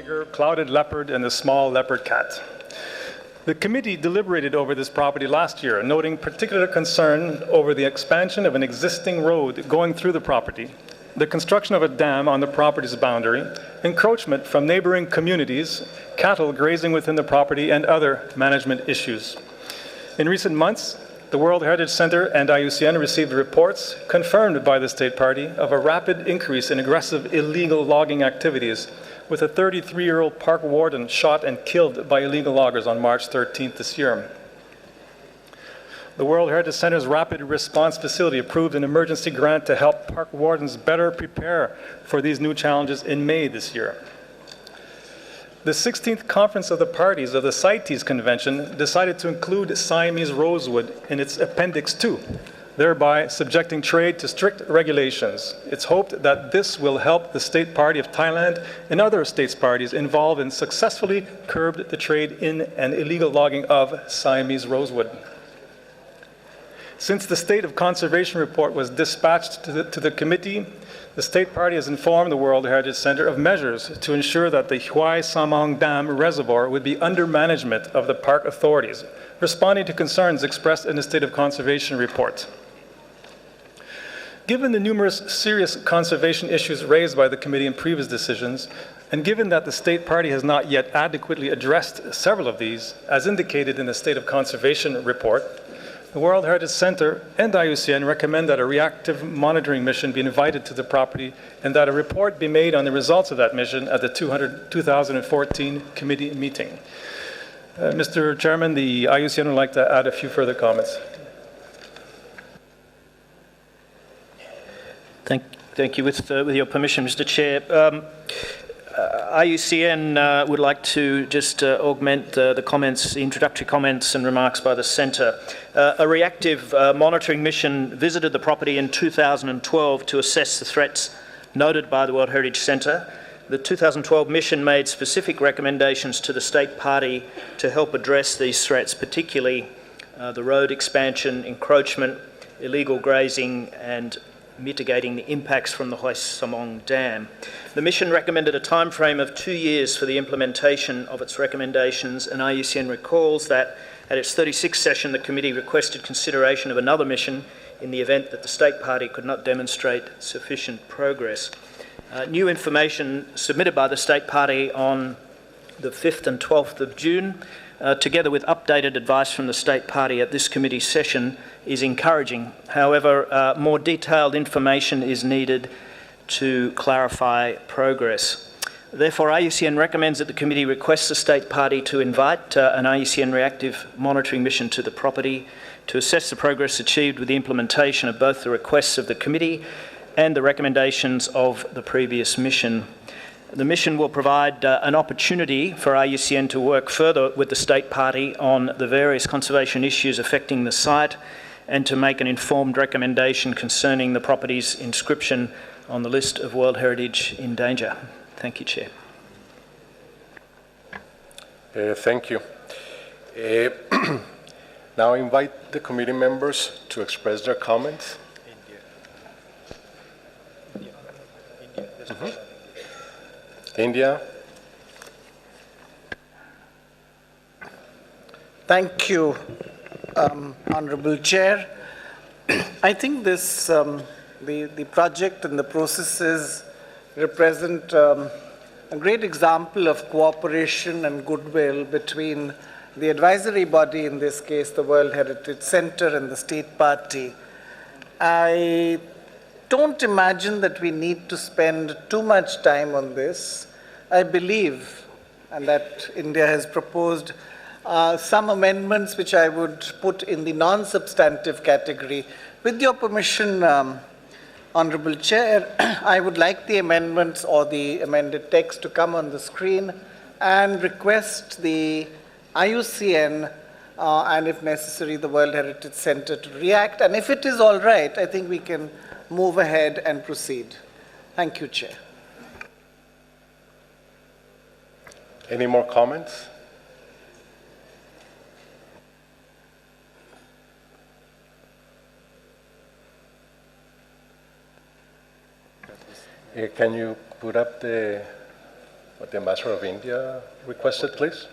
tiger, clouded leopard, and the small leopard cat. The committee deliberated over this property last year, noting particular concern over the expansion of an existing road going through the property, the construction of a dam on the property's boundary, encroachment from neighboring communities, cattle grazing within the property, and other management issues. In recent months, the World Heritage Center and IUCN received reports confirmed by the state party of a rapid increase in aggressive illegal logging activities, with a 33-year-old park warden shot and killed by illegal loggers on March 13th this year. The World Heritage Center's Rapid Response Facility approved an emergency grant to help park wardens better prepare for these new challenges in May this year. The 16th Conference of the Parties of the CITES Convention decided to include Siamese rosewood in its Appendix 2, thereby subjecting trade to strict regulations. It's hoped that this will help the State Party of Thailand and other states parties involved in successfully curbed the trade in and illegal logging of Siamese rosewood. Since the State of Conservation report was dispatched to the committee, the State Party has informed the World Heritage Center of measures to ensure that the Huai Samong Dam reservoir would be under management of the park authorities, responding to concerns expressed in the State of Conservation report. Given the numerous serious conservation issues raised by the committee in previous decisions, and given that the State Party has not yet adequately addressed several of these, as indicated in the State of Conservation report, the World Heritage Center and IUCN recommend that a reactive monitoring mission be invited to the property and that a report be made on the results of that mission at the 2014 committee meeting. Mr. Chairman, the IUCN would like to add a few further comments. Thank you. With your permission, Mr. Chair. IUCN would like to just augment the comments, the introductory comments and remarks by the Centre. A reactive monitoring mission visited the property in 2012 to assess the threats noted by the World Heritage Centre. The 2012 mission made specific recommendations to the State Party to help address these threats, particularly the road expansion, encroachment, illegal grazing and mitigating the impacts from the Huai Samong Dam. The mission recommended a time frame of 2 years for the implementation of its recommendations, and IUCN recalls that at its 36th session the committee requested consideration of another mission in the event that the State Party could not demonstrate sufficient progress. New information submitted by the State Party on the 5th and 12th of June, together with updated advice from the State Party at this committee session, is encouraging. However, more detailed information is needed to clarify progress. Therefore, IUCN recommends that the committee requests the State Party to invite an IUCN reactive monitoring mission to the property to assess the progress achieved with the implementation of both the requests of the committee and the recommendations of the previous mission. The mission will provide an opportunity for IUCN to work further with the State Party on the various conservation issues affecting the site and to make an informed recommendation concerning the property's inscription on the list of World Heritage in danger. Thank you, Chair. Thank you. Now I invite the committee members to express their comments. India. Thank you, Honorable Chair. I think this, the project and the processes represent a great example of cooperation and goodwill between the advisory body, in this case the World Heritage Center, and the State Party. I don't imagine that we need to spend too much time on this. I believe, and that India has proposed some amendments which I would put in the non-substantive category. With your permission, Honorable Chair, I would like the amendments or the amended text to come on the screen and request the IUCN and, if necessary, the World Heritage Center to react. And if it is all right, I think we can move ahead and proceed. Thank you, Chair. Any more comments? Can you put up the what the Ambassador of India requested, please.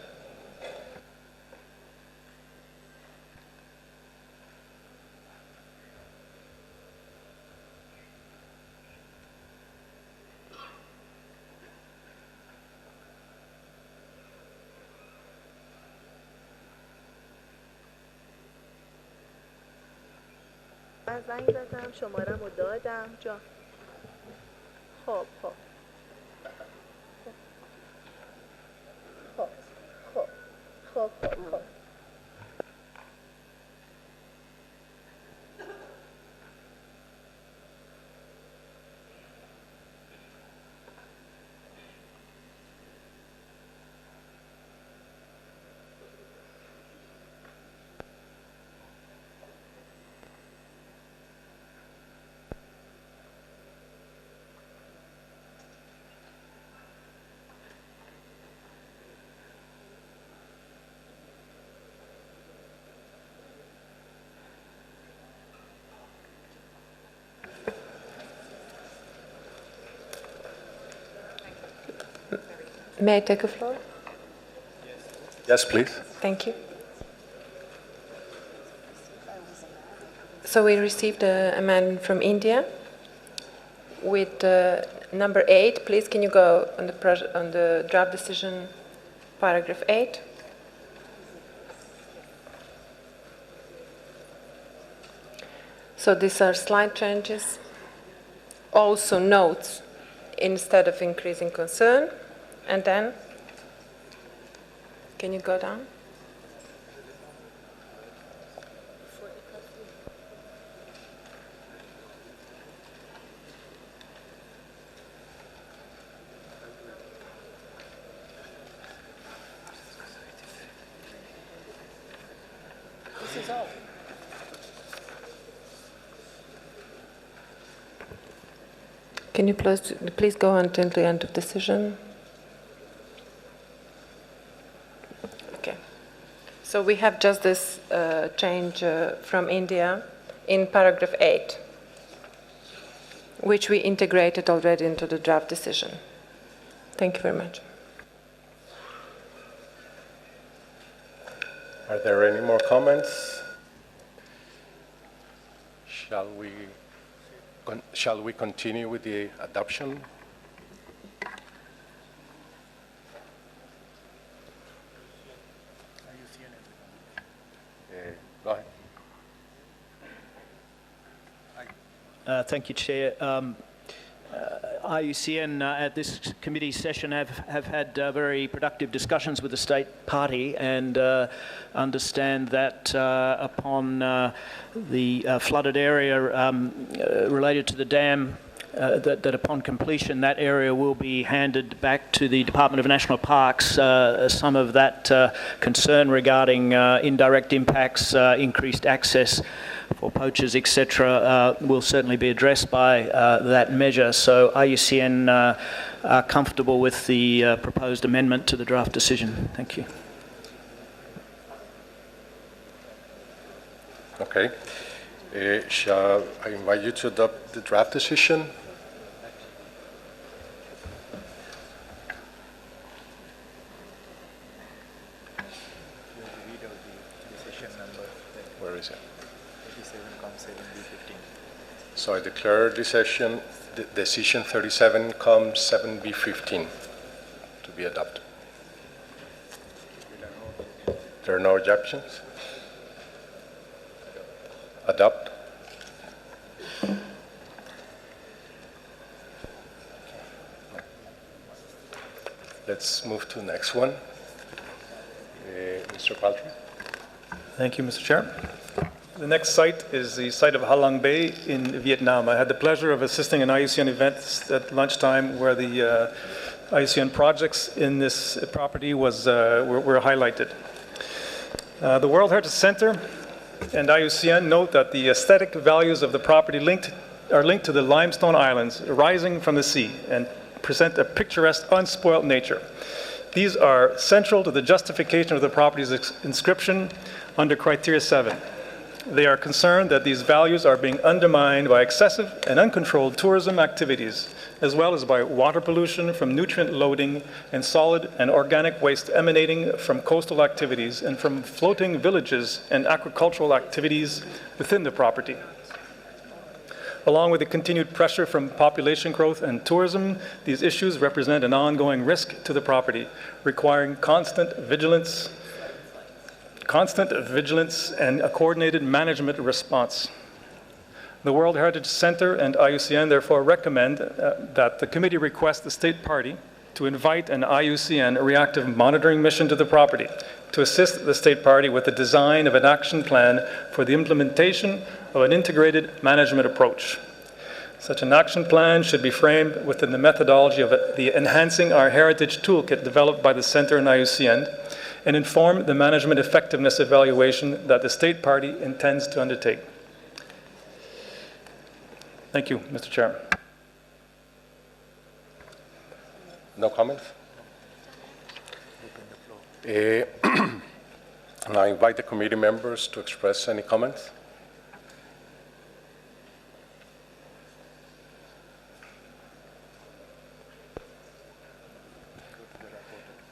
من زنگ زدم شماره‌مو دادم جان. خب خب خب خب خب خب خب May I take a floor? Yes, please. Thank you. So we received an amendment from India with number 8. Please, can you go on the draft decision, paragraph 8? So these are slight changes. Also notes instead of increasing concern. And then, can you go down? This is all. Can you please go until the end of decision? Okay. So we have just this change from India in paragraph 8, which we integrated already into the draft decision. Thank you very much. Are there any more comments? Shall we continue with the adoption? Go ahead. Thank you, Chair. IUCN at this committee session have had very productive discussions with the state party and understand that upon the flooded area related to the dam, that upon completion that area will be handed back to the Department of National Parks. Some of that concern regarding indirect impacts, increased access for poachers, etc., will certainly be addressed by that measure. So IUCN are comfortable with the proposed amendment to the draft decision. Thank you. Okay. Shall I invite you to adopt the draft decision? Where is it? So I declare decision 37 comes 7B15 to be adopted. There are no objections? Adopt. Let's move to the next one. Mr. Paltry. Thank you, Mr. Chair. The next site is the site of Halong Bay in Vietnam. I had the pleasure of assisting an IUCN event at lunchtime where the IUCN projects in this property were highlighted. The World Heritage Center and IUCN note that the aesthetic values of the property are linked to the limestone islands rising from the sea and present a picturesque, unspoiled nature. These are central to the justification of the property's inscription under Criteria 7. They are concerned that these values are being undermined by excessive and uncontrolled tourism activities as well as by water pollution from nutrient loading and solid and organic waste emanating from coastal activities and from floating villages and agricultural activities within the property. Along with the continued pressure from population growth and tourism, these issues represent an ongoing risk to the property, requiring constant vigilance and a coordinated management response. The World Heritage Center and IUCN therefore recommend that the committee request the state party to invite an IUCN reactive monitoring mission to the property to assist the state party with the design of an action plan for the implementation of an integrated management approach. Such an action plan should be framed within the methodology of the Enhancing Our Heritage Toolkit developed by the Center and IUCN and inform the management effectiveness evaluation that the state party intends to undertake. Thank you, Mr. Chair. No comments? And I invite the committee members to express any comments.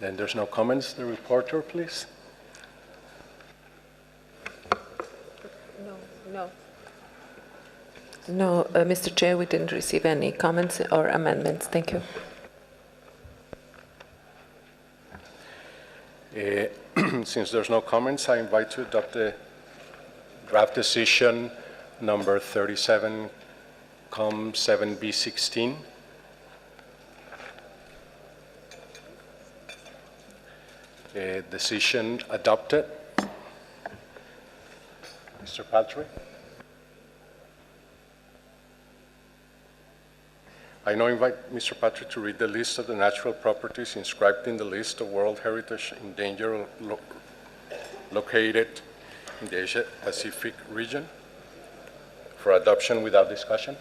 Then there's no comments. The reporter, please. No, Mr. Chair, we didn't receive any comments or amendments. Thank you. Since there's no comments, I invite to adopt the draft decision number 37-7B16. Decision adopted. Mr. Patrick? I now invite Mr. Patrick to read the list of the natural properties inscribed in the list of World Heritage in danger located in the Asia-Pacific region for adoption without discussion.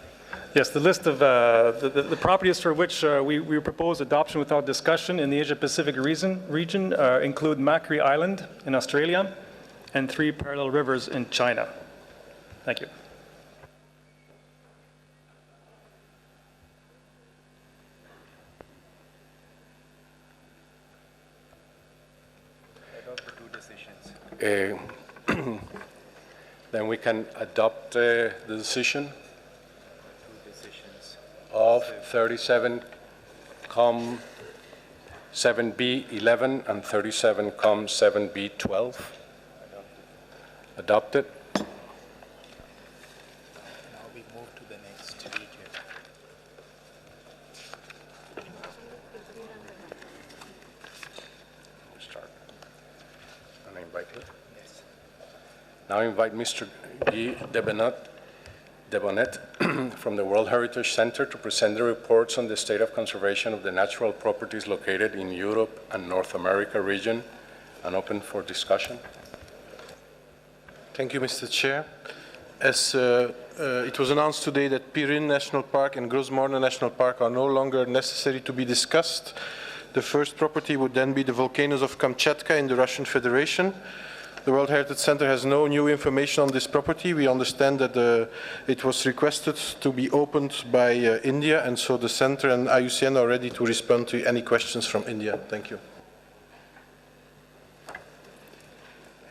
Yes, the list of the properties for which we propose adoption without discussion in the Asia-Pacific region include Macquarie Island in Australia and 3 parallel rivers in China. Thank you. Then we can adopt the decision of 37-7B11 and 37-7B12. Adopted. Now we move to the next region. Start. And I invite you. Yes. Now I invite Mr. Guy Debonet from the World Heritage Center to present the reports on the state of conservation of the natural properties located in Europe and North America region and open for discussion. Thank you, Mr. Chair. As it was announced today that Pirin National Park and Grozmorne National Park are no longer necessary to be discussed, the first property would then be the volcanoes of Kamchatka in the Russian Federation. The World Heritage Center has no new information on this property. We understand that it was requested to be opened by India, and so the Center and IUCN are ready to respond to any questions from India. Thank you.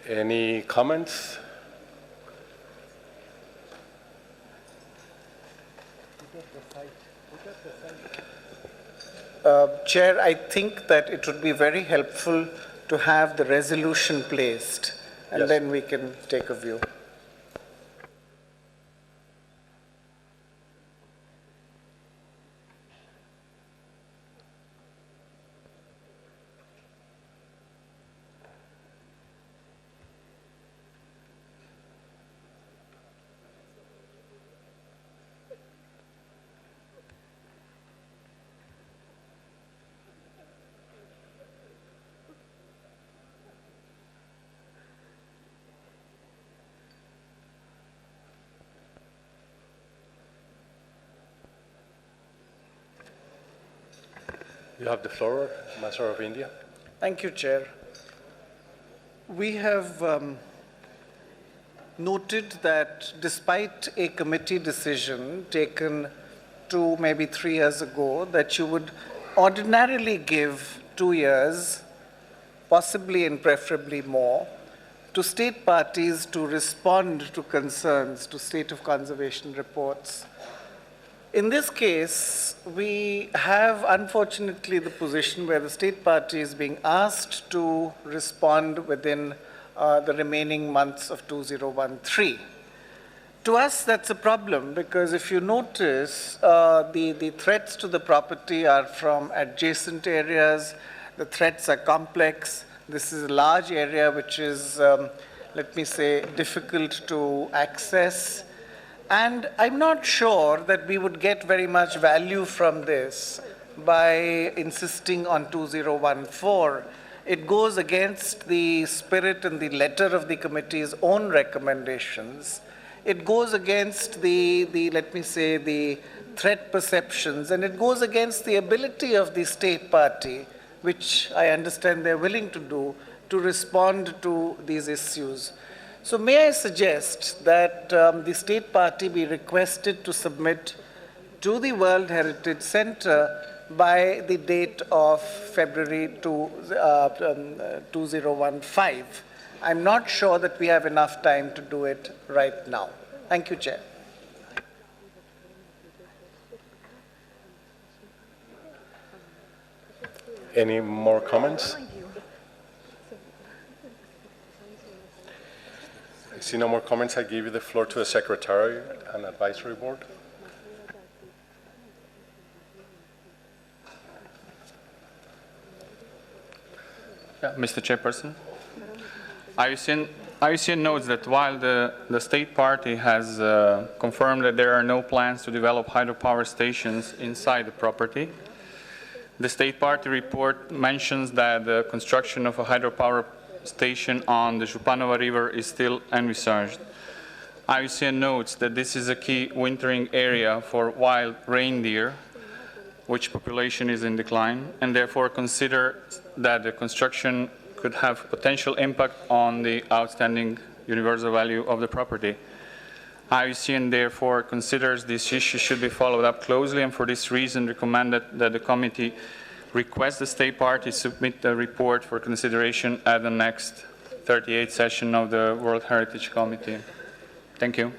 Any comments? Chair, I think that it would be very helpful to have the resolution placed, and Yes. then we can take a view. You have the floor, Master of India. Thank you, Chair. We have noted that despite a committee decision taken 2, maybe 3 years ago that you would ordinarily give 2 years, possibly and preferably more, to state parties to respond to concerns, to state of conservation reports. In this case, we have, unfortunately, the position where the state party is being asked to respond within the remaining months of 2013. To us, that's a problem, because if you notice, the threats to the property are from adjacent areas. The threats are complex. This is a large area which is, let me say, difficult to access. And I'm not sure that we would get very much value from this by insisting on 2014. It goes against the spirit and the letter of the committee's own recommendations. It goes against the let me say, the threat perceptions, and it goes against the ability of the state party, which I understand they're willing to do, to respond to these issues. So may I suggest that the state party be requested to submit to the World Heritage Center by the date of February 2015. I'm not sure that we have enough time to do it right now. Thank you, Chair. Any more comments? I see no more comments. I give you the floor to the Secretary and Advisory Board. Yeah, Mr. Chairperson, IUCN notes that while the state party has confirmed that there are no plans to develop hydropower stations inside the property, the state party report mentions that the construction of a hydropower station on the Jupanova River is still envisaged. IUCN notes that this is a key wintering area for wild reindeer, which population is in decline, and therefore consider that the construction could have potential impact on the outstanding universal value of the property. IUCN therefore considers this issue should be followed up closely, and for this reason recommended that the committee request the state party submit the report for consideration at the next 38th session of the World Heritage Committee. Thank you.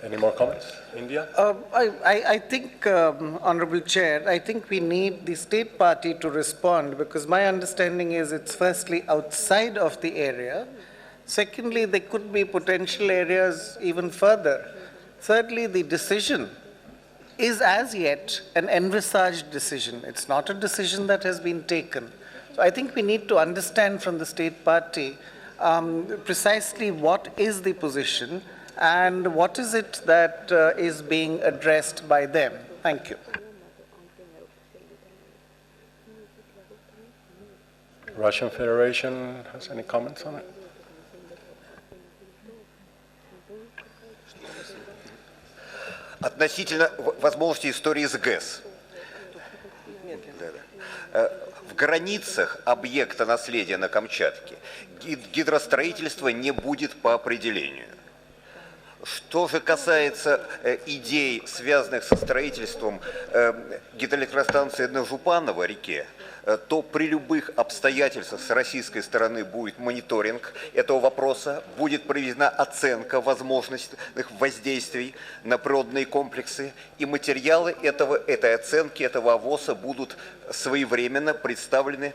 Any more comments? India? I think, Honorable Chair, I think we need the state party to respond, because my understanding is it's firstly outside of the area. Secondly, there could be potential areas even further. Thirdly, the decision is as yet an envisaged decision. It's not a decision that has been taken. So I think we need to understand from the state party precisely what is the position and what is it that is being addressed by them. Thank you. Russian Federation has any comments on it? Относительно возможности истории с ГЭС. В границах объекта наследия на Камчатке гидростроительство не будет по определению. Что же касается идей, связанных со строительством гидроэлектростанции на Жупаново-реке, то при любых обстоятельствах с российской стороны будет мониторинг этого вопроса, будет проведена оценка возможных воздействий на природные комплексы, и материалы этой оценки, этого ОВОСа будут своевременно представлены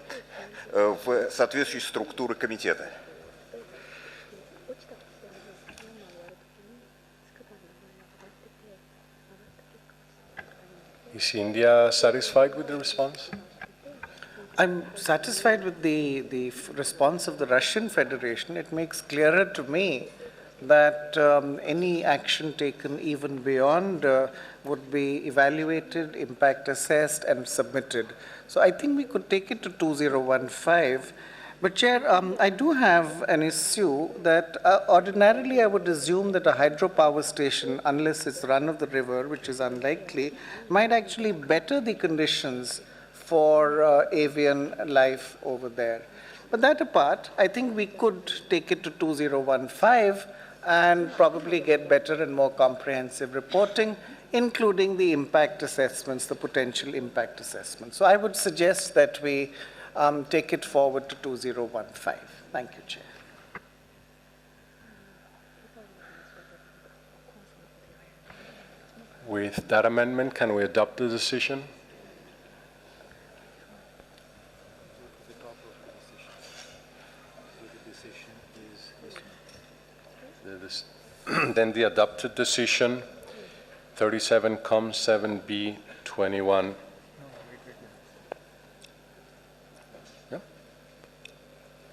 в соответствующие структуры комитета. Is India satisfied with the response? I'm satisfied with the response of the Russian Federation. It makes clearer to me that any action taken even beyond would be evaluated, impact assessed, and submitted. So I think we could take it to 2015. But Chair, I do have an issue that ordinarily I would assume that a hydropower station, unless it's run of the river, which is unlikely, might actually better the conditions for avian life over there. But that apart, I think we could take it to 2015 and probably get better and more comprehensive reporting, including the impact assessments, the potential impact assessments. So I would suggest that we take it forward to 2015. Thank you, Chair. With that amendment, can we adopt the decision? Then the adopted decision, 37-7B21. Yeah?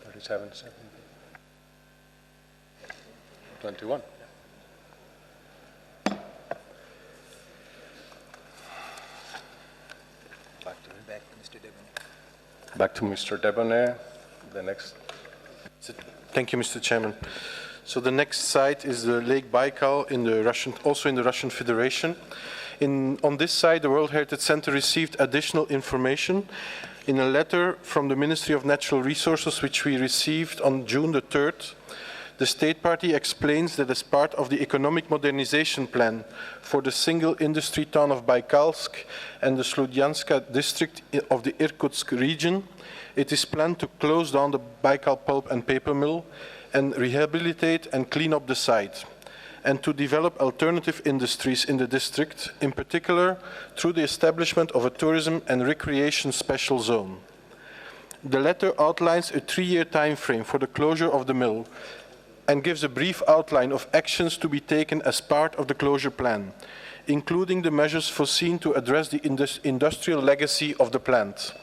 37-7B21. Back to Mr. Debonair. The next. Thank you, Mr. Chairman. So the next site is the Lake Baikal also in the Russian Federation. On this site, the World Heritage Center received additional information in a letter from the Ministry of Natural Resources, which we received on June the 3rd. The State Party explains that as part of the economic modernization plan for the single industry town of Baikalsk and the Sludyanska district of the Irkutsk region, it is planned to close down the Baikal pulp and paper mill and rehabilitate and clean up the site, and to develop alternative industries in the district, in particular through the establishment of a tourism and recreation special zone. The letter outlines a 3-year time frame for the closure of the mill and gives a brief outline of actions to be taken as part of the closure plan, including the measures foreseen to address the industrial legacy of the plant.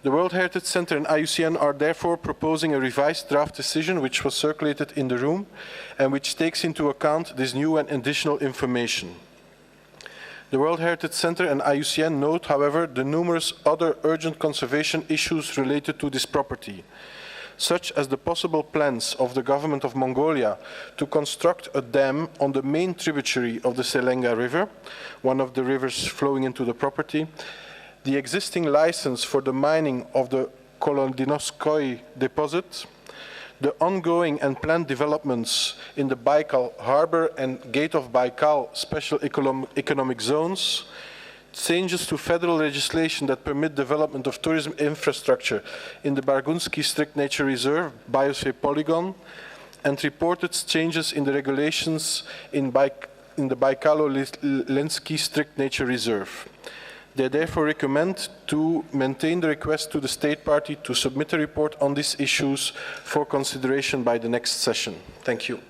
The World Heritage Center and IUCN are therefore proposing a revised draft decision which was circulated in the room and which takes into account this new and additional information. The World Heritage Center and IUCN note, however, the numerous other urgent conservation issues related to this property, such as the possible plans of the government of Mongolia to construct a dam on the main tributary of the Selenga River, one of the rivers flowing into the property, the existing license for the mining of the Kolodinoskoye deposit, the ongoing and planned developments in the Baikal Harbor and Gate of Baikal special economic zones, changes to federal legislation that permit development of tourism infrastructure in the Bargunsky Strict Nature Reserve, Biosphere Polygon, and reported changes in the regulations in the Baikalo-Lensky Strict Nature Reserve. They therefore recommend to maintain the request to the State Party to submit a report on these issues for consideration by the next session. Thank you.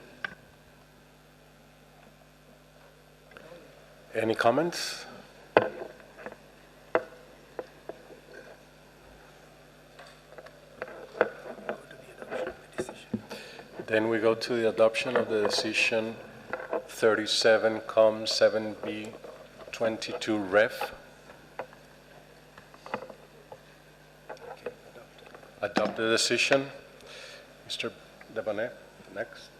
Any comments? Then we go to the adoption of the decision 37-7B22 Ref. Adopt the decision. Mr. Debonair, next.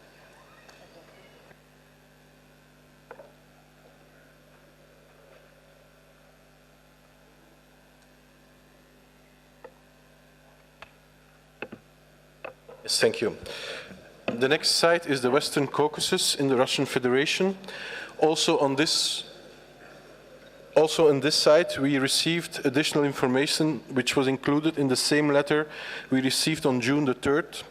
Yes, thank you. The next site is the Western Caucasus in the Russian Federation. Also in this site, we received additional information which was included in the same letter we received on June the 3rd.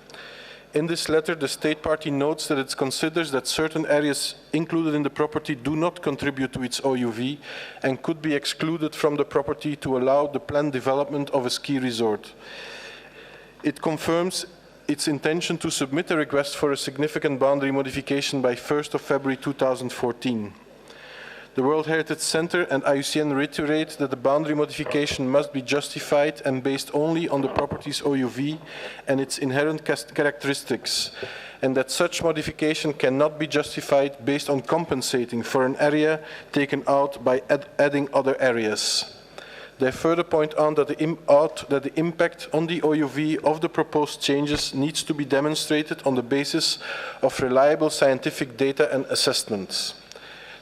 In this letter, the State Party notes that it considers that certain areas included in the property do not contribute to its OUV and could be excluded from the property to allow the planned development of a ski resort. It confirms its intention to submit a request for a significant boundary modification by 1st of February 2014. The World Heritage Center and IUCN reiterate that the boundary modification must be justified and based only on the property's OUV and its inherent characteristics, and that such modification cannot be justified based on compensating for an area taken out by adding other areas. They further point out that the impact on the OUV of the proposed changes needs to be demonstrated on the basis of reliable scientific data and assessments.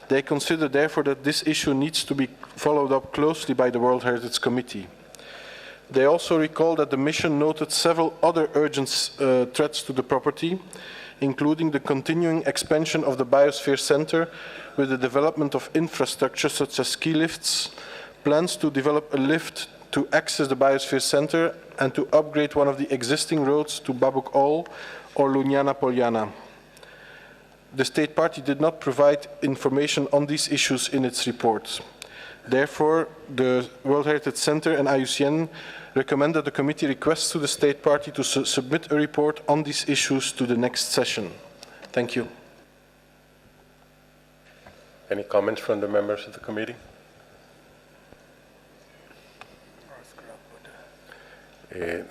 They consider, therefore, that this issue needs to be followed up closely by the World Heritage Committee. They also recall that the mission noted several other urgent threats to the property, including the continuing expansion of the Biosphere Center with the development of infrastructure such as ski lifts, plans to develop a lift to access the Biosphere Center and to upgrade one of the existing roads to Babuk Ol or Lunyana Polyana. The State Party did not provide information on these issues in its report. Therefore, the World Heritage Center and IUCN recommend that the committee requests to the State Party to submit a report on these issues to the next session. Thank you. Any comments from the members of the committee?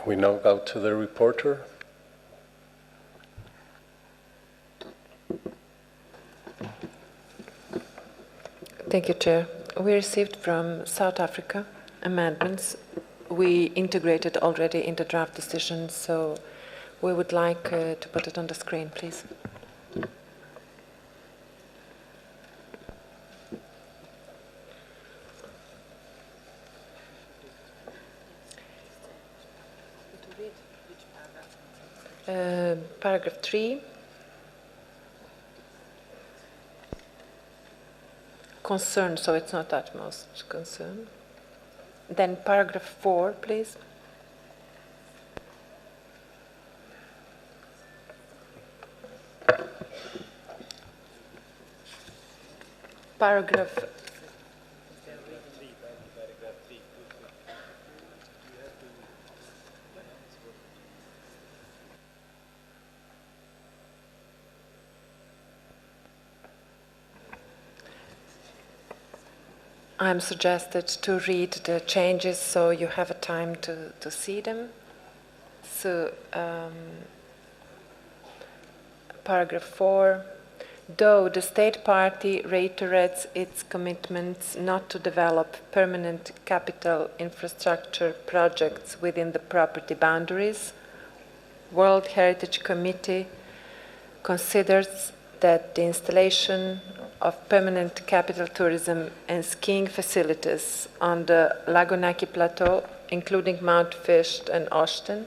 We now go to the reporter. Thank you, Chair. We received from South Africa amendments. We integrated already in the draft decision, so we would like to put it on the screen, please. Paragraph 3. Concern, so it's not utmost concern. Then paragraph 4, please. Paragraph. I'm suggested to read the changes so you have a time to see them. So, paragraph 4, though the State Party reiterates its commitments not to develop permanent capital infrastructure projects within the property boundaries, World Heritage Committee considers that the installation of permanent capital tourism and skiing facilities on the Lagunaki Plateau, including Mount Fish and Oshten,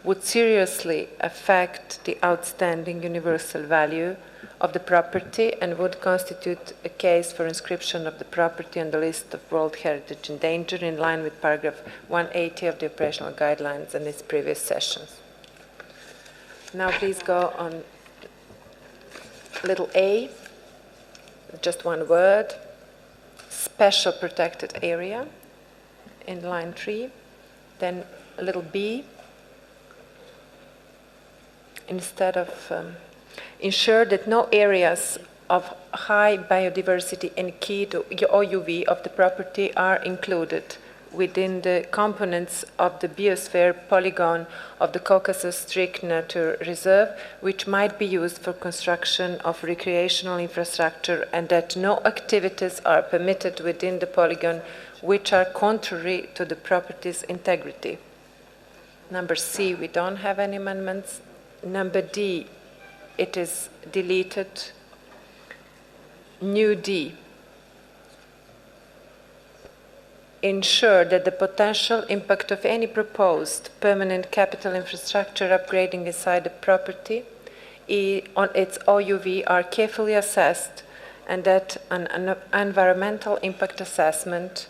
would seriously affect the outstanding universal value of the property and would constitute a case for inscription of the property on the list of World Heritage in danger in line with paragraph 180 of the operational guidelines and its previous sessions. Now please go on little a. Just one word, special protected area in line 3. Then a little b, instead of ensure that no areas of high biodiversity and key to OUV of the property are included within the components of the biosphere polygon of the Caucasus Strict Nature Reserve, which might be used for construction of recreational infrastructure, and that no activities are permitted within the polygon which are contrary to the property's integrity. Number C, we don't have any amendments. Number D, it is deleted. New D. Ensure that the potential impact of any proposed permanent capital infrastructure upgrading inside the property on its OUV are carefully assessed, and that an environmental impact assessment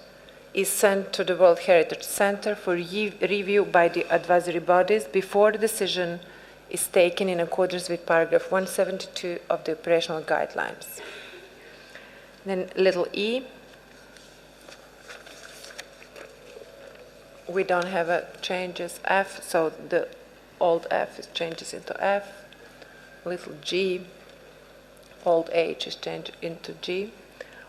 is sent to the World Heritage Center for review by the advisory bodies before the decision is taken in accordance with paragraph 172 of the operational guidelines. Then little e. We don't have changes F, so the old F is changes into F. Little g, old H is changed into G.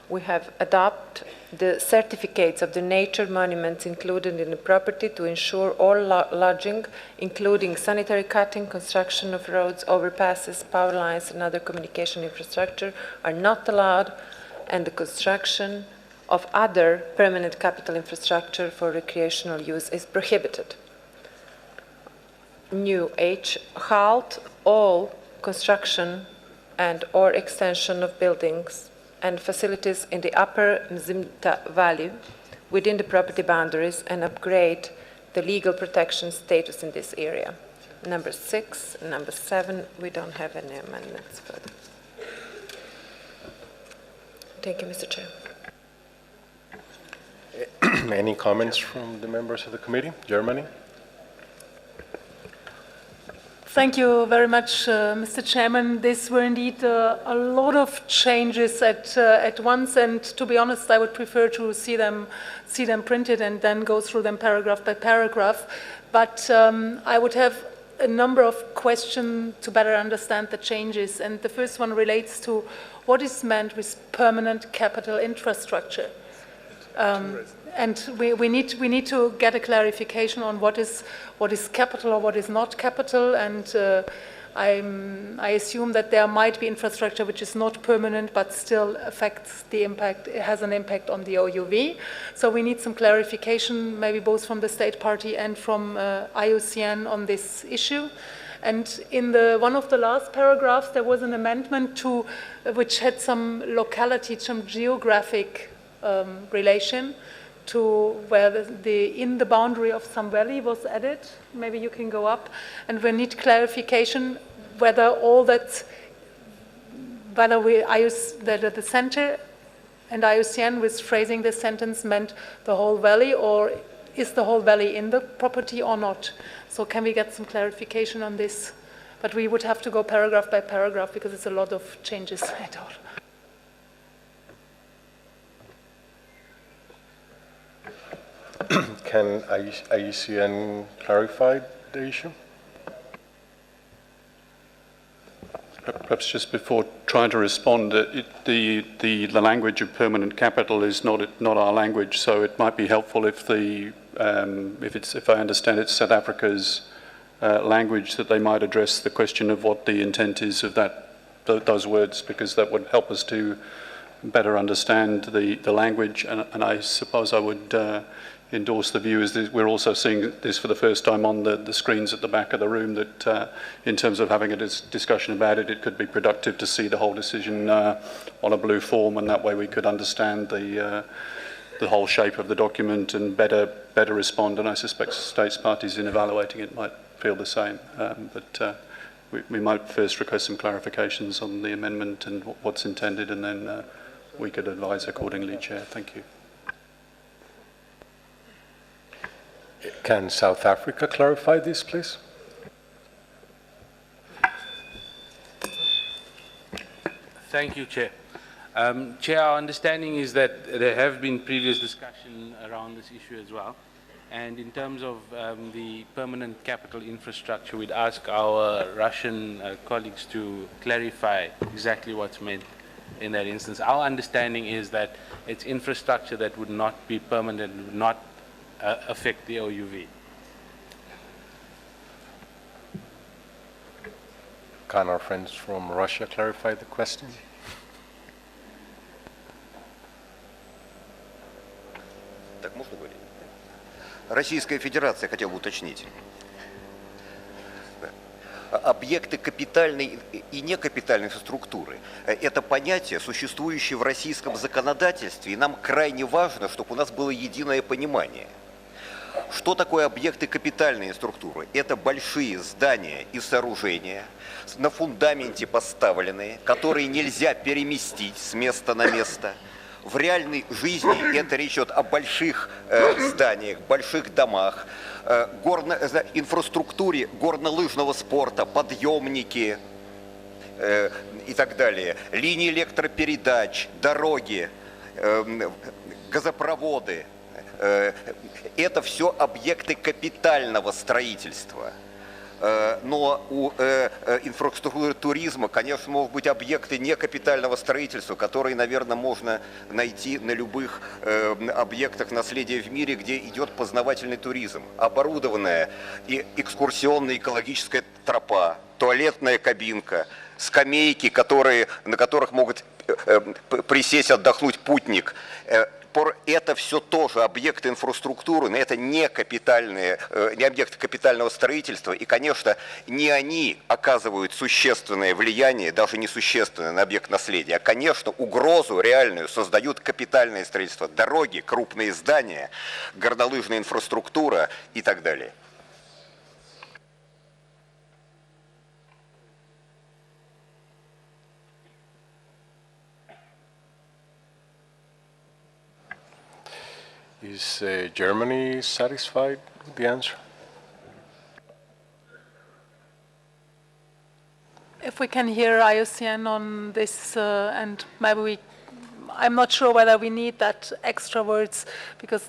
We have adopt the certificates of the nature monuments included in the property to ensure all lodging, including sanitary cutting, construction of roads, overpasses, power lines, and other communication infrastructure are not allowed, and the construction of other permanent capital infrastructure for recreational use is prohibited. New H, halt all construction and or extension of buildings and facilities in the upper Mzimta Valley within the property boundaries and upgrade the legal protection status in this area. number 6, number 7, we don't have any amendments for them. Thank you, Mr. Chair. Any comments from the members of the committee? Germany? Thank you very much, Mr. Chairman. These were indeed a lot of changes at once, and to be honest, I would prefer to see them printed and then go through them paragraph by paragraph. But I would have a number of questions to better understand the changes, and the first one relates to what is meant with permanent capital infrastructure. And we need to get a clarification on what is capital or what is not capital, and I assume that there might be infrastructure which is not permanent but still affects the impact, it has an impact on the OUV. So we need some clarification, maybe both from the State Party and from IUCN on this issue. And in one of the last paragraphs, there was an amendment which had some locality, some geographic relation to where in the boundary of some valley was added. Maybe you can go up. And we need clarification whether the center and IUCN with phrasing this sentence meant the whole valley, or is the whole valley in the property or not? So can we get some clarification on this? But we would have to go paragraph by paragraph because it's a lot of changes at all. Can IUCN clarify the issue? Perhaps just before trying to respond, the language of permanent capital is not our language, so it might be helpful if if I understand it's South Africa's language, that they might address the question of what the intent is of those words, because that would help us to better understand the language. And I suppose I would endorse the view is that we're also seeing this for the first time on the screens at the back of the room, that in terms of having a discussion about it, it could be productive to see the whole decision on a blue form, and that way we could understand the whole shape of the document and better respond. And I suspect States parties in evaluating it might feel the same. But we might first request some clarifications on the amendment and what's intended, and then we could advise accordingly, Chair. Thank you. Can South Africa clarify this, please? Thank you, Chair. Chair, our understanding is that there have been previous discussion around this issue as well. And in terms of the permanent capital infrastructure, we'd ask our Russian colleagues to clarify exactly what's meant in that instance. Our understanding is that it's infrastructure that would not be permanent, would not affect the OUV. Can our friends from Russia clarify the question? Так можно говорить? Российская Федерация, хотел бы уточнить. Объекты капитальной и некапитальной инфраструктуры – это понятия, существующие в российском законодательстве, и нам крайне важно, чтобы у нас было единое понимание. Что такое объекты капитальной инфраструктуры? Это большие здания и сооружения, на фундаменте поставленные, которые нельзя переместить с места на место. В реальной жизни это речь идет о больших зданиях, больших домах, инфраструктуре горнолыжного спорта, подъемники и так далее, линии электропередач, дороги, газопроводы. Это все объекты капитального строительства. Но у инфраструктуры туризма, конечно, могут быть объекты некапитального строительства, которые, наверное, можно найти на любых объектах наследия в мире, где идет познавательный туризм. Оборудованная и экскурсионная экологическая тропа, туалетная кабинка, скамейки, на которых могут присесть, отдохнуть путник. Это все тоже объекты инфраструктуры, но это не объекты капитального строительства. И, конечно, не они оказывают существенное влияние, даже не существенное на объект наследия, а, конечно, угрозу реальную создают капитальное строительство, дороги, крупные здания, горнолыжная инфраструктура и так далее. Is Germany satisfied with the answer? If we can hear IUCN on this, and maybe I'm not sure whether we need that extra words, because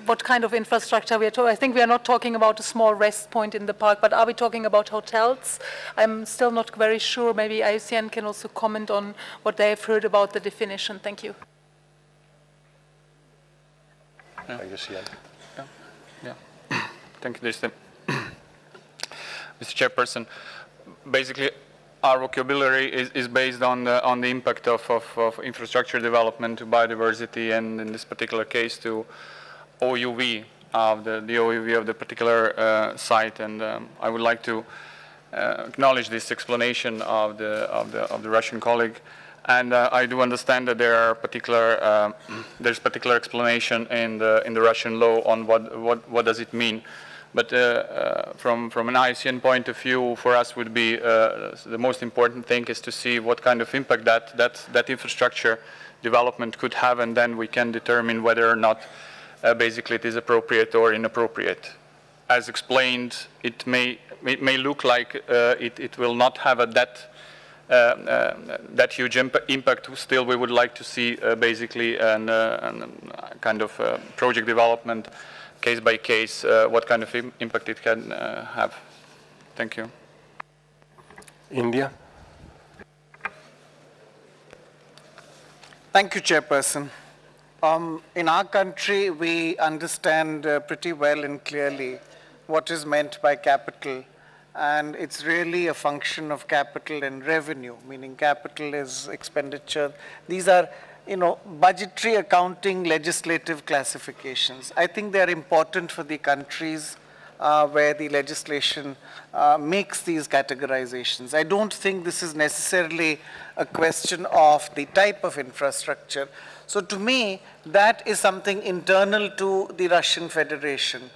what kind of infrastructure we are talking. I think we are not talking about a small rest point in the park, but are we talking about hotels? I'm still not very sure. Maybe IUCN can also comment on what they have heard about the definition. Thank you. IUCN. Yeah. Thank you, Mr. Chairperson. Basically, our vocabulary is based on the impact of infrastructure development to biodiversity, and in this particular case to OUV, the OUV of the particular site. And I would like to acknowledge this explanation of the Russian colleague. And I do understand that there are there's particular explanation in the Russian law on what does it mean. But from an IUCN point of view, for us would be the most important thing is to see what kind of impact that infrastructure development could have, and then we can determine whether or not basically it is appropriate or inappropriate. As explained, it may look like it will not have that huge impact. Still, we would like to see basically a kind of project development, case by case, what kind of impact it can have. Thank you. India. Thank you, Chairperson. In our country, we understand pretty well and clearly what is meant by capital, and it's really a function of capital and revenue, meaning capital is expenditure. These are budgetary, accounting, legislative classifications. I think they are important for the countries where the legislation makes these categorizations. I don't think this is necessarily a question of the type of infrastructure. So to me, that is something internal to the Russian Federation.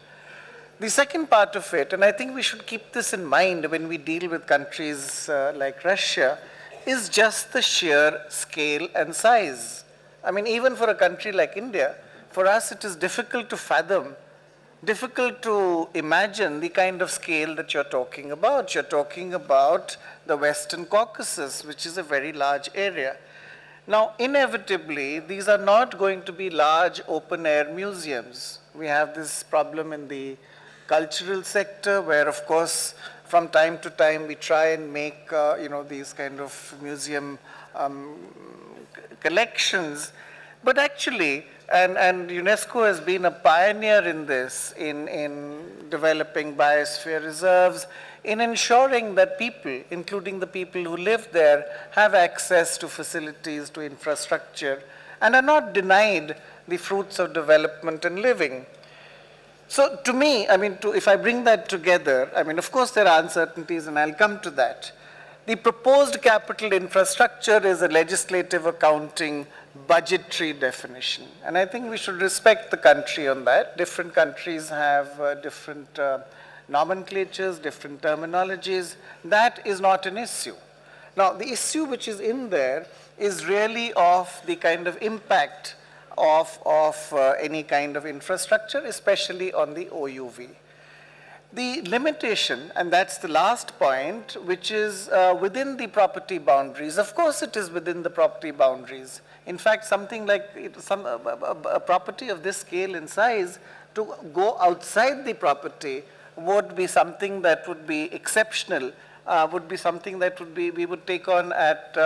The second part of it, and I think we should keep this in mind when we deal with countries like Russia, is just the sheer scale and size. I mean, even for a country like India, for us it is difficult to fathom, difficult to imagine the kind of scale that you're talking about. You're talking about the Western Caucasus, which is a very large area. Now, inevitably, these are not going to be large open-air museums. We have this problem in the cultural sector where, of course, from time to time we try and make these kind of museum collections, but actually, and UNESCO has been a pioneer in this, in developing biosphere reserves, in ensuring that people, including the people who live there, have access to facilities, to infrastructure, and are not denied the fruits of development and living. So to me, I mean, if I bring that together, I mean, of course there are uncertainties, and I'll come to that. The proposed capital infrastructure is a legislative, accounting, budgetary definition. And I think we should respect the country on that. Different countries have different nomenclatures, different terminologies. That is not an issue. Now, the issue which is in there is really of the kind of impact of any kind of infrastructure, especially on the OUV. The limitation, and that's the last point, which is within the property boundaries. Of course, it is within the property boundaries. In fact, something like a property of this scale and size, to go outside the property would be something that would be exceptional, would be something that we would take on at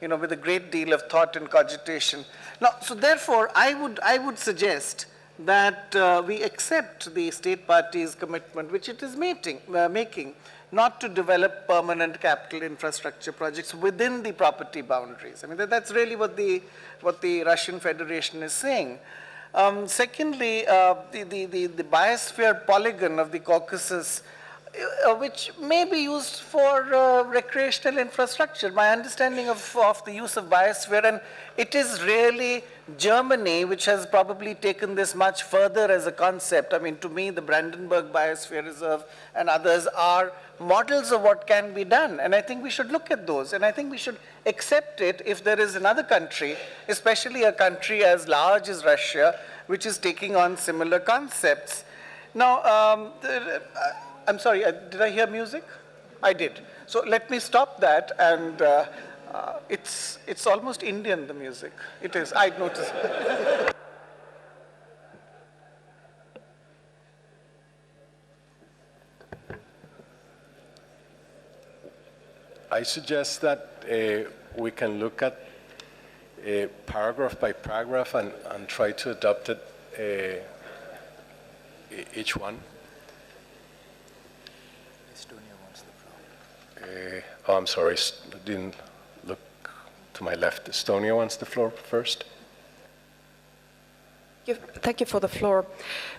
with a great deal of thought and cogitation. Now, so therefore, I would suggest that we accept the state party's commitment, which it is making, not to develop permanent capital infrastructure projects within the property boundaries. I mean, that's really what the Russian Federation is saying. Secondly, the biosphere polygon of the Caucasus which may be used for recreational infrastructure. My understanding of the use of biosphere, and it is really Germany which has probably taken this much further as a concept. I mean, to me, the Brandenburg Biosphere Reserve and others are models of what can be done, and I think we should look at those, and I think we should accept it if there is another country, especially a country as large as Russia, which is taking on similar concepts. Now, I'm sorry, did I hear music? I did. So let me stop that, and it's almost Indian, the music. It is, I noticed. I suggest that we can look at paragraph by paragraph and try to adopt it each one. Estonia wants the floor. Oh, I'm sorry, didn't look to my left. Estonia wants the floor first. Thank you for the floor.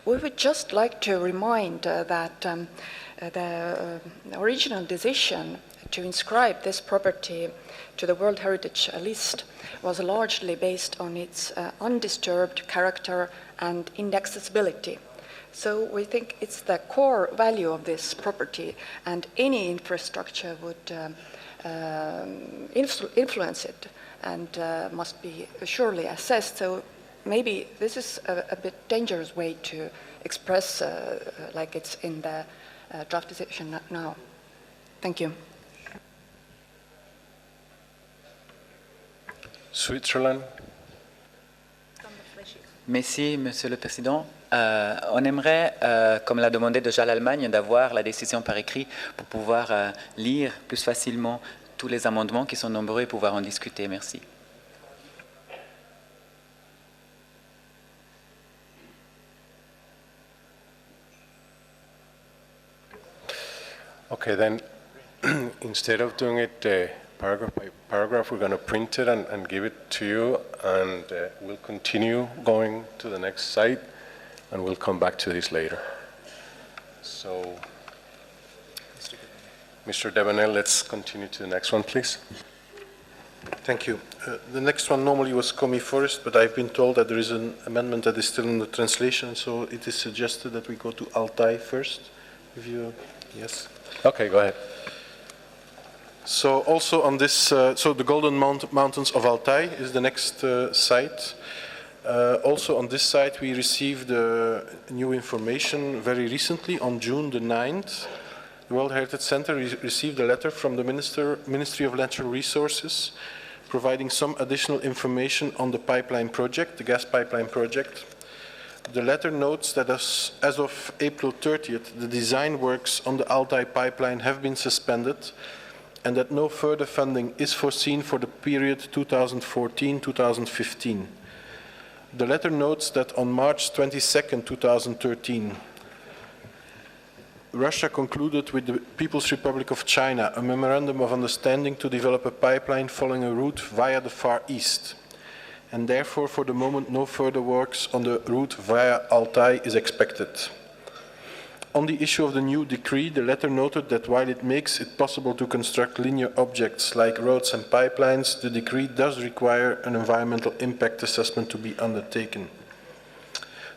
We would just like to remind that the original decision to inscribe this property to the World Heritage List was largely based on its undisturbed character and inaccessibility. So we think it's the core value of this property, and any infrastructure would influence it and must be surely assessed. So maybe this is a bit dangerous way to express like it's in the draft decision now. Thank you. Switzerland. Merci, Monsieur le Président. On aimerait, comme l'a demandé déjà l'Allemagne, d'avoir la décision par écrit pour pouvoir lire plus facilement tous les amendements qui sont nombreux et pouvoir en discuter. Merci. Okay, then instead of doing it paragraph by paragraph, we're going to print it and give it to you, and we'll continue going to the next site, and we'll come back to this later. So, Mr. Devanel, let's continue to the next one, please. Thank you. The next one normally was Comi Forest, but I've been told that there is an amendment that is still in the translation, so it is suggested that we go to Altai first. If you, yes. Okay, go ahead. So also on this, so the Golden Mountains of Altai is the next site. Also on this site we received new information very recently on June the 9th. The World Heritage Center received a letter from the Ministry of Natural Resources providing some additional information on the pipeline project, the gas pipeline project. The letter notes that as of April 30th, the design works on the Altai pipeline have been suspended, and that no further funding is foreseen for the period 2014-2015. The letter notes that on March 22nd, 2013, Russia concluded with the People's Republic of China a memorandum of understanding to develop a pipeline following a route via the Far East, and therefore for the moment no further works on the route via Altai is expected. On the issue of the new decree, the letter noted that while it makes it possible to construct linear objects like roads and pipelines, the decree does require an environmental impact assessment to be undertaken.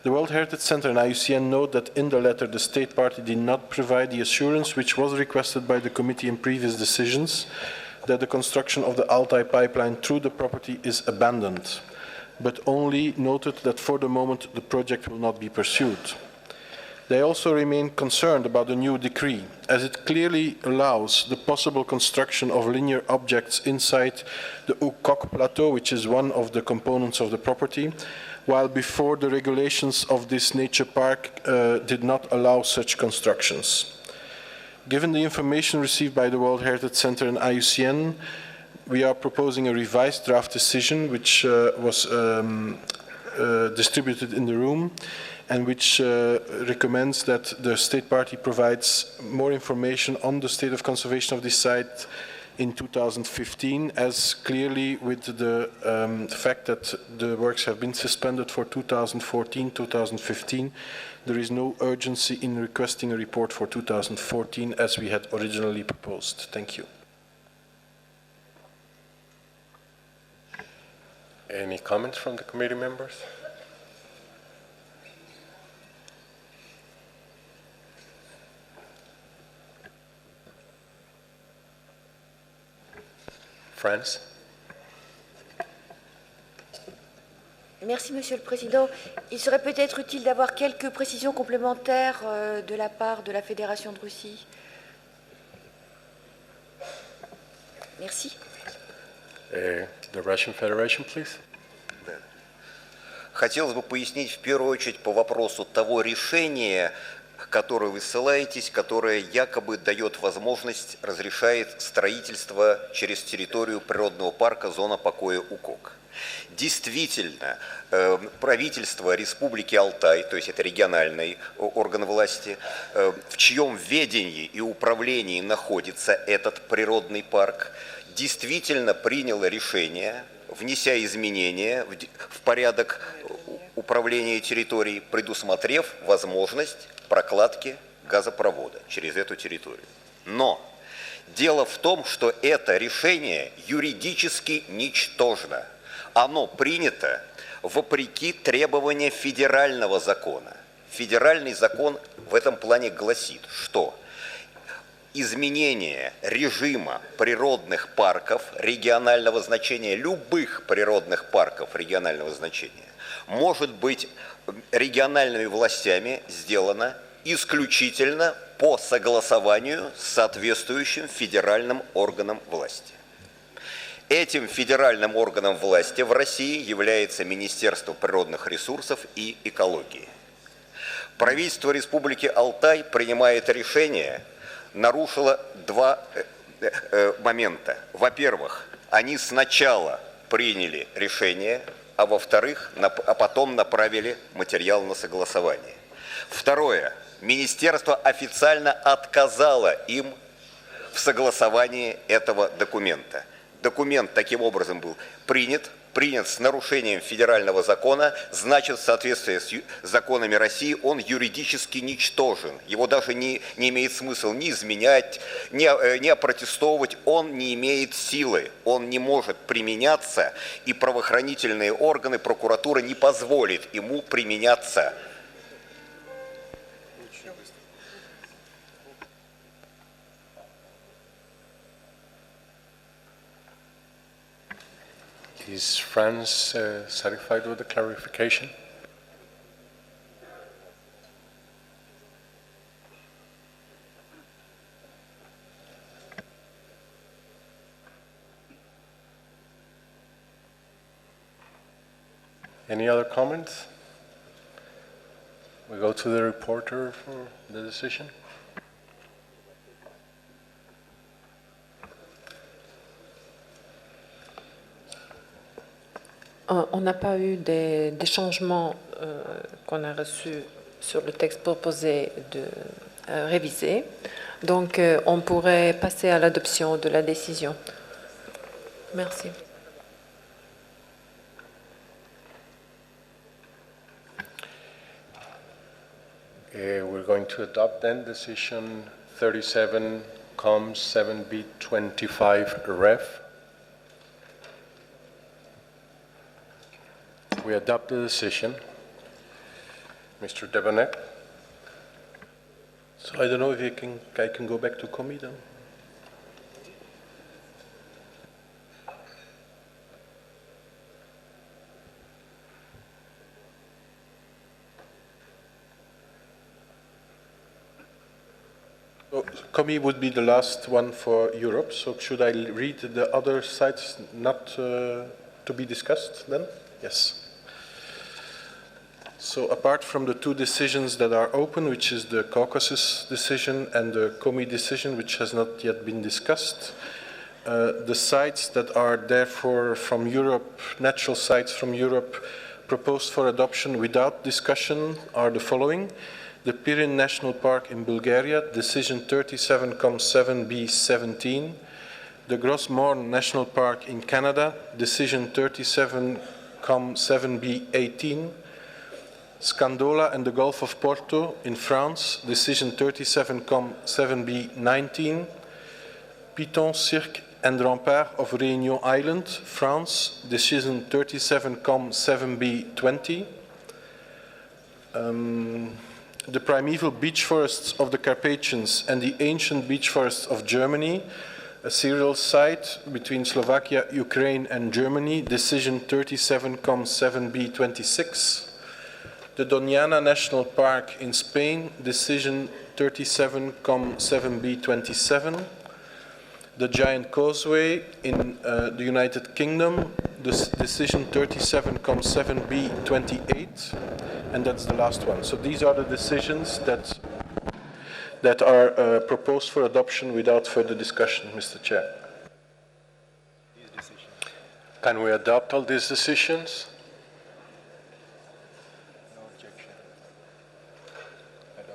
The World Heritage Center and IUCN note that in the letter the state party did not provide the assurance which was requested by the committee in previous decisions that the construction of the Altai pipeline through the property is abandoned, but only noted that for the moment the project will not be pursued. They also remain concerned about the new decree, as it clearly allows the possible construction of linear objects inside the Ukok Plateau, which is one of the components of the property, while before the regulations of this nature park did not allow such constructions. Given the information received by the World Heritage Center and IUCN, we are proposing a revised draft decision which was distributed in the room, and which recommends that the state party provides more information on the state of conservation of this site in 2015, as clearly with the fact that the works have been suspended for 2014, 2015, there is no urgency in requesting a report for 2014 as we had originally proposed. Thank you. Any comments from the committee members? France? Merci, Monsieur le Président. Il serait peut-être utile d'avoir quelques précisions complémentaires de la part de la Fédération de Russie. Merci. The Russian Federation, please. Хотелось бы пояснить в первую очередь по вопросу того решения, которое вы ссылаетесь, которое якобы дает возможность, разрешает строительство через территорию природного парка зона покоя Укок. Действительно, правительство Республики Алтай, то есть это региональный орган власти, в чьем ведении и управлении находится этот природный парк, действительно приняло решение, внеся изменения в порядок управления территорией, предусмотрев возможность прокладки газопровода через эту территорию. Но дело в том, что это решение юридически ничтожно. Оно принято вопреки требованиям федерального закона. Федеральный закон в этом плане гласит, что изменение режима природных парков регионального значения, любых природных парков регионального значения, может быть региональными властями сделано исключительно по согласованию с соответствующим федеральным органом власти. Этим федеральным органом власти в России является Министерство природных ресурсов и экологии. Правительство Республики Алтай, принимая это решение, нарушило два момента. Во-первых, они сначала приняли решение, а во-вторых, потом направили материал на согласование. Второе. Министерство официально отказало им в согласовании этого документа. Документ таким образом был принят с нарушением федерального закона, значит, в соответствии с законами России он юридически ничтожен. Его даже не имеет смысла ни изменять, ни опротестовывать, он не имеет силы, он не может применяться, и правоохранительные органы, прокуратура не позволит ему применяться. Is France satisfied with the clarification? Any other comments? We go to the reporter for the decision. On n'a pas eu des changements qu'on a reçus sur le texte proposé de réviser. Donc, on pourrait passer à l'adoption de la décision. Merci. We're going to adopt then decision 37 COM 7B25 REF. We adopt the decision. Mr. Devanek. So I don't know if I can go back to Comité then. So Comité would be the last one for Europe. So should I read the other sites not to be discussed then? Yes. So apart from the two decisions that are open, which is the Caucasus decision and the Comité decision, which has not yet been discussed, the sites that are therefore from Europe, natural sites from Europe, proposed for adoption without discussion are the following. The Pirin National Park in Bulgaria, decision 37 COM 7B17, the Gros Morne National Park in Canada, decision 37,7B18, Scandola and the Gulf of Porto in France, decision 37,7B19, Piton, Cirque and Rempart of Réunion Island, France, decision 37,7B20, the primeval beech forests of the Carpathians and the ancient beech forests of Germany, a serial site between Slovakia, Ukraine and Germany, decision 37,7B26, the Doñana National Park in Spain, decision 37,7B27, the Giant Causeway in the United Kingdom, decision 37,7B28, and that's the last one. So these are the decisions that are proposed for adoption without further discussion, Mr. Chair. Can we adopt all these decisions?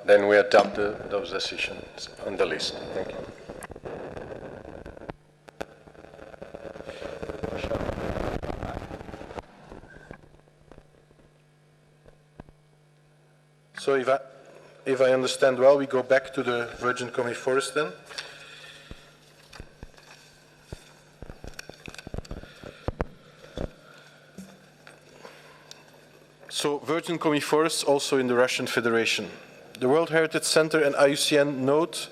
Then we adopt those decisions on the list. Thank you. So if I understand well, we go back to the Virgin Commiforest then. So Virgin Commiforests also in the Russian Federation. The World Heritage Center and IUCN note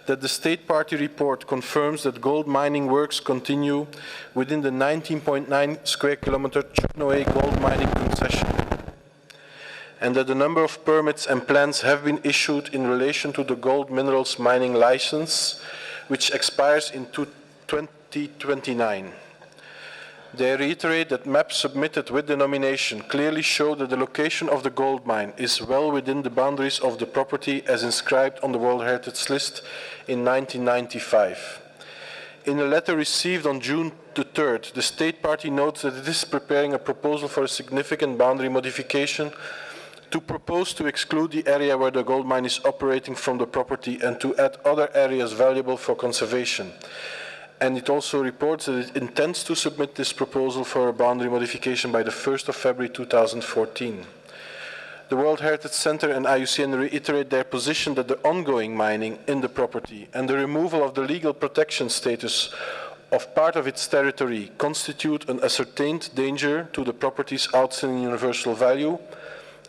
that the State Party report confirms that gold mining works continue within the 19.9 square kilometer Chuknoe gold mining concession, and that the number of permits and plans have been issued in relation to the gold minerals mining license, which expires in 2029. They reiterate that maps submitted with the nomination clearly show that the location of the gold mine is well within the boundaries of the property as inscribed on the World Heritage List in 1995. In a letter received on June the 3rd, the State Party notes that it is preparing a proposal for a significant boundary modification to propose to exclude the area where the gold mine is operating from the property and to add other areas valuable for conservation. And it also reports that it intends to submit this proposal for a boundary modification by the 1st of February 2014. The World Heritage Center and IUCN reiterate their position that the ongoing mining in the property and the removal of the legal protection status of part of its territory constitute an ascertained danger to the property's outstanding universal value,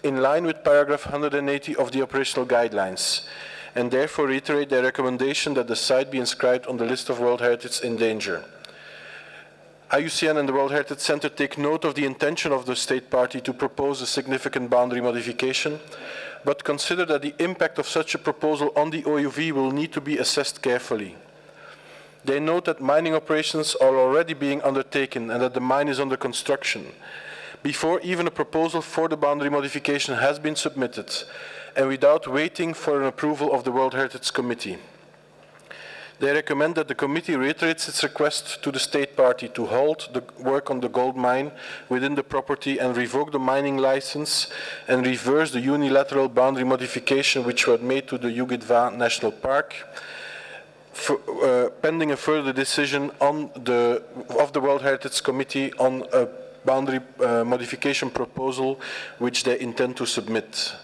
in line with paragraph 180 of the operational guidelines, and therefore reiterate their recommendation that the site be inscribed on the list of World Heritage in danger. IUCN and the World Heritage Center take note of the intention of the State Party to propose a significant boundary modification, but consider that the impact of such a proposal on the OUV will need to be assessed carefully. They note that mining operations are already being undertaken and that the mine is under construction, before even a proposal for the boundary modification has been submitted, and without waiting for an approval of the World Heritage Committee. They recommend that the committee reiterates its request to the State Party to halt the work on the gold mine within the property and revoke the mining license and reverse the unilateral boundary modification which was made to the Yugitva National Park, pending a further decision of the World Heritage Committee on a boundary modification proposal which they intend to submit.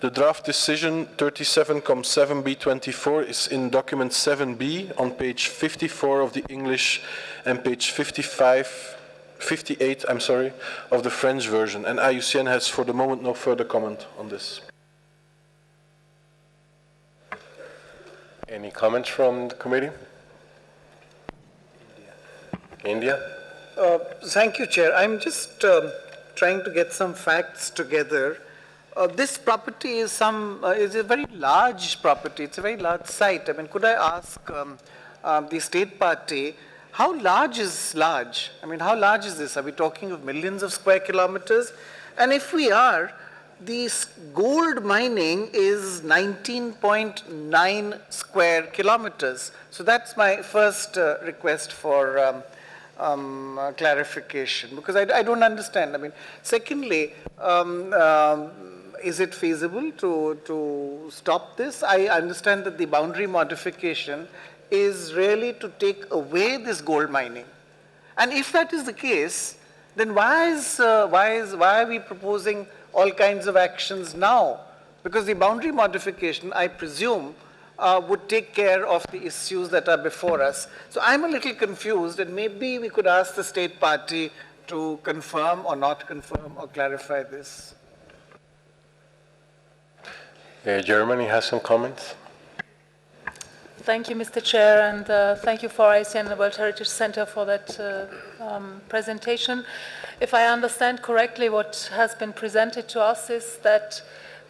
The draft decision 37,7B24 is in document 7B on page 54 of the English and page 58 of the French version, and IUCN has for the moment no further comment on this. Any comments from the committee? India? Thank you, Chair. I'm just trying to get some facts together. This property is a very large property. It's a very large site. I mean, could I ask the State Party, how large is large? I mean, how large is this? Are we talking of millions of square kilometers? And if we are, the gold mining is 19.9 square kilometers. So that's my first request for clarification, because I don't understand. I mean, secondly, is it feasible to stop this? I understand that the boundary modification is really to take away this gold mining. And if that is the case, then why are we proposing all kinds of actions now? Because the boundary modification, I presume, would take care of the issues that are before us. So I'm a little confused, and maybe we could ask the state party to confirm or not confirm or clarify this. Germany has some comments. Thank you, Mr. Chair, and thank you for ASEAN and the World Heritage Center for that presentation. If I understand correctly, what has been presented to us is that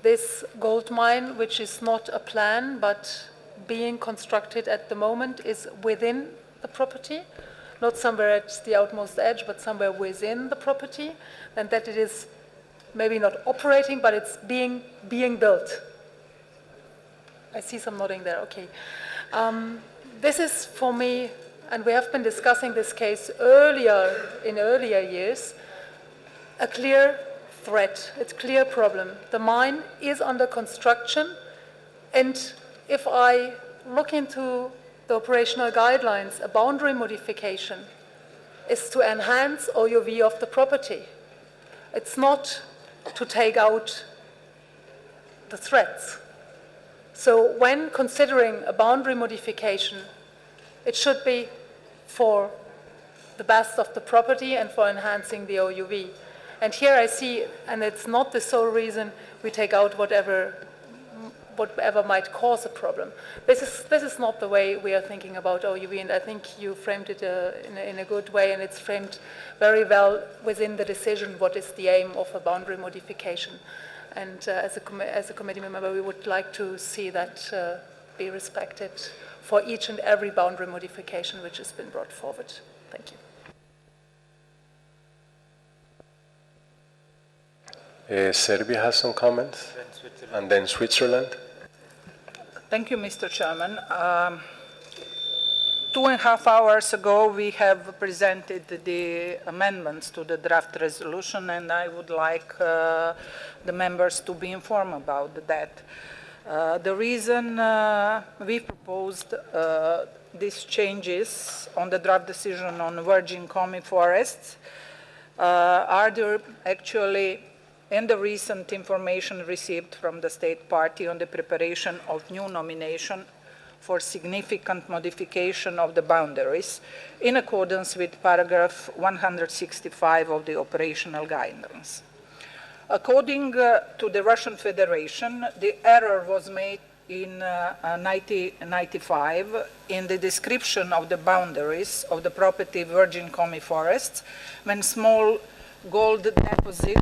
this gold mine, which is not a plan but being constructed at the moment, is within the property, not somewhere at the outmost edge, but somewhere within the property, and that it is maybe not operating, but it's being built. I see some nodding there, okay. This is for me, and we have been discussing this case in earlier years, a clear threat, it's a clear problem. The mine is under construction, and if I look into the operational guidelines, a boundary modification is to enhance OUV of the property. It's not to take out the threats. So when considering a boundary modification, it should be for the best of the property and for enhancing the OUV. And here I see, and it's not the sole reason we take out whatever might cause a problem. This is not the way we are thinking about OUV, and I think you framed it in a good way, and it's framed very well within the decision what is the aim of a boundary modification. And as a committee member, we would like to see that be respected for each and every boundary modification which has been brought forward. Thank you. Serbia has some comments, and then Switzerland. Thank you, Mr. Chairman. 2.5 hours ago, we have presented the amendments to the draft resolution, and I would like the members to be informed about that. The reason we proposed these changes on the draft decision on virgin Commie forests are there actually in the recent information received from the state party on the preparation of new nomination for significant modification of the boundaries in accordance with paragraph 165 of the operational guidelines. According to the Russian Federation, the error was made in 1995 in the description of the boundaries of the property virgin Commie forests when small gold deposit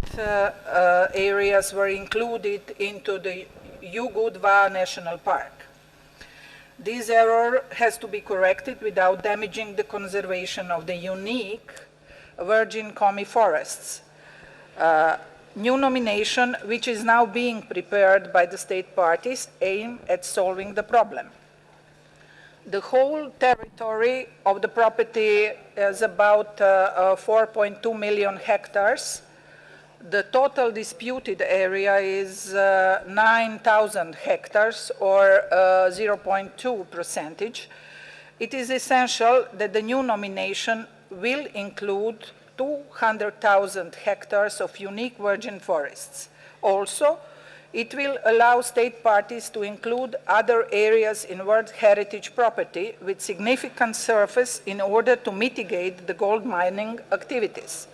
areas were included into the Yugudva National Park. This error has to be corrected without damaging the conservation of the unique virgin Commie forests. New nomination, which is now being prepared by the state parties, aim at solving the problem. The whole territory of the property is about 4.2 million hectares. The total disputed area is 9,000 hectares, or 0.2%. It is essential that the new nomination will include 200,000 hectares of unique virgin forests. Also, it will allow state parties to include other areas in World Heritage property with significant surface in order to mitigate the gold mining activities.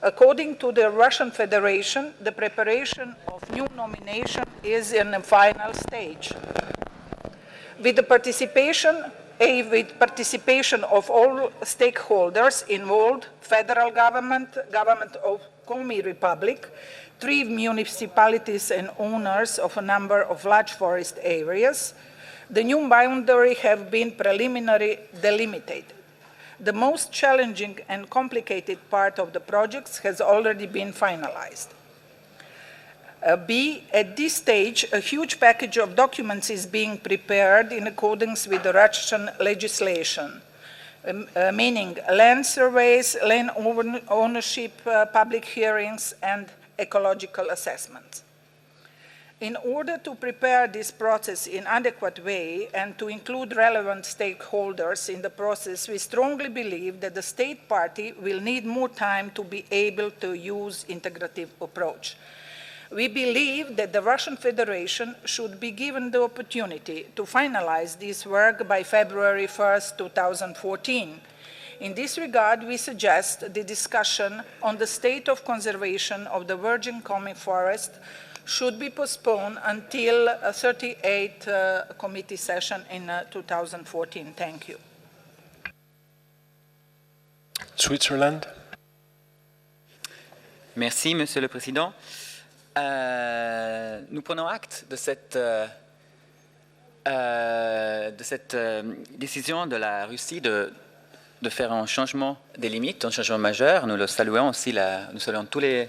According to the Russian Federation, the preparation of new nomination is in the final stage. With the participation of all stakeholders involved, federal government, government of Commie Republic, 3 municipalities and owners of a number of large forest areas, the new boundary have been preliminarily delimited. The most challenging and complicated part of the projects has already been finalized. B, at this stage, a huge package of documents is being prepared in accordance with the Russian legislation, meaning land surveys, land ownership, public hearings, and ecological assessments. In order to prepare this process in an adequate way and to include relevant stakeholders in the process, we strongly believe that the state party will need more time to be able to use integrative approach. We believe that the Russian Federation should be given the opportunity to finalize this work by February 1st, 2014. In this regard, we suggest the discussion on the state of conservation of the virgin Komi forest should be postponed until a 38th committee session in 2014. Thank you. Switzerland. Merci, Monsieur le Président. Nous prenons acte de cette décision de la Russie de faire un changement des limites, un changement majeur. Nous le saluons aussi, nous saluons tous les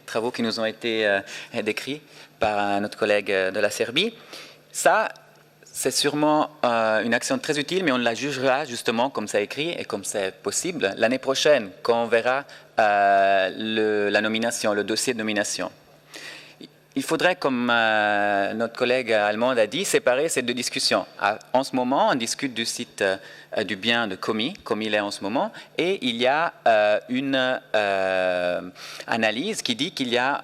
travaux qui nous ont été décrits par notre collègue de la Serbie. Ça, c'est sûrement une action très utile, mais on la jugera justement comme c'est écrit et comme c'est possible l'année prochaine, quand on verra la nomination, le dossier de nomination. Il faudrait, comme notre collègue allemande a dit, séparer ces deux discussions. En ce moment, on discute du site du bien de Komi, comme il est en ce moment, et il y a une analyse qui dit qu'il y a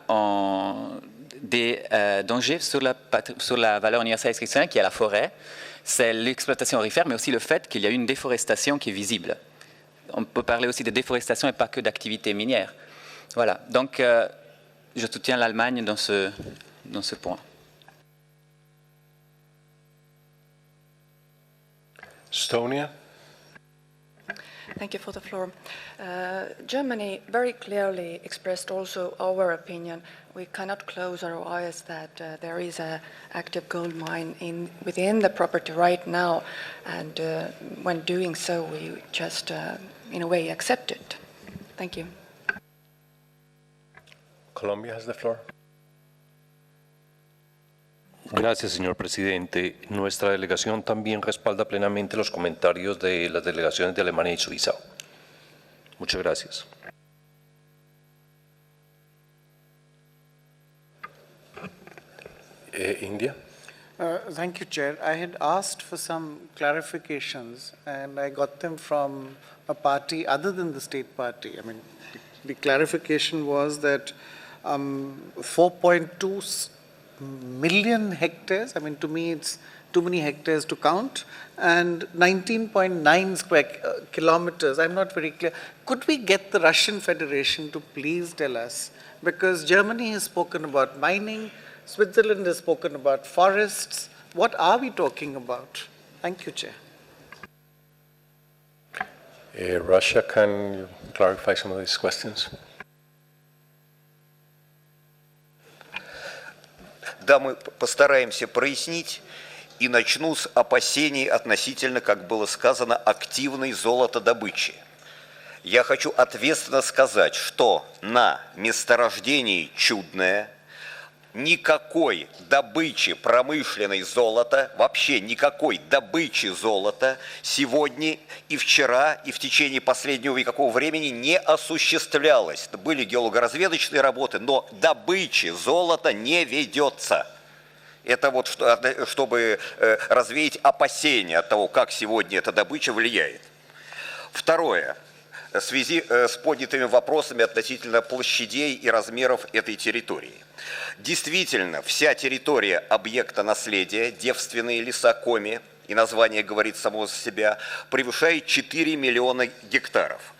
des dangers sur la valeur universelle exceptionnelle qui est la forêt. C'est l'exploitation aurifère, mais aussi le fait qu'il y a une déforestation qui est visible. On peut parler aussi de déforestation et pas que d'activité minière. Voilà, donc je soutiens l'Allemagne dans ce point. Estonia. Thank you for the floor. Germany very clearly expressed also our opinion. We cannot close our eyes that there is an active gold mine within the property right now, and when doing so, we just, in a way, accept it. Thank you. Colombia has the floor. Gracias, señor presidente. Nuestra delegación también respalda plenamente los comentarios de las delegaciones de Alemania y Suiza. Muchas gracias. India. Thank you, Chair. I had asked for some clarifications, and I got them from a party other than the state party. I mean, the clarification was that 4.2 million hectares, I mean, to me it's too many hectares to count, and 19.9 square kilometers. I'm not very clear. Could we get the Russian Federation to please tell us? Because Germany has spoken about mining, Switzerland has spoken about forests. What are we talking about? Thank you, Chair. Russia, can you clarify some of these questions? Да, мы постараемся прояснить и начну с опасений относительно, как было сказано, активной золотодобычи. Я хочу ответственно сказать, что на месторождении Чудное никакой добычи промышленной золота, вообще никакой добычи золота сегодня и вчера, и в течение последнего никакого времени не осуществлялось. Были геологоразведочные работы, но добычи золота не ведется. Это вот чтобы развеять опасения от того, как сегодня эта добыча влияет. Второе. В связи с поднятыми вопросами относительно площадей и размеров этой территории. Действительно, вся территория объекта наследия, девственные леса Коми, и название говорит само за себя, превышает 4 миллиона гектаров.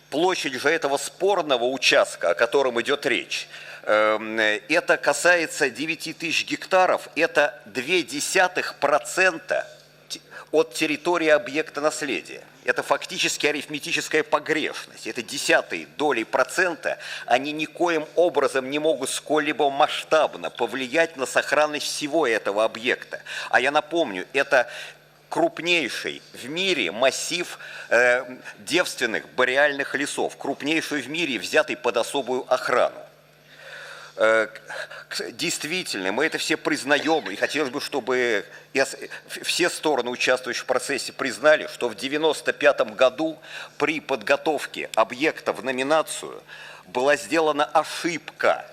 Площадь же этого спорного участка, о котором идет речь, это касается 9 тысяч гектаров, это 0,2% от территории объекта наследия. Это фактически арифметическая погрешность. Это 0,1%. Они никоим образом не могут сколь-либо масштабно повлиять на сохранность всего этого объекта. А я напомню, это крупнейший в мире массив девственных бореальных лесов, крупнейший в мире, взятый под особую охрану. Действительно, мы это все признаем, и хотелось бы, чтобы все стороны, участвующие в процессе, признали, что в 1995 году при подготовке объекта в номинацию была сделана ошибка.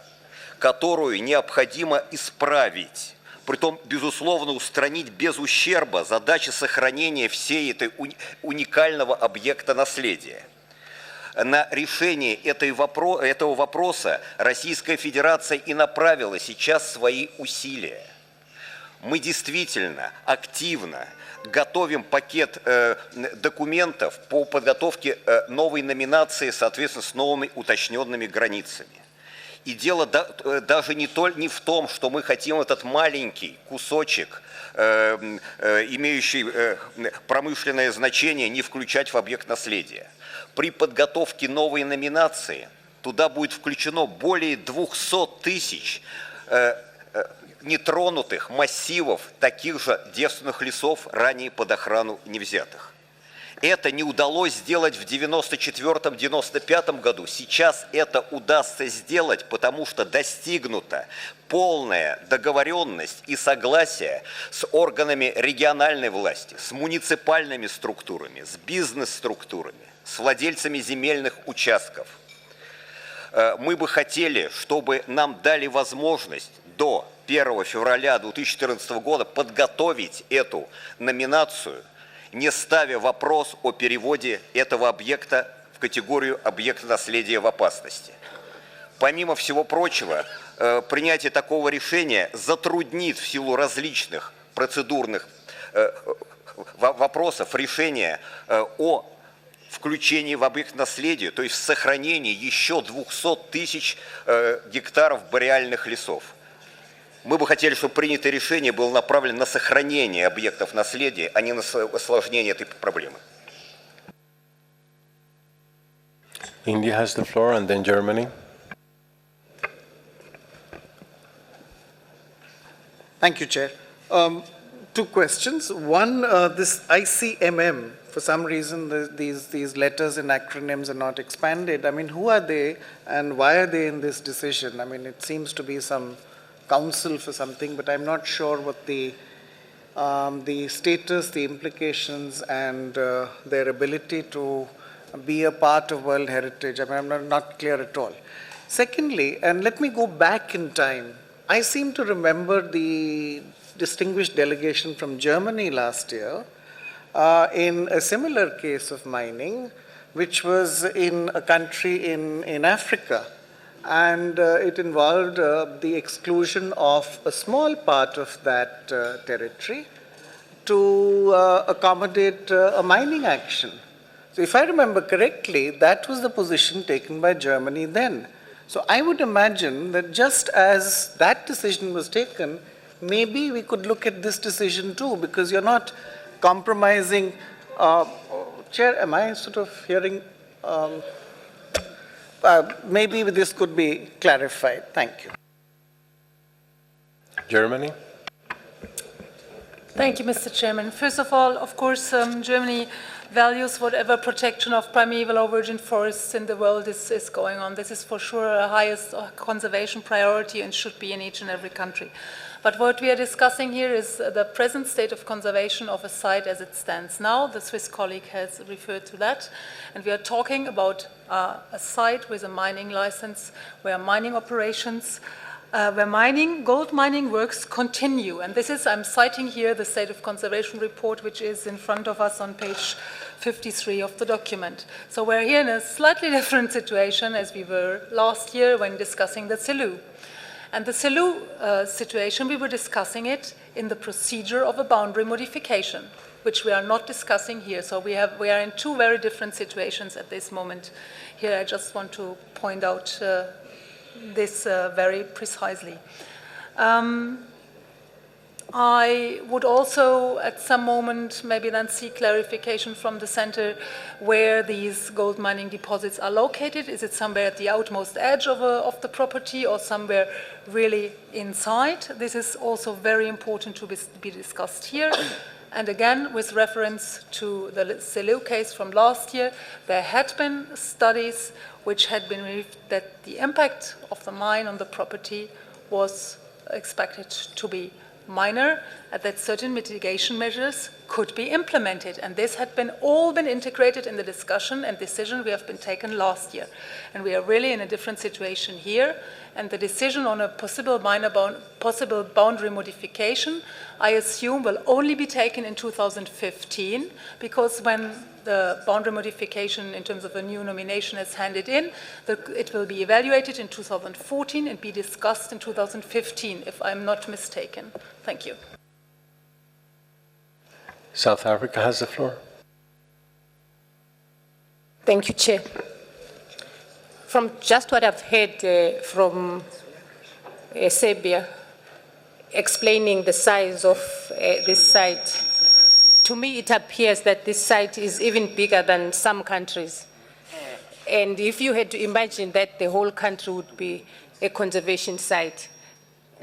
которую необходимо исправить. Притом, безусловно, устранить без ущерба задачи сохранения всей этой уникального объекта наследия. На решение этого вопроса Российская Федерация и направила сейчас свои усилия. Мы действительно активно готовим пакет документов по подготовке новой номинации, соответственно, с новыми уточненными границами. И дело даже не в том, что мы хотим этот маленький кусочек, имеющий промышленное значение, не включать в объект наследия. При подготовке новой номинации туда будет включено более 200 тысяч нетронутых массивов таких же девственных лесов, ранее под охрану не взятых. Это не удалось сделать в 1994-1995 году. Сейчас это удастся сделать, потому что достигнута полная договоренность и согласие с органами региональной власти, с муниципальными структурами, с бизнес-структурами, с владельцами земельных участков. Мы бы хотели, чтобы нам дали возможность до 1 февраля 2014 года подготовить эту номинацию, не ставя вопрос о переводе этого объекта в категорию объекта наследия в опасности. Помимо всего прочего, принятие такого решения затруднит в силу различных процедурных вопросов решение о включении в объект наследия, то есть сохранении еще 200 тысяч гектаров бореальных лесов. Мы бы хотели, чтобы принятое решение было направлено на сохранение объектов наследия, а не на осложнение этой проблемы. India has the floor, and then Germany. Thank you, Chair. Two questions. One, this ICMM, for some reason these letters and acronyms are not expanded. I mean, who are they and why are they in this decision? I mean, it seems to be some council for something, but I'm not sure what the status, the implications, and their ability to be a part of World Heritage. I mean, I'm not clear at all. Secondly, and let me go back in time, I seem to remember the distinguished delegation from Germany last year in a similar case of mining, which was in a country in Africa. And it involved the exclusion of a small part of that territory to accommodate a mining action. So if I remember correctly, that was the position taken by Germany then. So I would imagine that just as that decision was taken, maybe we could look at this decision too, because you're not compromising. Chair, am I sort of hearing? Maybe this could be clarified. Thank you. Germany. Thank you, Mr. Chairman. First of all, of course, Germany values whatever protection of primeval or virgin forests in the world is going on. This is for sure our highest conservation priority and should be in each and every country. But what we are discussing here is the present state of conservation of a site as it stands now. The Swiss colleague has referred to that. And we are talking about a site with a mining license where mining operations, where gold mining works continue. And this is, I'm citing here the State of Conservation report, which is in front of us on page 53 of the document. So we're here in a slightly different situation as we were last year when discussing the Selous. And the Selous situation, we were discussing it in the procedure of a boundary modification, which we are not discussing here. So we are in two very different situations at this moment. Here I just want to point out this very precisely. I would also at some moment maybe then seek clarification from the center where these gold mining deposits are located. Is it somewhere at the outmost edge of the property or somewhere really inside? This is also very important to be discussed here. And again, with reference to the Selous case from last year, there had been studies which had been revealed that the impact of the mine on the property was expected to be minor, and that certain mitigation measures could be implemented. And this had all been integrated in the discussion and decision we have been taken last year. And we are really in a different situation here. And the decision on a possible boundary modification, I assume, will only be taken in 2015, because when the boundary modification in terms of a new nomination is handed in, it will be evaluated in 2014 and be discussed in 2015, if I'm not mistaken. Thank you. South Africa has the floor. Thank you, Chair. From just what I've heard from Serbia explaining the size of this site, to me it appears that this site is even bigger than some countries. And if you had to imagine that the whole country would be a conservation site,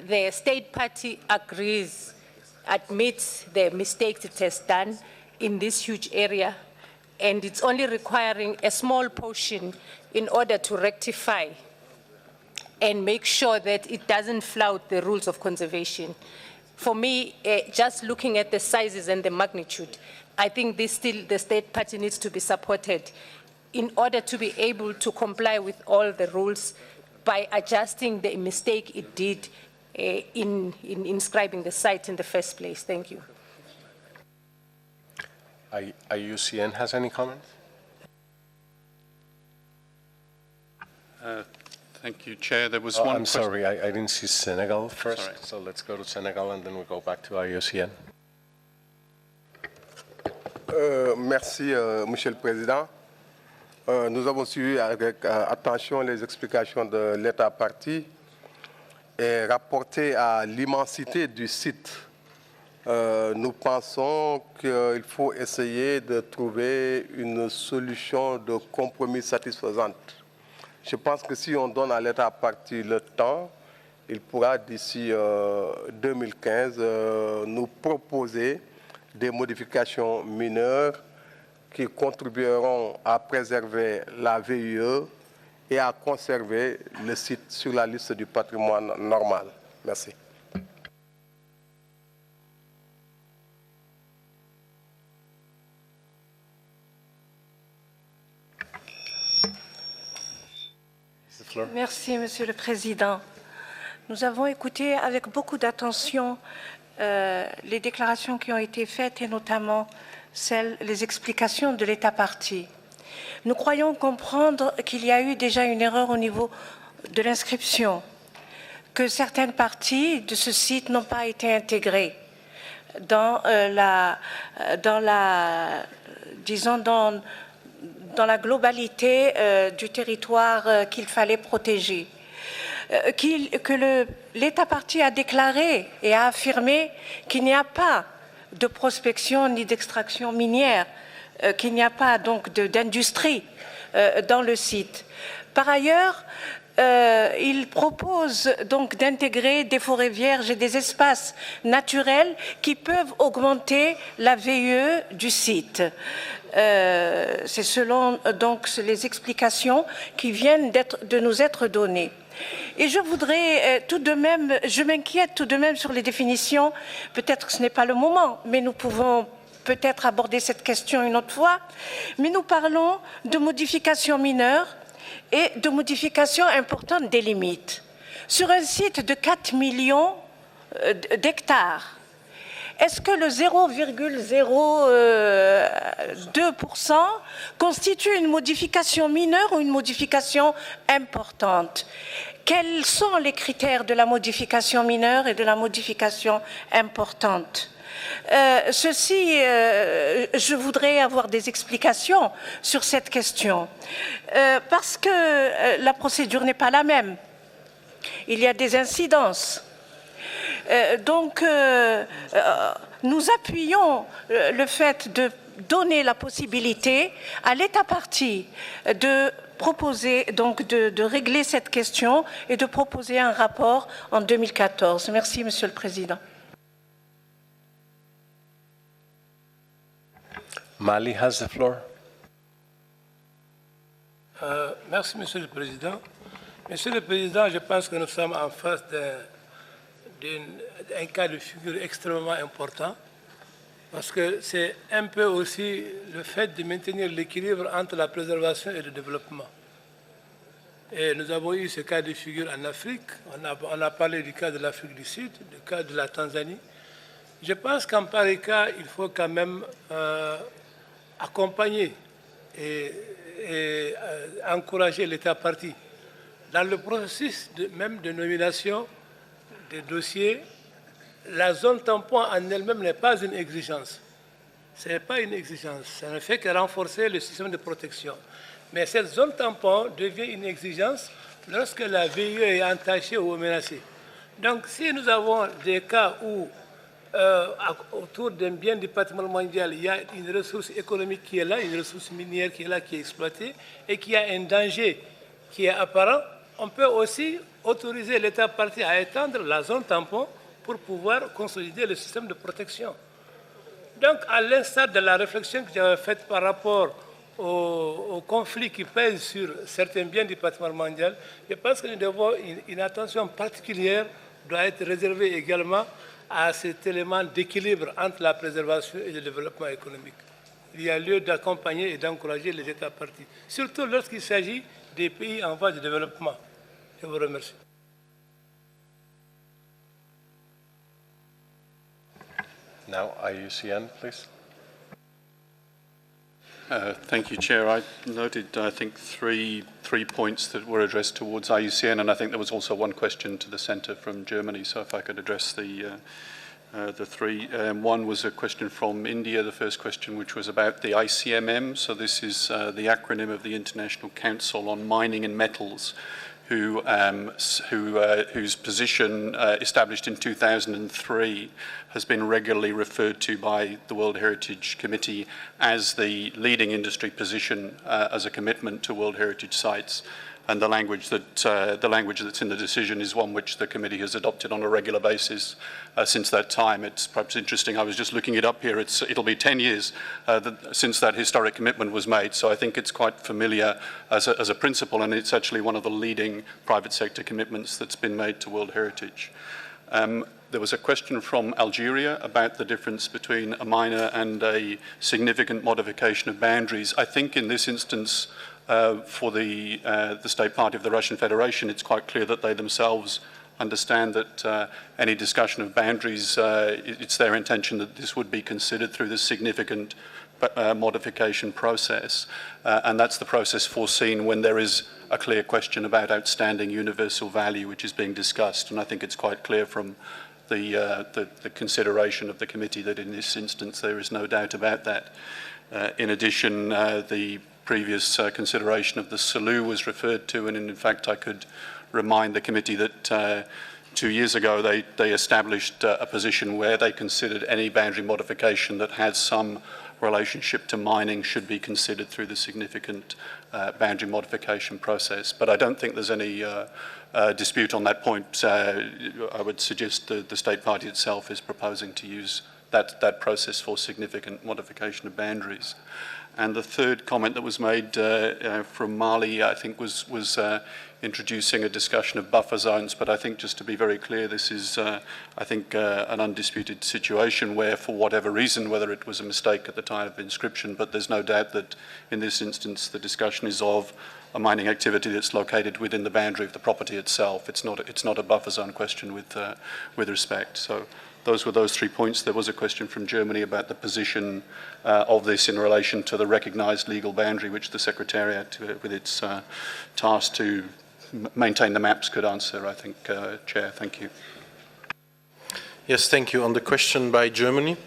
the state party agrees, admits the mistakes it has done in this huge area, and it's only requiring a small portion in order to rectify and make sure that it doesn't flout the rules of conservation. For me, just looking at the sizes and the magnitude, I think the state party needs to be supported in order to be able to comply with all the rules by adjusting the mistake it did in inscribing the site in the first place. Thank you. IUCN has any comments? Thank you, Chair. There was one I'm sorry, I didn't see Senegal first, sorry. So let's go to Senegal and then we'll go back to IUCN. Merci, Monsieur le Président. Nous avons suivi avec attention les explications de l'État partie et rapporté à l'immensité du site. Nous pensons qu'il faut essayer de trouver une solution de compromis satisfaisante. Je pense que si on donne à l'État partie le temps, il pourra d'ici 2015 nous proposer des modifications mineures qui contribueront à préserver la VUE et à conserver le site sur la liste du patrimoine normal. Merci. Merci, Monsieur le Président. Nous avons écouté avec beaucoup d'attention les déclarations qui ont été faites et notamment les explications de l'État partie. Nous croyons comprendre qu'il y a eu déjà une erreur au niveau de l'inscription, que certaines parties de ce site n'ont pas été intégrées dans la globalité du territoire qu'il fallait protéger. Que l'État partie a déclaré et a affirmé qu'il n'y a pas de prospection ni d'extraction minière, qu'il n'y a pas donc d'industrie dans le site. Par ailleurs, il propose donc d'intégrer des forêts vierges et des espaces naturels qui peuvent augmenter la VUE du site. C'est selon donc les explications qui viennent de nous être données. Et je voudrais tout de même, je m'inquiète tout de même sur les définitions, peut-être que ce n'est pas le moment, mais nous pouvons peut-être aborder cette question une autre fois, mais nous parlons de modifications mineures et de modifications importantes des limites. Sur un site de 4 millions d'hectares, est-ce que le 0,02% constitue une modification mineure ou une modification importante? Quels sont les critères de la modification mineure et de la modification importante? Je voudrais avoir des explications sur cette question, parce que la procédure n'est pas la même. Il y a des incidences. Donc, nous appuyons le fait de donner la possibilité à l'État partie de proposer, donc de régler cette question et de proposer un rapport en 2014. Merci, Monsieur le Président. Mali has the floor. Merci, Monsieur le Président. Monsieur le Président, je pense que nous sommes en face d'un cas de figure extrêmement important Parce que c'est un peu aussi le fait de maintenir l'équilibre entre la préservation et le développement. Et nous avons eu ce cas de figure en Afrique, on a parlé du cas de l'Afrique du Sud, du cas de la Tanzanie. Je pense qu'en pareil cas, il faut quand même accompagner et encourager l'État parti. Dans le processus même de nomination des dossiers, la zone tampon en elle-même n'est pas une exigence. Ce n'est pas une exigence, ça ne fait que renforcer le système de protection. Mais cette zone tampon devient une exigence lorsque la VIE est entachée ou menacée. Donc si nous avons des cas où autour d'un bien du patrimoine mondial, il y a une ressource économique qui est là, une ressource minière qui est là, qui est exploitée, et qu'il y a un danger qui est apparent, on peut aussi autoriser l'État parti à étendre la zone tampon pour pouvoir consolider le système de protection. Donc, à l'instar de la réflexion que j'avais faite par rapport aux conflits qui pèsent sur certains biens du patrimoine mondial, je pense que nous devons une attention particulière doit être réservée également à cet élément d'équilibre entre la préservation et le développement économique. Il y a lieu d'accompagner et d'encourager les États partis, surtout lorsqu'il s'agit des pays en voie de développement. Je vous remercie. Now, IUCN, please. Thank you, Chair. I noted, I think, three points that were addressed towards IUCN, and I think there was also one question to the Centre from Germany, so if I could address the three. One was a question from India, the first question, which was about the ICMM. So this is the acronym of the International Council on Mining and Metals, whose position, established in 2003, has been regularly referred to by the World Heritage Committee as the leading industry position as a commitment to World Heritage sites. And the language that's in the decision is one which the committee has adopted on a regular basis since that time. It's perhaps interesting, I was just looking it up here, it'll be 10 years since that historic commitment was made, so I think it's quite familiar as a principle, and it's actually one of the leading private sector commitments that's been made to World Heritage. There was a question from Algeria about the difference between a minor and a significant modification of boundaries. I think in this instance, for the state party of the Russian Federation, it's quite clear that they themselves understand that any discussion of boundaries, it's their intention that this would be considered through the significant modification process. And that's the process foreseen when there is a clear question about outstanding universal value, which is being discussed. And I think it's quite clear from the consideration of the committee that in this instance there is no doubt about that. In addition, the previous consideration of the SALU was referred to, and in fact I could remind the committee that 2 years ago they established a position where they considered any boundary modification that has some relationship to mining should be considered through the significant boundary modification process. But I don't think there's any dispute on that point. I would suggest the state party itself is proposing to use that process for significant modification of boundaries. And the third comment that was made from Mali, I think, was introducing a discussion of buffer zones. But I think, just to be very clear, this is, I think, an undisputed situation where, for whatever reason, whether it was a mistake at the time of inscription, but there's no doubt that in this instance the discussion is of a mining activity that's located within the boundary of the property itself. It's not a buffer zone question with respect. So those were those 3 points. There was a question from Germany about the position of this in relation to the recognised legal boundary, which the Secretariat, with its task to maintain the maps, could answer, I think, Chair. Thank you. Yes, thank you. On the question by Germany,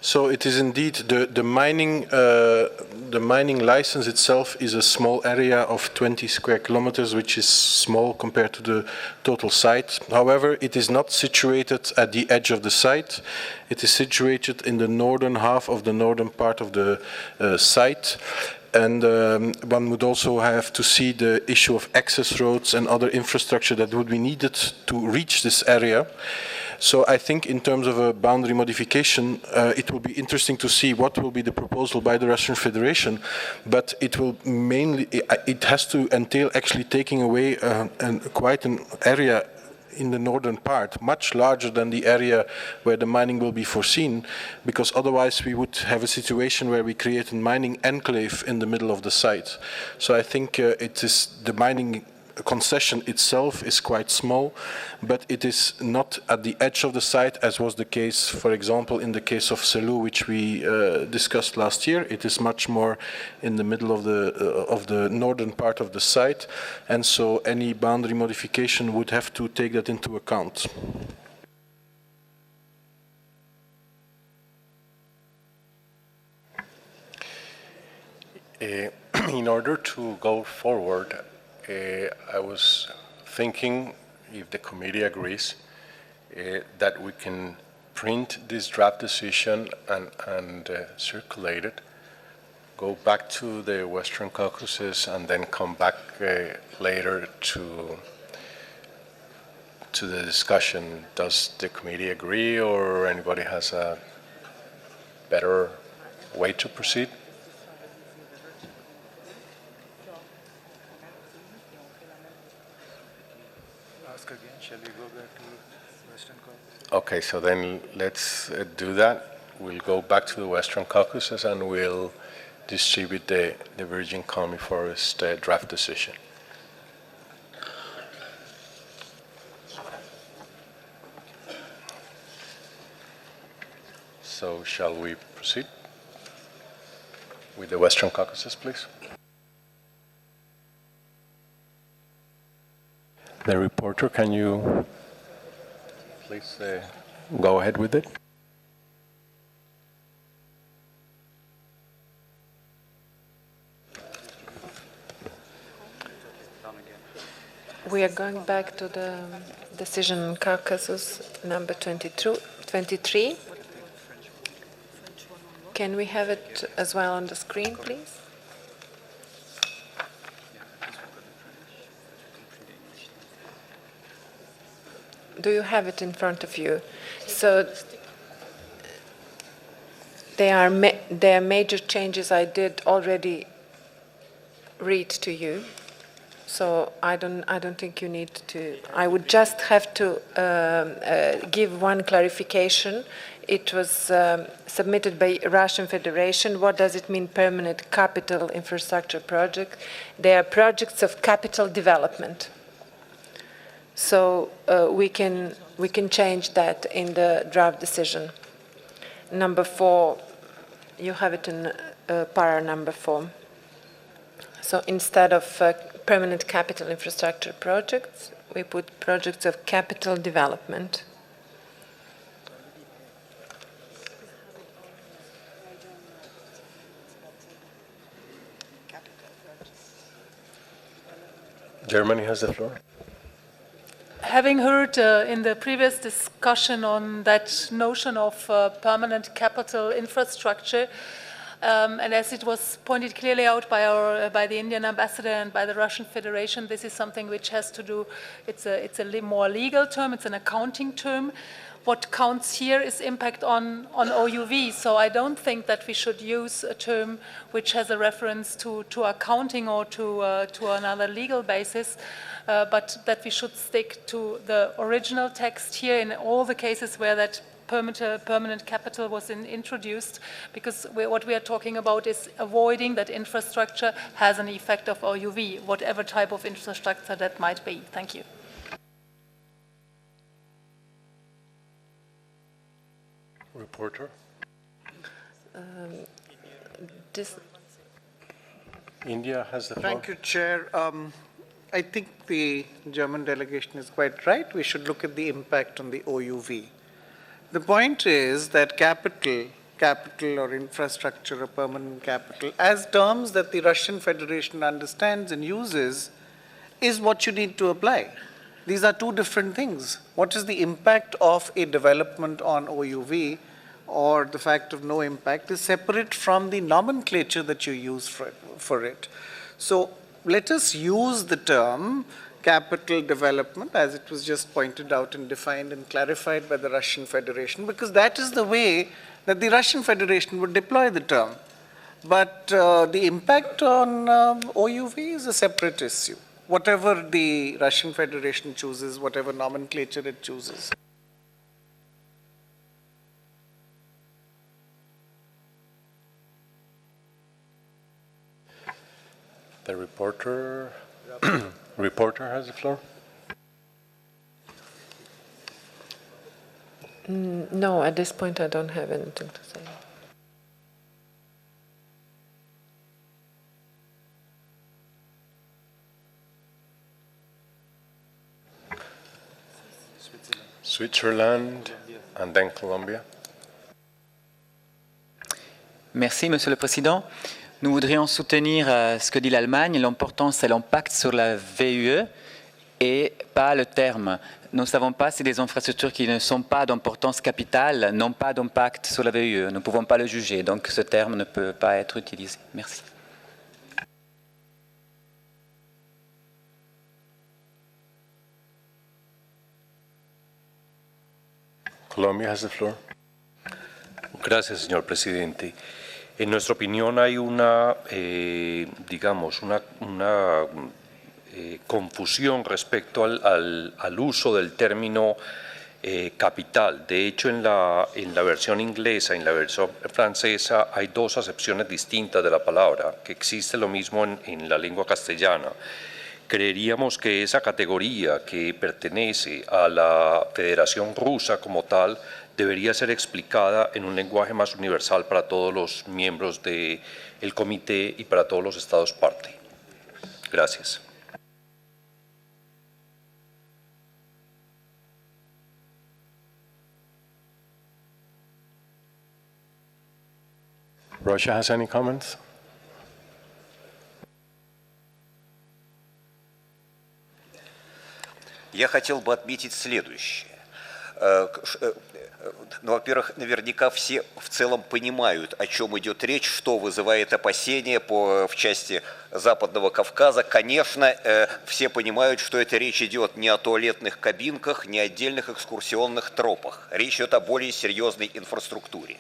so it is indeed the mining license itself is a small area of 20 square kilometers, which is small compared to the total site. However, it is not situated at the edge of the site. It is situated in the northern half of the northern part of the site. And one would also have to see the issue of access roads and other infrastructure that would be needed to reach this area. So I think in terms of a boundary modification, it will be interesting to see what will be the proposal by the Russian Federation, but it will mainly, it has to entail actually taking away quite an area in the northern part, much larger than the area where the mining will be foreseen, because otherwise we would have a situation where we create a mining enclave in the middle of the site. So I think it is the mining concession itself is quite small, but it is not at the edge of the site, as was the case, for example, in the case of Selous, which we discussed last year. It is much more in the middle of the northern part of the site, and so any boundary modification would have to take that into account. In order to go forward, I was thinking, if the committee agrees, that we can print this draft decision and circulate it, go back to the Western Caucasus, and then come back later to the discussion. Does the committee agree, or anybody has a better way to proceed? Shall we go back to Western Caucasus? Okay, so then let's do that. We'll go back to the Western Caucasus and we'll distribute the Virgin Commie Forest draft decision. So shall we proceed with the Western Caucasus, please? The reporter, can you please go ahead with it? We are going back to the decision Caucasus number 23. Can we have it as well on the screen, please? Do you have it in front of you? So there are major changes I did already read to you. So I don't think you need to. I would just have to give one clarification. It was submitted by Russian Federation. What does it mean, permanent capital infrastructure project? They are projects of capital development. So we can change that in the draft decision. Number 4, you have it in para number 4. So instead of permanent capital infrastructure projects, we put projects of capital development. Germany has the floor. Having heard in the previous discussion on that notion of permanent capital infrastructure, and as it was pointed clearly out by the Indian ambassador and by the Russian Federation, this is something which has to do, it's a more legal term, it's an accounting term. What counts here is impact on OUV, so I don't think that we should use a term which has a reference to accounting or to another legal basis, but that we should stick to the original text here in all the cases where that permanent capital was introduced, because what we are talking about is avoiding that infrastructure has an effect of OUV, whatever type of infrastructure that might be. Thank you. Reporter. India has the floor. Thank you, Chair. I think the German delegation is quite right. We should look at the impact on the OUV. The point is that capital or infrastructure or permanent capital, as terms that the Russian Federation understands and uses, is what you need to apply. These are two different things. What is the impact of a development on OUV, or the fact of no impact, is separate from the nomenclature that you use for it. So let us use the term capital development, as it was just pointed out and defined and clarified by the Russian Federation, because that is the way that the Russian Federation would deploy the term. But the impact on OUV is a separate issue. whatever the Russian Federation chooses, whatever nomenclature it chooses. The reporter has the floor. No, at this point I don't have anything to say. Switzerland and then Colombia. Merci, Monsieur le Président. Nous voudrions soutenir ce que dit l'Allemagne. L'important, c'est l'impact sur la VUE et pas le terme. Nous ne savons pas si des infrastructures qui ne sont pas d'importance capitale n'ont pas d'impact sur la VUE. Nous ne pouvons pas le juger, donc ce terme ne peut pas être utilisé. Merci. Colombia has the floor. Gracias, señor presidente. En nuestra opinión hay una, digamos, una confusión respecto al uso del término capital. De hecho, en la versión inglesa y en la versión francesa hay dos acepciones distintas de la palabra, que existe lo mismo en la lengua castellana. Creeríamos que esa categoría que pertenece a la Federación Rusa como tal debería ser explicada en un lenguaje más universal para todos los miembros del Comité y para todos los Estados parte. Gracias. Russia has any comments? Я хотел бы отметить следующее. Ну, во-первых, наверняка все в целом понимают, о чем идет речь, что вызывает опасения в части Западного Кавказа. Конечно, все понимают, что это речь идет не о туалетных кабинках, не о отдельных экскурсионных тропах. Речь идет о более серьезной инфраструктуре.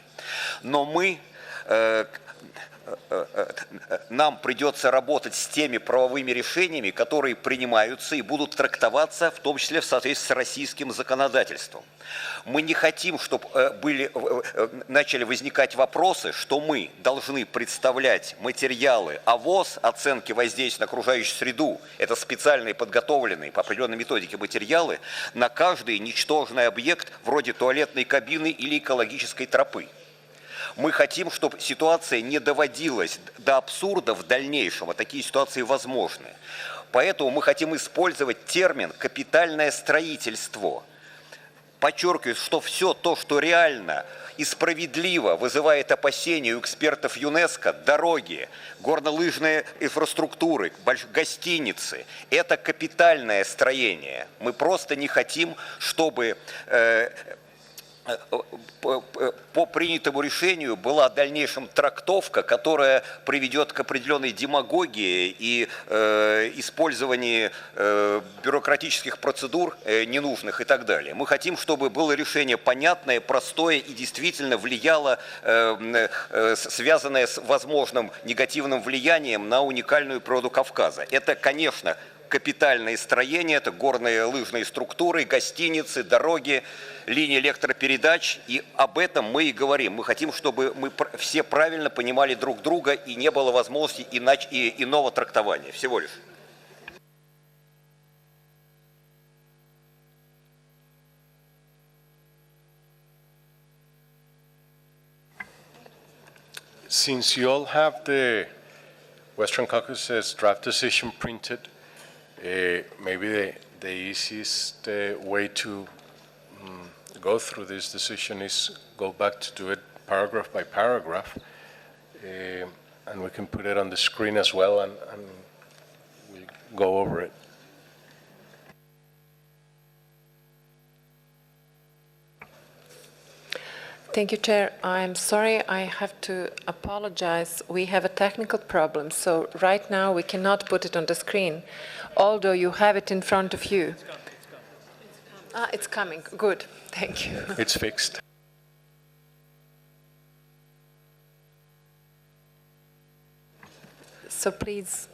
Но нам придется работать с теми правовыми решениями, которые принимаются и будут трактоваться, в том числе в соответствии с российским законодательством. Мы не хотим, чтобы начали возникать вопросы, что мы должны представлять материалы ОВОС, оценки воздействия на окружающую среду, это специальные подготовленные по определенной методике материалы, на каждый ничтожный объект вроде туалетной кабины или экологической тропы. Мы хотим, чтобы ситуация не доводилась до абсурда в дальнейшем, а такие ситуации возможны. Поэтому мы хотим использовать термин «капитальное строительство». Подчеркиваю, что все то, что реально и справедливо вызывает опасения у экспертов ЮНЕСКО, дороги, горнолыжные инфраструктуры, гостиницы, это капитальное строение. Мы просто не хотим, чтобы по принятому решению была дальнейшем трактовка, которая приведет к определенной демагогии и использованию бюрократических процедур ненужных и так далее. Мы хотим, чтобы было решение понятное, простое и действительно влияло, связанное с возможным негативным влиянием на уникальную природу Кавказа. Это, конечно, капитальные строения, это горные лыжные структуры, гостиницы, дороги, линии электропередач, и об этом мы и говорим. Мы хотим, чтобы мы все правильно понимали друг друга и не было возможности иного трактования, всего лишь. Since you all have the Western Caucasus draft decision printed, maybe the easiest way to go through this decision is go back to do it paragraph by paragraph, and we can put it on the screen as well, and we'll go over it. Thank you, Chair. I'm sorry, I have to apologize. We have a technical problem, so right now we cannot put it on the screen, although you have it in front of you. It's coming. Good. Thank you. It's fixed. So please,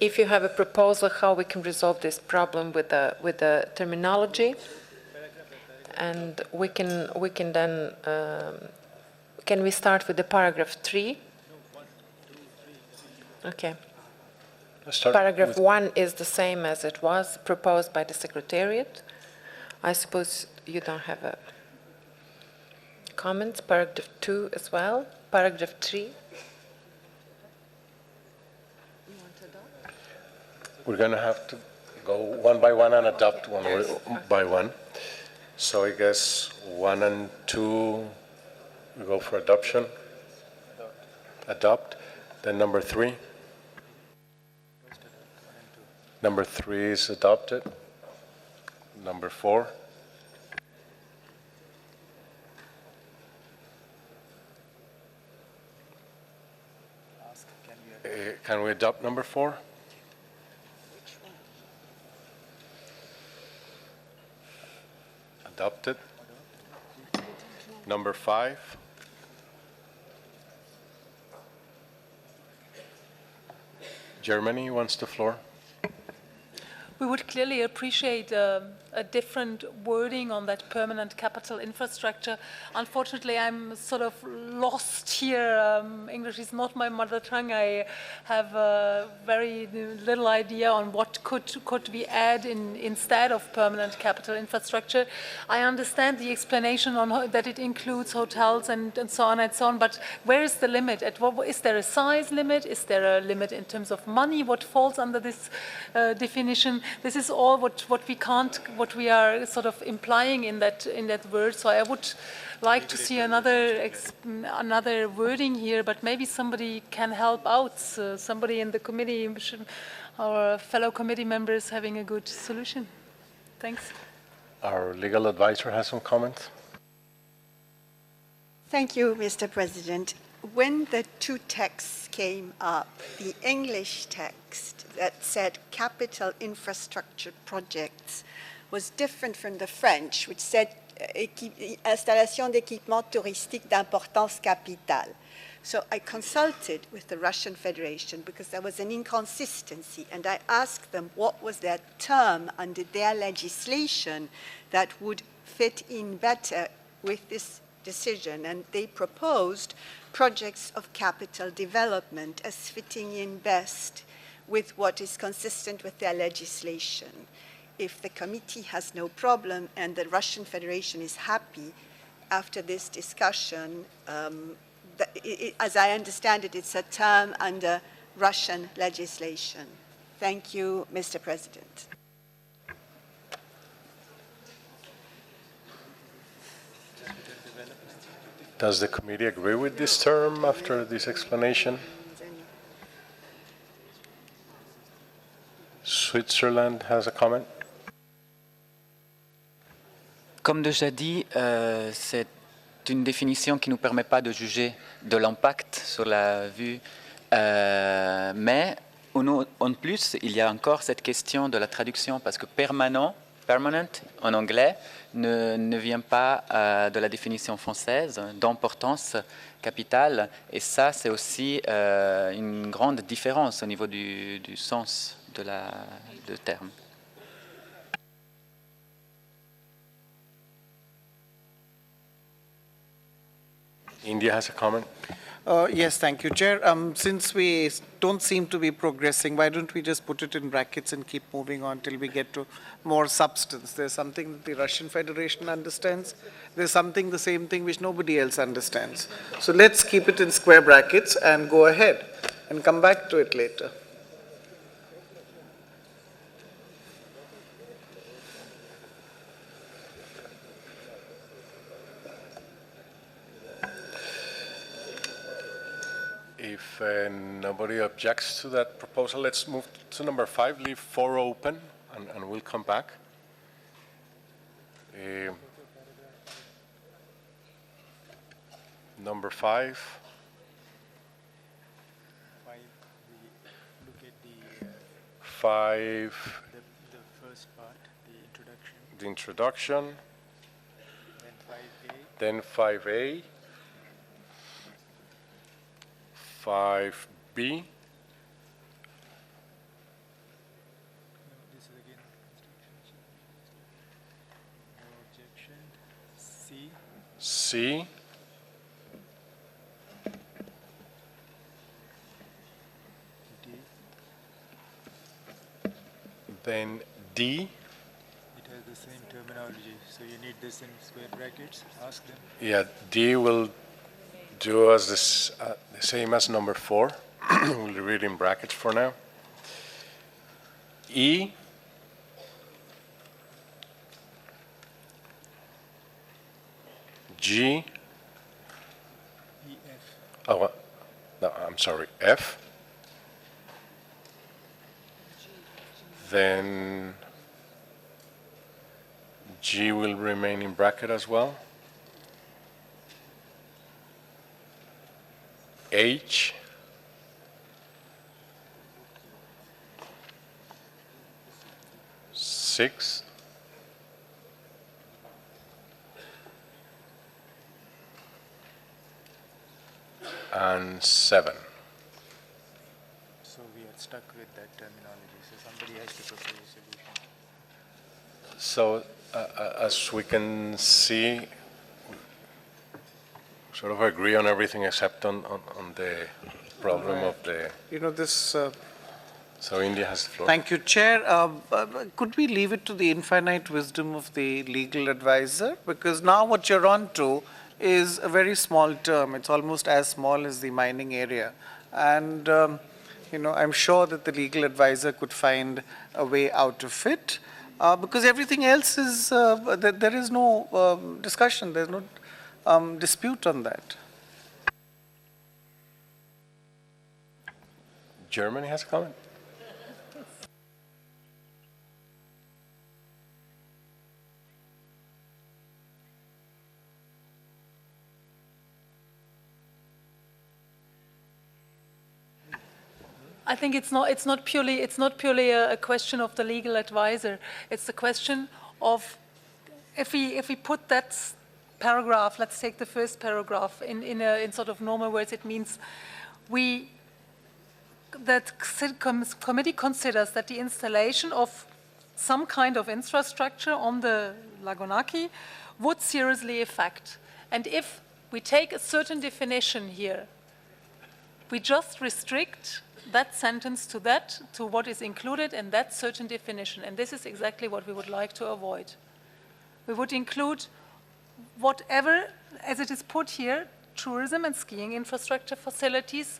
if you have a proposal how we can resolve this problem with the terminology, and we can then can we start with the paragraph 3? Okay. Paragraph 1 is the same as it was proposed by the Secretariat. I suppose you don't have a comment. Paragraph 2 as well. Paragraph 3. We're going to have to go one by one and adopt one by one. So I guess 1 and 2, we go for adoption. Adopt. Then number 3. Number 3 is adopted. Number 4. Can we adopt number 4? Adopted. Number 5. Germany wants the floor. We would clearly appreciate a different wording on that permanent capital infrastructure. Unfortunately, I'm sort of lost here. English is not my mother tongue. I have very little idea on what could we add instead of permanent capital infrastructure. I understand the explanation on that it includes hotels and so on, but where is the limit? Is there a size limit? Is there a limit in terms of money? What falls under this definition? This is all what we are sort of implying in that word. So I would like to see another wording here, but maybe somebody can help out. Somebody in the committee, our fellow committee members, having a good solution. Thanks. Our legal advisor has some comments. Thank you, Mr. President. When the two texts came up, the English text that said capital infrastructure projects was different from the French, which said installation d'équipements touristiques d'importance capitale. So I consulted with the Russian Federation because there was an inconsistency, and I asked them what was their term under their legislation that would fit in better with this decision, and they proposed projects of capital development as fitting in best with what is consistent with their legislation. If the committee has no problem and the Russian Federation is happy after this discussion, as I understand it, it's a term under Russian legislation. Thank you, Mr. President. Does the committee agree with this term after this explanation? Switzerland has a comment. Comme déjà dit, c'est une définition qui ne nous permet pas de juger de l'impact sur la vue, mais en plus, il y a encore cette question de la traduction, parce que permanent en anglais ne vient pas de la définition française d'importance capitale, et ça c'est aussi une grande différence au niveau du sens de terme. India has a comment. Yes, thank you, Chair. Since we don't seem to be progressing, why don't we just put it in brackets and keep moving on till we get to more substance? There's something that the Russian Federation understands. There's something, the same thing, which nobody else understands. So let's keep it in square brackets and go ahead and come back to it later. If nobody objects to that proposal, let's move to number 5, leave 4 open, and we'll come back. Number 5. Look at the 5. The first part, the introduction. The introduction. Then 5A. Then 5A. 5B, C, then D. It has the same terminology, so you need this in square brackets. Ask them. Yeah, D will do as this, the same as number 4. We'll read in brackets for now. E, G, oh, no, I'm sorry, F, then G will remain in bracket as well, H, six, and 7. So we are stuck with that terminology, so somebody has to propose a solution. So as we can see, sort of agree on everything except on the problem of the... You know, this... So India has the floor. Thank you, Chair. Could we leave it to the infinite wisdom of the legal advisor? Because now what you're on to is a very small term. It's almost as small as the mining area. And, you know, I'm sure that the legal advisor could find a way out of it. Because everything else is, there is no discussion, there's no dispute on that. Germany has a comment? I think it's not purely a question of the legal advisor. It's the question of if we put that paragraph, let's take the first paragraph in sort of normal words, it means that committee considers that the installation of some kind of infrastructure on the Lagonaki would seriously affect. And if we take a certain definition here, we just restrict that sentence to what is included in that certain definition. And this is exactly what we would like to avoid. We would include whatever, as it is put here, tourism and skiing infrastructure facilities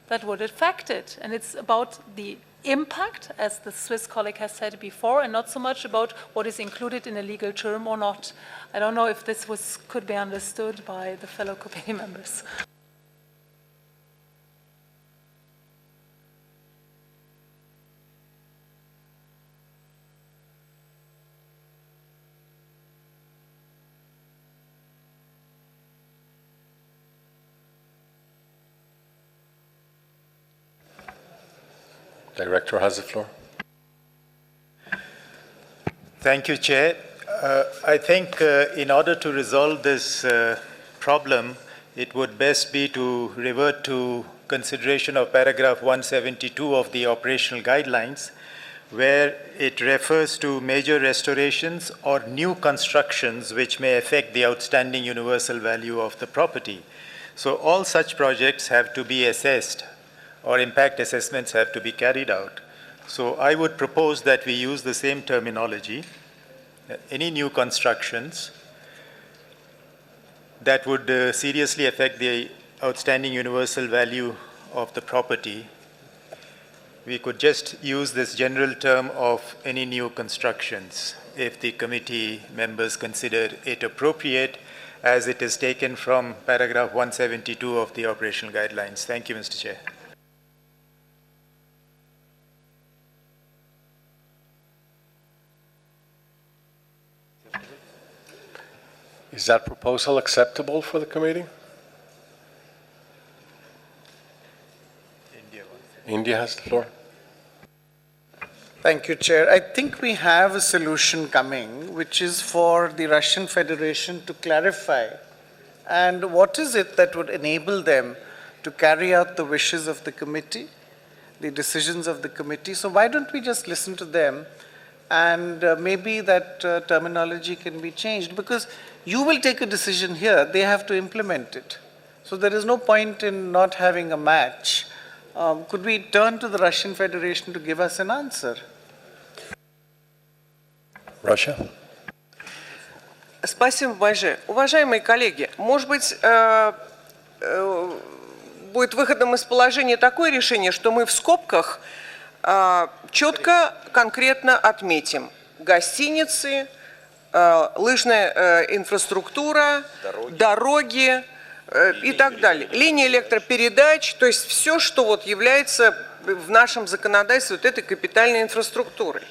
that would affect it. And it's about the impact, as the Swiss colleague has said before, and not so much about what is included in a legal term or not. I don't know if this could be understood by the fellow committee members. Director has the floor. Thank you, Chair. I think in order to resolve this problem, it would best be to revert to consideration of paragraph 172 of the operational guidelines, where it refers to major restorations or new constructions which may affect the outstanding universal value of the property. So all such projects have to be assessed, or impact assessments have to be carried out. So I would propose that we use the same terminology. Any new constructions that would seriously affect the outstanding universal value of the property, we could just use this general term of any new constructions if the committee members consider it appropriate, as it is taken from paragraph 172 of the operational guidelines. Thank you, Mr. Chair. Is that proposal acceptable for the committee? India has the floor. Thank you, Chair. I think we have a solution coming, which is for the Russian Federation to clarify. And what is it that would enable them to carry out the wishes of the committee, the decisions of the committee? So why don't we just listen to them, and maybe that terminology can be changed? Because, You will take a decision here, they have to implement it. So there is no point in not having a match. Could we turn to the Russian Federation to give us an answer? Russia. Спасибо большое. Уважаемые коллеги, может быть, будет выходом из положения такое решение, что мы в скобках четко, конкретно отметим гостиницы, лыжная инфраструктура, дороги и так далее. Линии электропередач, то есть все, что вот является в нашем законодательстве вот этой капитальной инфраструктурой.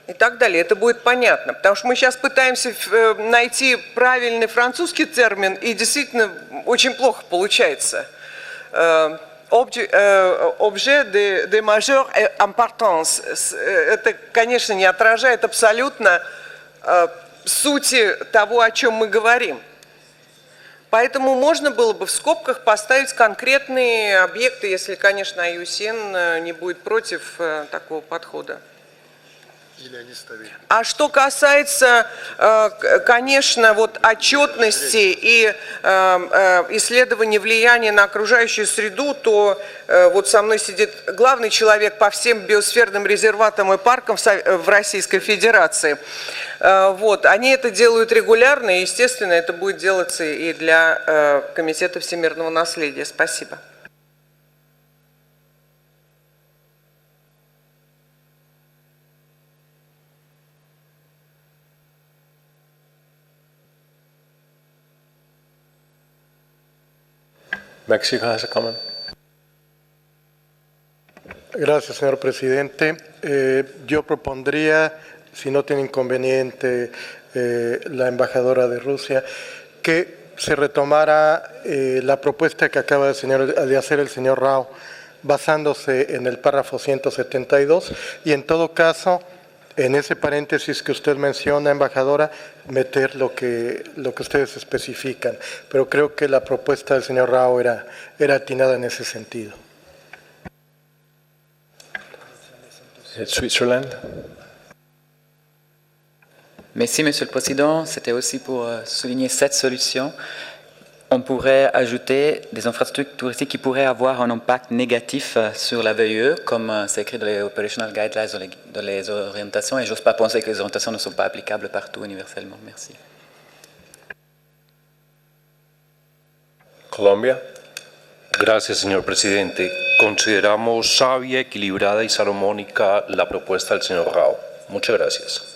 И так далее. Это будет понятно. Потому что мы сейчас пытаемся найти правильный французский термин, и действительно очень плохо получается. Objet de majeure importance. Это, конечно, не отражает абсолютно сути того, о чем мы говорим. Поэтому можно было бы в скобках поставить конкретные объекты, если, конечно, IUCN не будет против такого подхода. А что касается, конечно, вот отчетности и исследования влияния на окружающую среду, то вот со мной сидит главный человек по всем биосферным резерватам и паркам в Российской Федерации. Вот, они это делают регулярно, и, естественно, это будет делаться и для Комитета всемирного наследия. Спасибо. Mexico has a comment. Gracias, señor presidente. Yo propondría, si no tiene inconveniente la embajadora de Rusia, que se retomara la propuesta que acaba de hacer el señor Rao, basándose en el párrafo 172, y en todo caso, en ese paréntesis que usted menciona, embajadora, meter lo que ustedes especifican. Pero creo que la propuesta del señor Rao era atinada en ese sentido. Switzerland. Merci, Monsieur le Président. C'était aussi pour souligner cette solution. On pourrait ajouter des infrastructures touristiques qui pourraient avoir un impact négatif sur la VUE, comme c'est écrit dans les Operational Guidelines, dans les orientations, et je n'ose pas penser que les orientations ne sont pas applicables partout universellement. Merci. Colombia. Gracias, señor presidente. Consideramos sabia, equilibrada y salomónica la propuesta del señor Rao. Muchas gracias.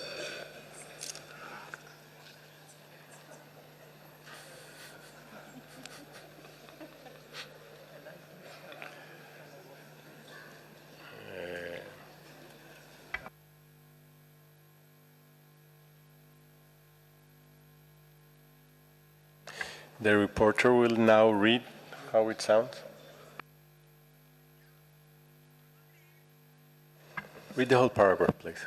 The reporter will now read how it sounds. Read the whole paragraph, please.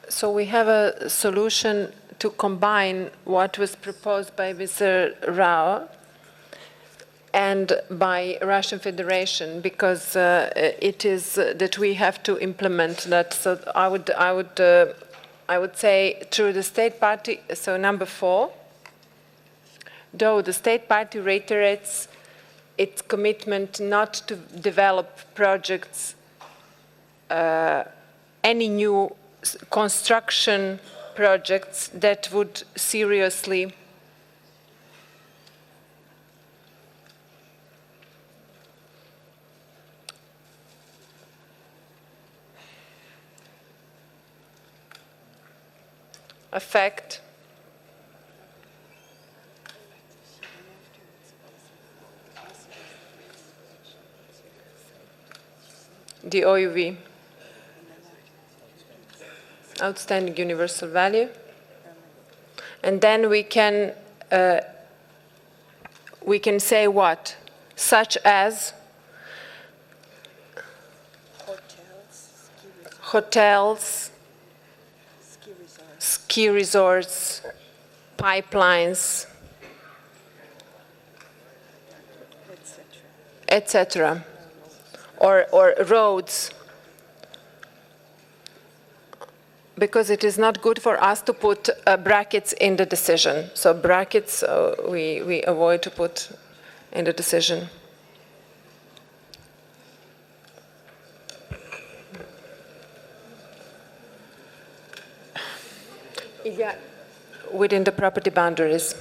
So we have a solution to combine what was proposed by Mr. Rao and by Russian Federation, because it is that we have to implement that. So I would say through the state party, so number 4, though the state party reiterates its commitment not to develop projects, any new construction projects that would seriously affect the OUV, outstanding universal value, and then we can say what, such as hotels, ski resorts, pipelines, etc. Or roads, because it is not good for us to put brackets in the decision. So brackets we avoid to put in the decision. Yeah, within the property boundaries.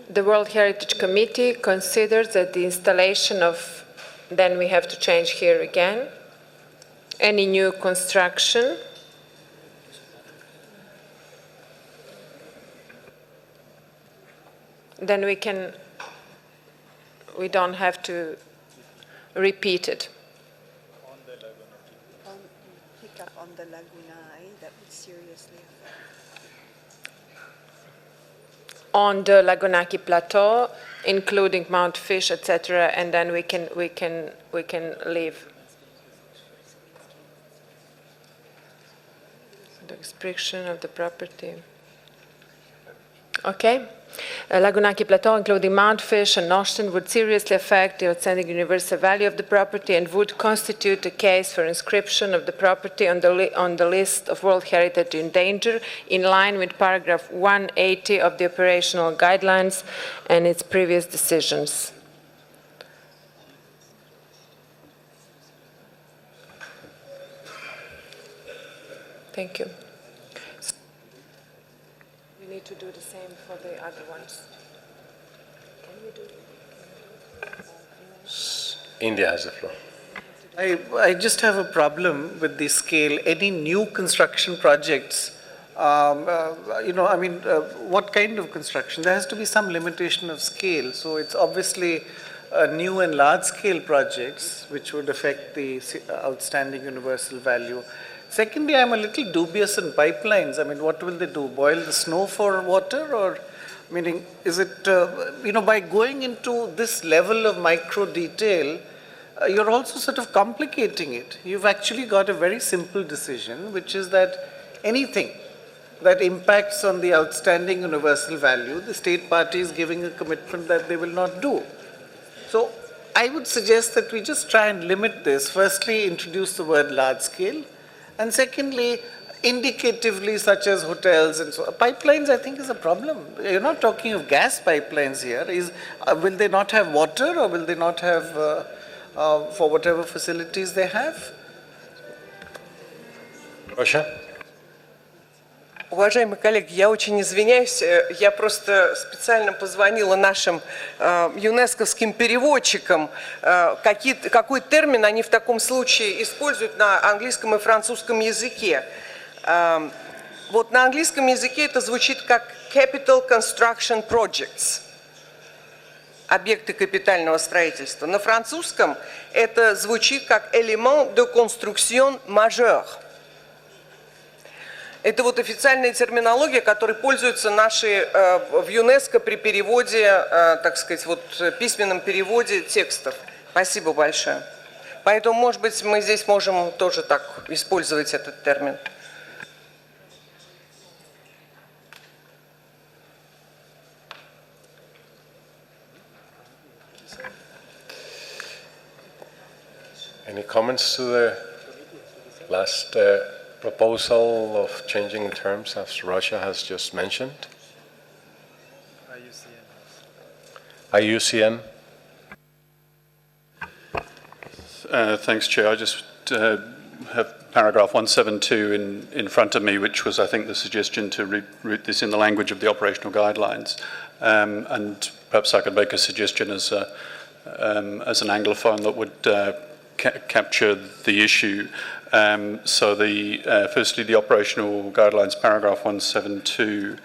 The World Heritage Committee considers that the installation of, then we have to change here again, any new construction then we don't have to repeat it. Pick up on the Lagunai, that would seriously on the Lagunaki Plateau, including Mount Fish, etc., and then we can leave the restriction of the property. Okay. Lagunaki Plateau, including Mount Fish and Noshton, would seriously affect the outstanding universal value of the property and would constitute a case for inscription of the property on the list of World Heritage in danger, in line with paragraph 180 of the operational guidelines and its previous decisions. Thank you. We need to do the same for the other ones. Can we do India has the floor. I just have a problem with the scale. Any new construction projects, what kind of construction? There has to be some limitation of scale. So it's obviously new and large scale projects which would affect the outstanding universal value. Secondly, I'm a little dubious on pipelines. I mean, what will they do? Boil the snow for water? Or, meaning, is it, by going into this level of micro detail, you're also sort of complicating it. You've actually got a very simple decision, which is that anything that impacts on the outstanding universal value, the state party is giving a commitment that they will not do. So I would suggest that we just try and limit this. Firstly, introduce the word large scale. And secondly, indicatively, such as hotels and so on. Pipelines, I think, is a problem. You're not talking of gas pipelines here. Will they not have water, or will they not have, for whatever facilities they have? Russia? Уважаемые коллеги, я очень извиняюсь, я просто специально позвонила нашим юнесковским переводчикам, какой термин они в таком случае используют на английском и французском языке. Вот на английском языке это звучит как Capital Construction Projects, объекты капитального строительства. На французском это звучит как Élément de construction majeure. Это вот официальная терминология, которой пользуются наши в ЮНЕСКО при переводе, так сказать, вот письменном переводе текстов. Спасибо большое. Поэтому, может быть, мы здесь можем тоже так использовать этот термин. Any comments to the last proposal of changing terms, as Russia has just mentioned? IUCN. Thanks, Chair. I just have paragraph 172 in front of me, which was, I think, the suggestion to root this in the language of the operational guidelines. And perhaps I could make a suggestion as an Anglophone that would capture the issue. So firstly, the operational guidelines, paragraph 172,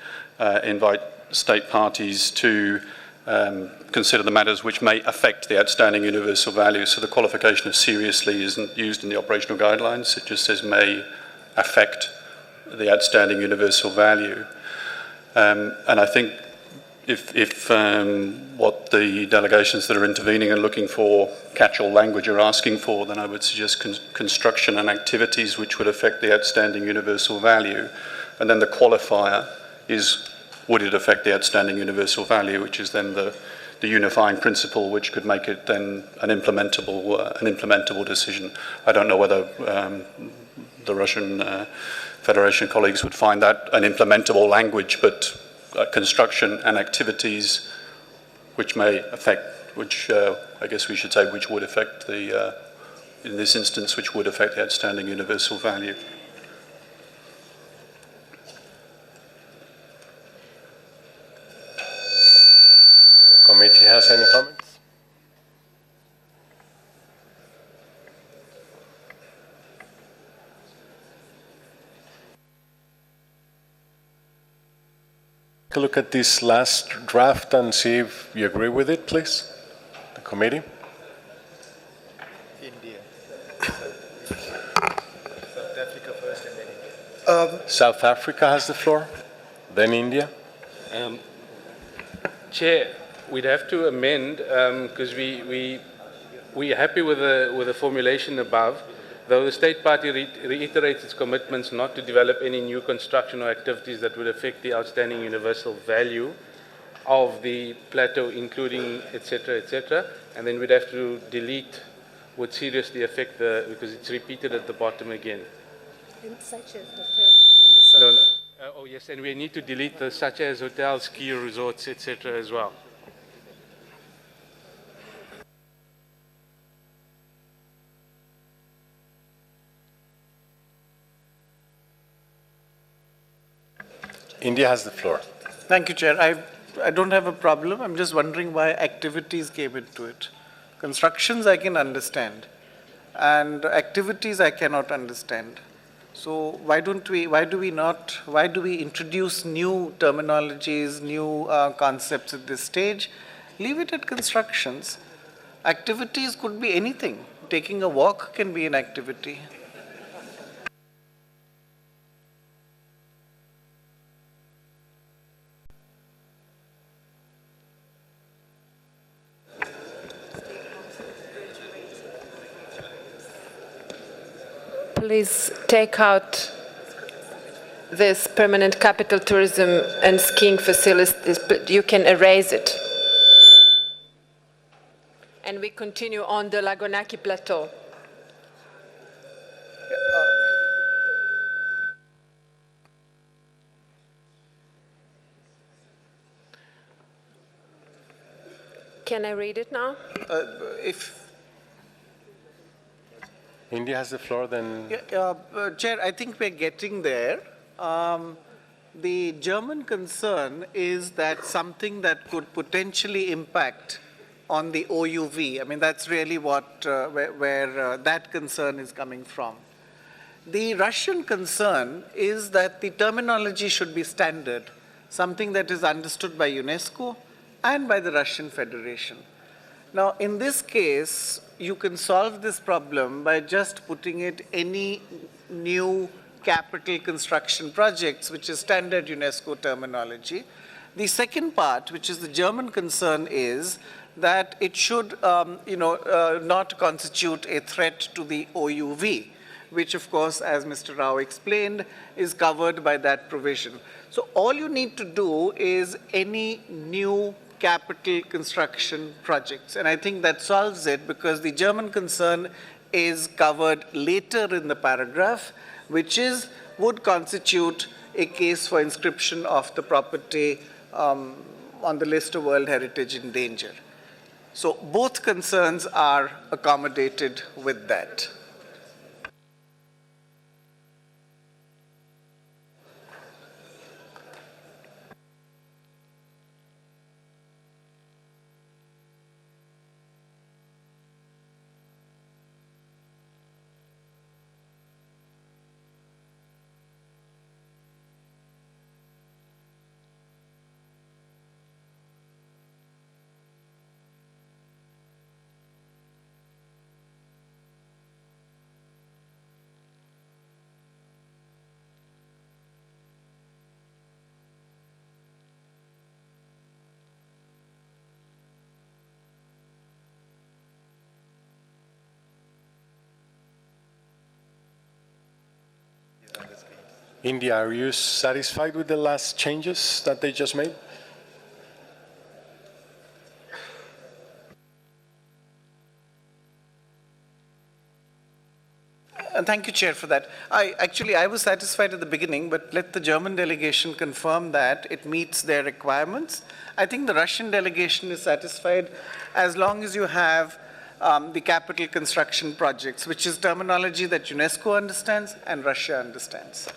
invite state parties to consider the matters which may affect the outstanding universal value. So the qualification of seriously isn't used in the operational guidelines. It just says may affect the outstanding universal value. And I think if what the delegations that are intervening are looking for catch-all language are asking for, then I would suggest construction and activities which would affect the outstanding universal value. And then the qualifier is would it affect the outstanding universal value, which is then the unifying principle, which could make it then an implementable decision. I don't know whether the Russian Federation colleagues would find that an implementable language, but construction and activities which may affect, which I guess we should say, which would affect the, in this instance, which would affect the outstanding universal value. Committee has any comments? Take a look at this last draft and see if you agree with it, please. The committee. India. South Africa first and then India. South Africa has the floor, then India. Chair, we'd have to amend because we're happy with the formulation above, though the state party reiterates its commitments not to develop any new construction or activities that would affect the outstanding universal value of the plateau, including etc., and then we'd have to delete would seriously affect the, because it's repeated at the bottom again. Such as hotels. No. Oh yes, and we need to delete the such as hotels, ski resorts, etc. as well. India has the floor. Thank you, Chair. I don't have a problem. I'm just wondering why activities came into it. Constructions I can understand, and activities I cannot understand. So why do we introduce new terminologies, new concepts at this stage? Leave it at constructions. Activities could be anything. Taking a walk can be an activity. Please take out this permanent capital tourism and skiing facilities. You can erase it. And we continue on the Lagonaki Plateau. Can I read it now? If India has the floor, then... Chair, I think we're getting there. The German concern is that something that could potentially impact on the OUV. I mean, that's really what where that concern is coming from. The Russian concern is that the terminology should be standard, something that is understood by UNESCO and by the Russian Federation. Now, in this case, you can solve this problem by just putting it any new capital construction projects, which is standard UNESCO terminology. The second part, which is the German concern, is that it should not constitute a threat to the OUV, which of course, as Mr. Rao explained, is covered by that provision. So all you need to do is any new capital construction projects. And I think that solves it because the German concern is covered later in the paragraph, which would constitute a case for inscription of the property on the list of World Heritage in danger. So both concerns are accommodated with that. India, are you satisfied with the last changes that they just made? Thank you, Chair, for that. I was satisfied at the beginning, but let the German delegation confirm that it meets their requirements. I think the Russian delegation is satisfied as long as you have the capital construction projects, which is terminology that UNESCO understands and Russia understands.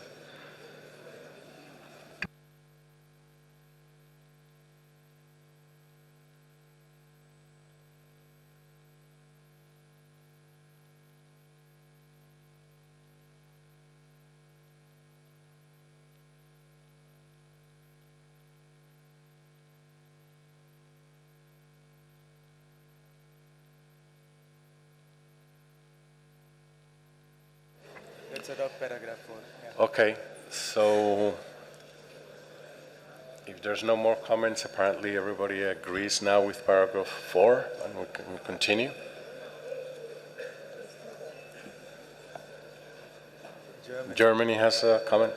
Let's adopt paragraph 4. Yeah. Okay, so if there's no more comments, apparently everybody agrees now with paragraph 4, and we can continue. Germany has a comment.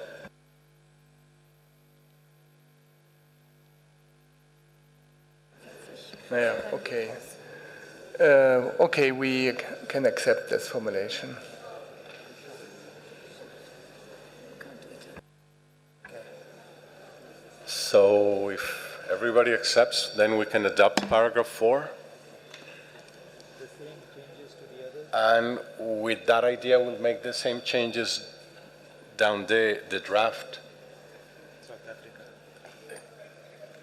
Yeah, okay. Okay, we can accept this formulation. So if everybody accepts, then we can adopt paragraph 4. And with that idea, we'll make the same changes down the draft.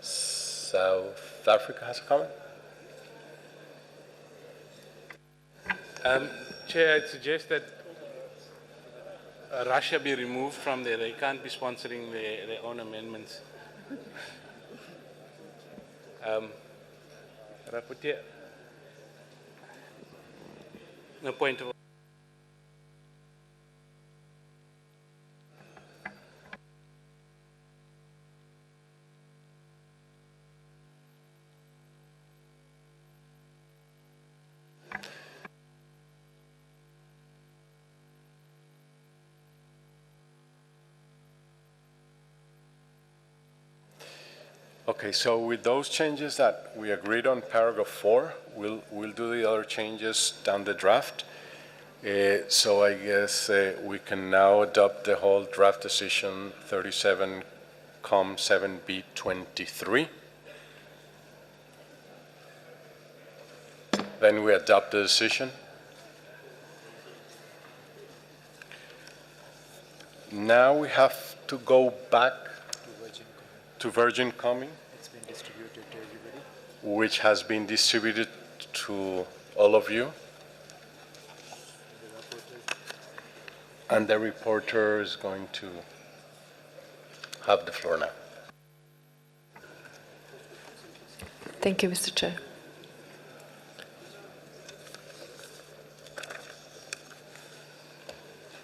South Africa has a comment? Chair, I'd suggest that Russia be removed from there. They can't be sponsoring their own amendments. Rapporteur. No point of. Okay, so with those changes that we agreed on paragraph 4, we'll do the other changes down the draft. So I guess we can now adopt the whole draft decision 37-7B23. Then we adopt the decision. Now we have to go back to Virgin Coming, It's been distributed to everybody. which has been distributed to all of you. And the reporter is going to have the floor now. Thank you, Mr. Chair.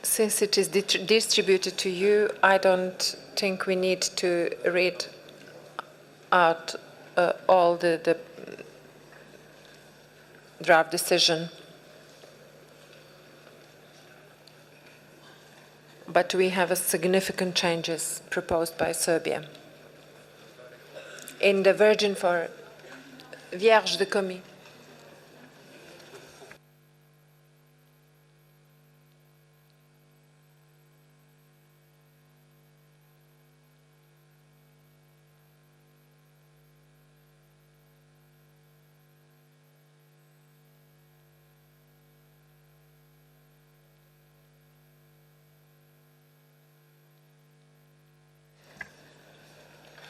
Since it is distributed to you, I don't think we need to read out all the draft decision. But we have a significant changes proposed by Serbia. In the Virgin for Vierge de Commis.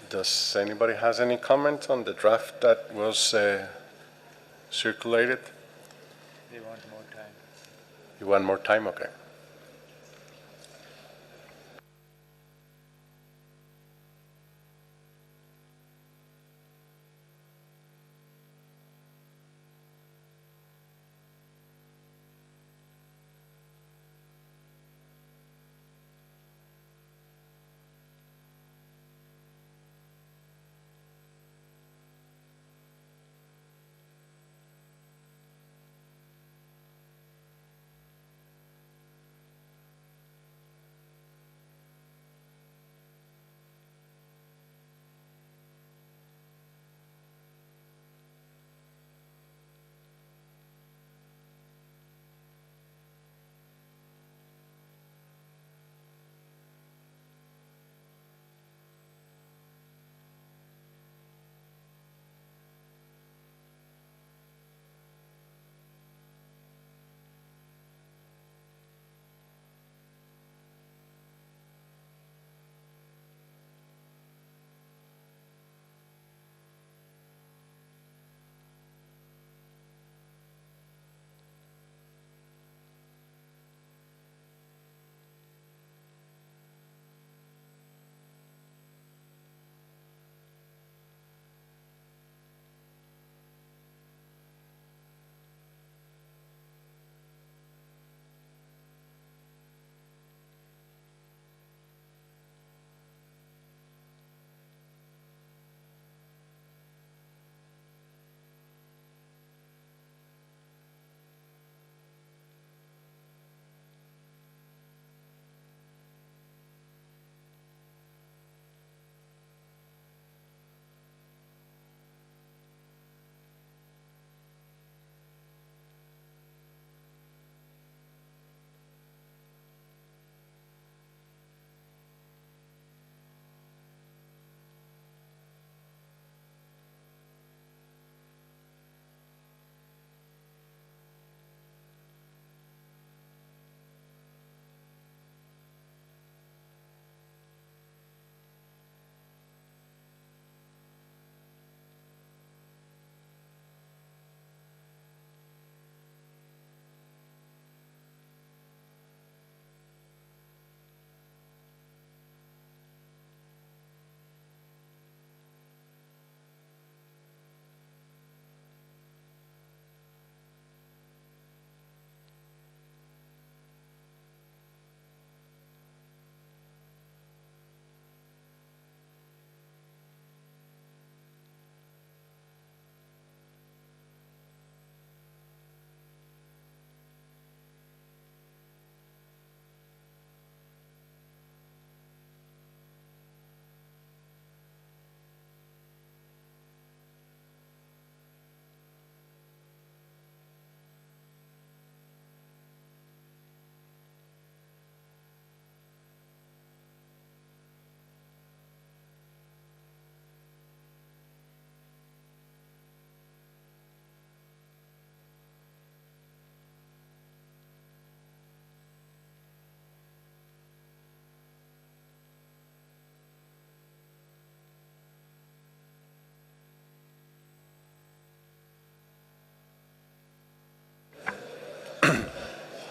Does anybody has any comment on the draft that was circulated? They want more time. You want more time? Okay.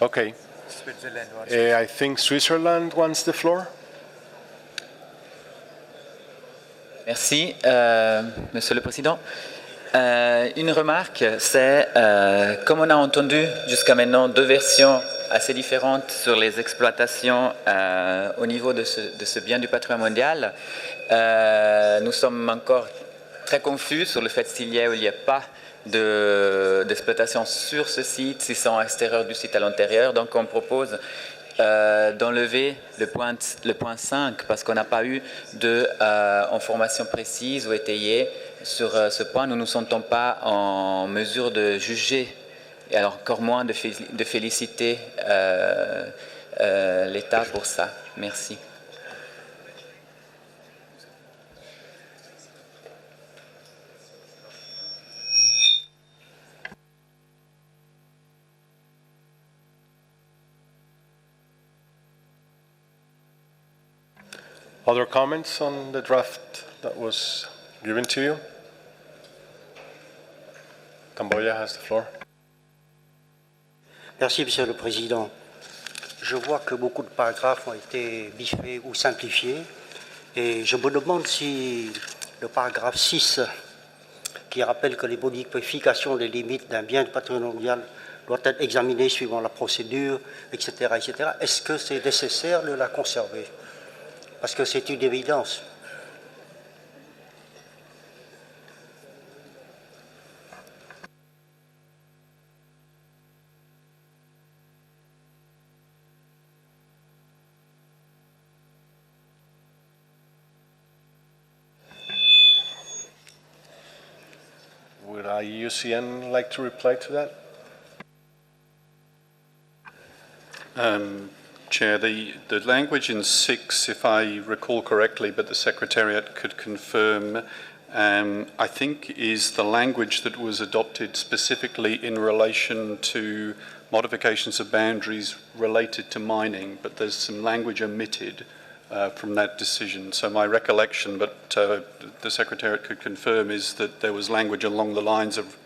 Okay. Switzerland wants I think Switzerland wants the floor. Merci, Monsieur le Président. Une remarque, c'est, comme on a entendu jusqu'à maintenant deux versions assez différentes sur les exploitations au niveau de ce bien du patrimoine mondial, nous sommes encore très confus sur le fait s'il y a ou il n'y a pas d'exploitation sur ce site, s'ils sont à l'extérieur du site à l'intérieur. Donc on propose d'enlever le point 5 parce qu'on n'a pas eu d'informations précises ou étayées sur ce point. Nous ne nous sentons pas en mesure de juger et alors encore moins de féliciter l'État pour ça. Merci. Other comments on the draft that was given to you? Cambodia has the floor. Merci, Monsieur le Président. Je vois que beaucoup de paragraphes ont été biffés ou simplifiés et je me demande si le paragraphe 6, qui rappelle que les modifications des limites d'un bien du patrimoine mondial doivent être examinées suivant la procédure, etc., est-ce que c'est nécessaire de la conserver? Parce que c'est une évidence. Would IUCN like to reply to that? Chair, the language in 6, if I recall correctly, but the Secretariat could confirm, I think is the language that was adopted specifically in relation to modifications of boundaries related to mining, but there's some language omitted from that decision. So my recollection, but the Secretariat could confirm, is that there was language along the lines of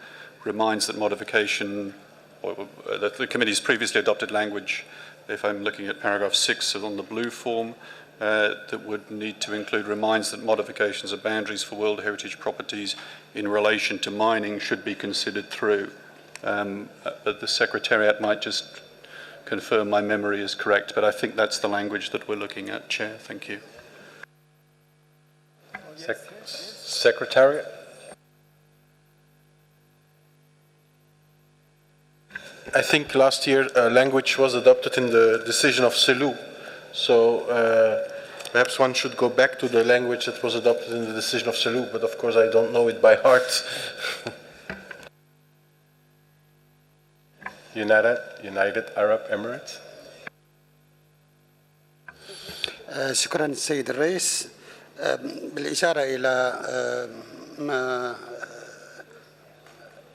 reminds that modification, or that the committee's previously adopted language, if I'm looking at paragraph 6 on the blue form, that would need to include reminds that modifications of boundaries for World Heritage properties in relation to mining should be considered through. But the Secretariat might just confirm my memory is correct, but I think that's the language that we're looking at, Chair. Thank you. Secretariat? I think last year language was adopted in the decision of Selou. So perhaps one should go back to the language that was adopted in the decision of Selou, but of course I don't know it by heart. United Arab Emirates. شكرا السيد الرئيس. بالإشارة إلى ما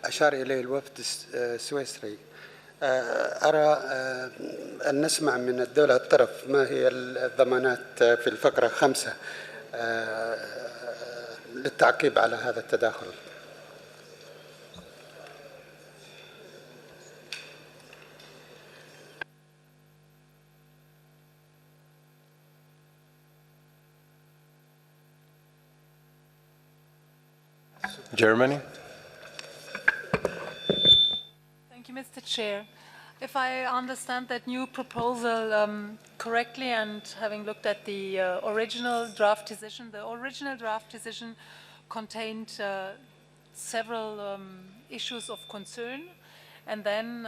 أشار إليه الوفد السويسري، أرى أن نسمع من الدولة الطرف ما هي الضمانات في الفقرة 5 للتعقيب على هذا التداخل. Germany. Thank you, Mr. Chair. If I understand that new proposal correctly, and having looked at the original draft decision, the original draft decision contained several issues of concern, and then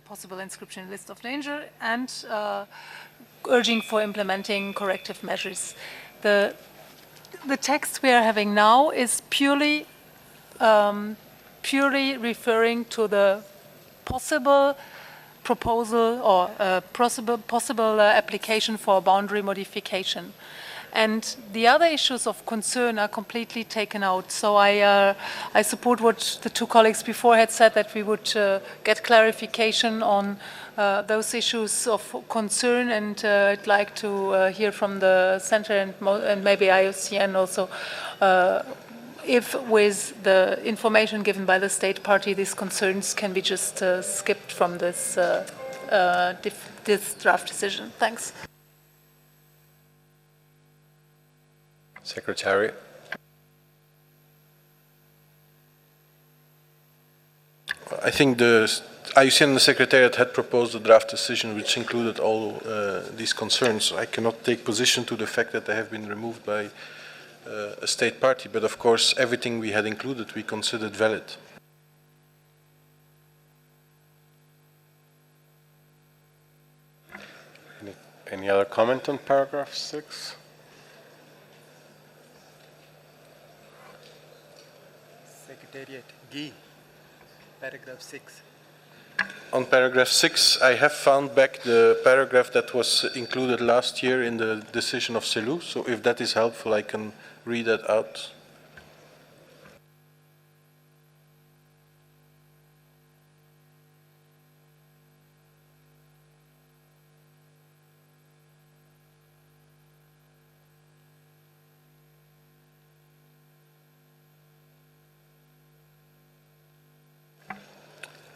possible inscription in list of danger, and urging for implementing corrective measures. The text we are having now is purely referring to the possible proposal or possible application for a boundary modification. And the other issues of concern are completely taken out. So I support what the two colleagues before had said, that we would get clarification on those issues of concern, and I'd like to hear from the Center and maybe IUCN also if with the information given by the state party, these concerns can be just skipped from this, this draft decision. Thanks. Secretary. I think the IUCN and the Secretariat had proposed a draft decision which included all these concerns. I cannot take position to the fact that they have been removed by a state party, but of course everything we had included we considered valid. Any other comment on paragraph 6? Secretariat, Guy, paragraph 6. On paragraph 6, I have found back the paragraph that was included last year in the decision of Selous, so if that is helpful, I can read that out.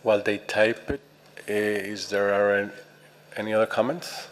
While they type it, is there any other comments?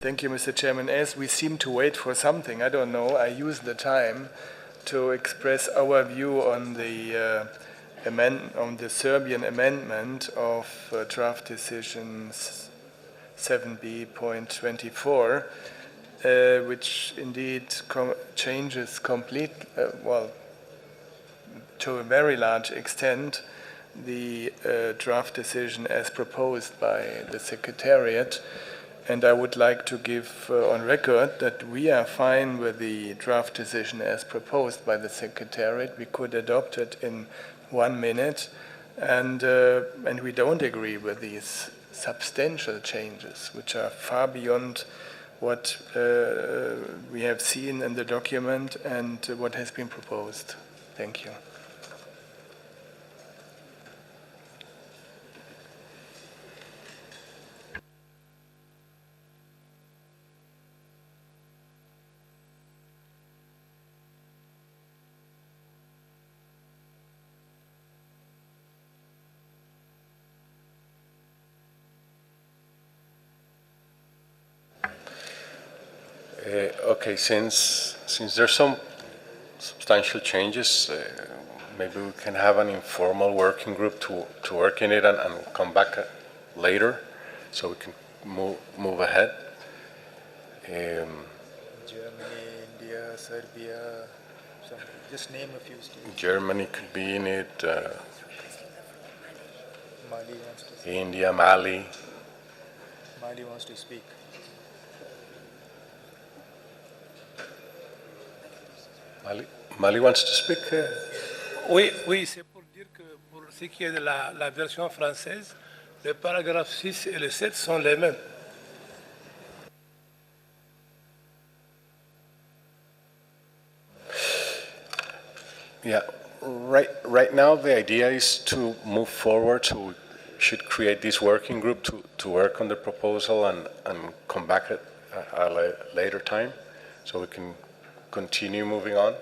Thank you, Mr. Chairman. As we seem to wait for something, I don't know, I use the time to express our view on the Serbian amendment of draft decision 7B.24, which indeed changes well, to a very large extent, the draft decision as proposed by the Secretariat. And I would like to give on record that we are fine with the draft decision as proposed by the Secretariat. We could adopt it in 1 minute, and we don't agree with these substantial changes, which are far beyond what we have seen in the document and what has been proposed. Thank you. Okay, since there's some substantial changes, maybe we can have an informal working group to work in it and come back later, so we can move ahead. Germany, India, Serbia, just name a few states. Germany could be in it. Mali wants to speak. India, Mali. Mali wants to speak. Mali wants to speak. Oui, c'est pour dire que pour ce qui est de la version française, le paragraphe 6 et le 7 sont les mêmes. Yeah, right now the idea is to move forward, so we should create this working group to work on the proposal and come back at a later time, so we can continue moving on.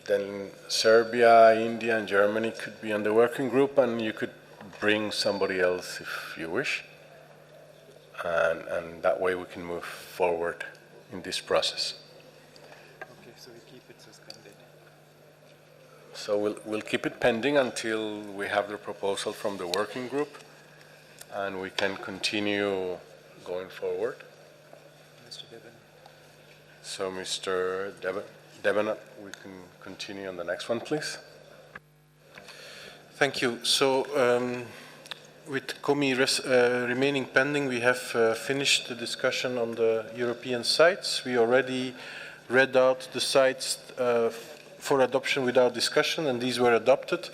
then Serbia, India, and Germany could be on the working group, and you could bring somebody else if you wish. And that way we can move forward in this process. Okay, so we keep it suspended. So we'll keep it pending until we have the proposal from the working group, and we can continue going forward. Mr. Devon. So Mr. Devon, we can continue on the next one, please. Thank you. So with COMI remaining pending, we have finished the discussion on the European sites. We already read out the sites for adoption without discussion, and these were adopted.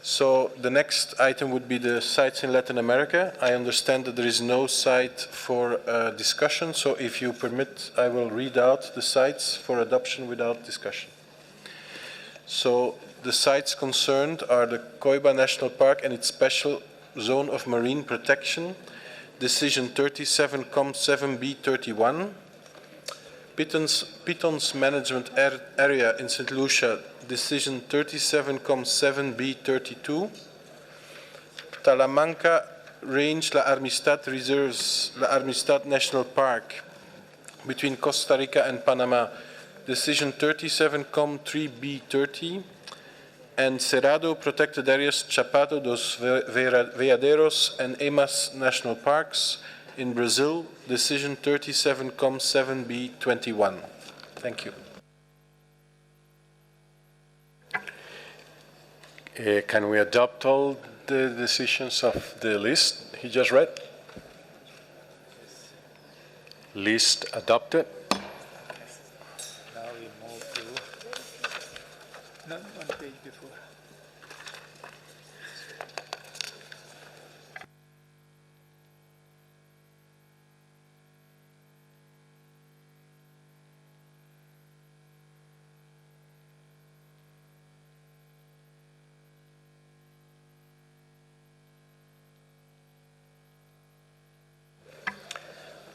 So the next item would be the sites in Latin America. I understand that there is no site for discussion, so if you permit, I will read out the sites for adoption without discussion. So the sites concerned are the Coiba National Park and its special zone of marine protection, decision 37-7B31, Pitons Management Area in St. Lucia, decision 37-7B32, Talamanca Range La Amistad Reserves, La Amistad National Park between Costa Rica and Panama, decision 37-3B30, and Cerrado Protected Areas Chapada dos Veaderos and Emas National Parks in Brazil, decision 37-7B21. Thank you. Can we adopt all the decisions of the list he just read? List adopted. Now we move to one page before.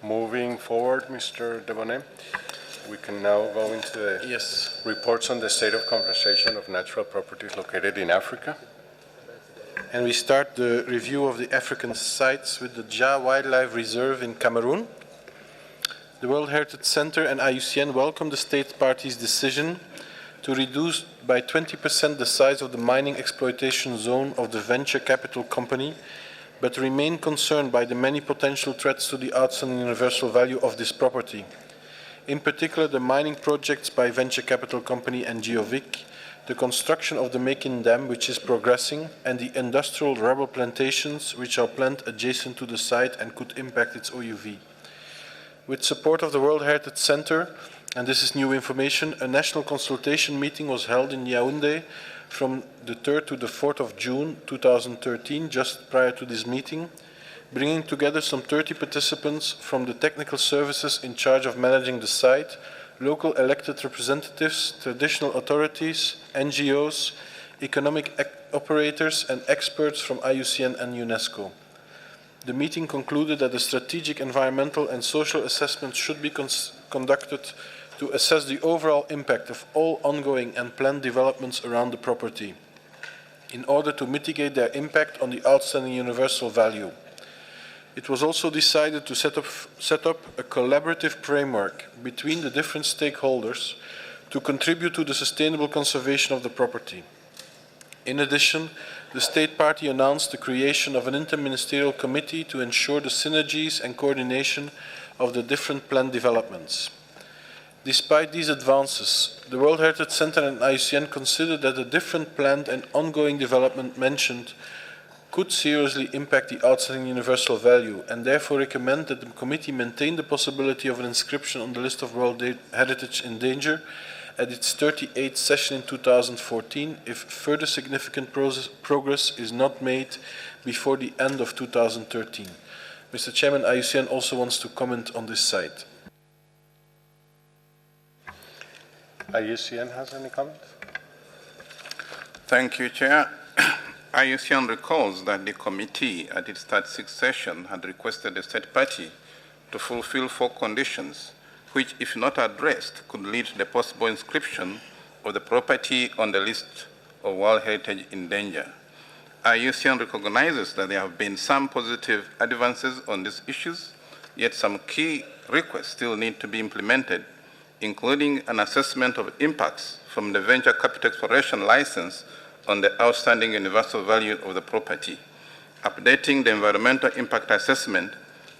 Moving forward, Mr. Debonet, we can now go into the reports on the state of conservation of natural properties located in Africa. And we start the review of the African sites with the Ja Wildlife Reserve in Cameroon. The World Heritage Center and IUCN welcome the state party's decision to reduce by 20% the size of the mining exploitation zone of the venture capital company, but remain concerned by the many potential threats to the outstanding universal value of this property. In particular, the mining projects by venture capital company Geovic, the construction of the Mekin Dam, which is progressing, and the industrial rubber plantations, which are planned adjacent to the site and could impact its OUV. With support of the World Heritage Center, and this is new information, a national consultation meeting was held in Yaoundé from the 3rd to the 4th of June 2013, just prior to this meeting, bringing together some 30 participants from the technical services in charge of managing the site, local elected representatives, traditional authorities, NGOs, economic operators, and experts from IUCN and UNESCO. The meeting concluded that a strategic environmental and social assessment should be conducted to assess the overall impact of all ongoing and planned developments around the property, in order to mitigate their impact on the outstanding universal value. It was also decided to set up a collaborative framework between the different stakeholders to contribute to the sustainable conservation of the property. In addition, the State Party announced the creation of an interministerial committee to ensure the synergies and coordination of the different planned developments. Despite these advances, the World Heritage Center and IUCN considered that the different planned and ongoing development mentioned could seriously impact the outstanding universal value, and therefore recommend that the committee maintain the possibility of an inscription on the list of World Heritage in danger at its 38th session in 2014 if further significant progress is not made before the end of 2013. Mr. Chairman, IUCN also wants to comment on this site. IUCN has any comment? Thank you, Chair. IUCN recalls that the committee at its 36th session had requested the State Party to fulfill 4 conditions, which, if not addressed, could lead to the possible inscription of the property on the list of World Heritage in danger. IUCN recognizes that there have been some positive advances on these issues, yet some key requests still need to be implemented, including an assessment of impacts from the venture capital exploration license on the outstanding universal value of the property, updating the environmental impact assessment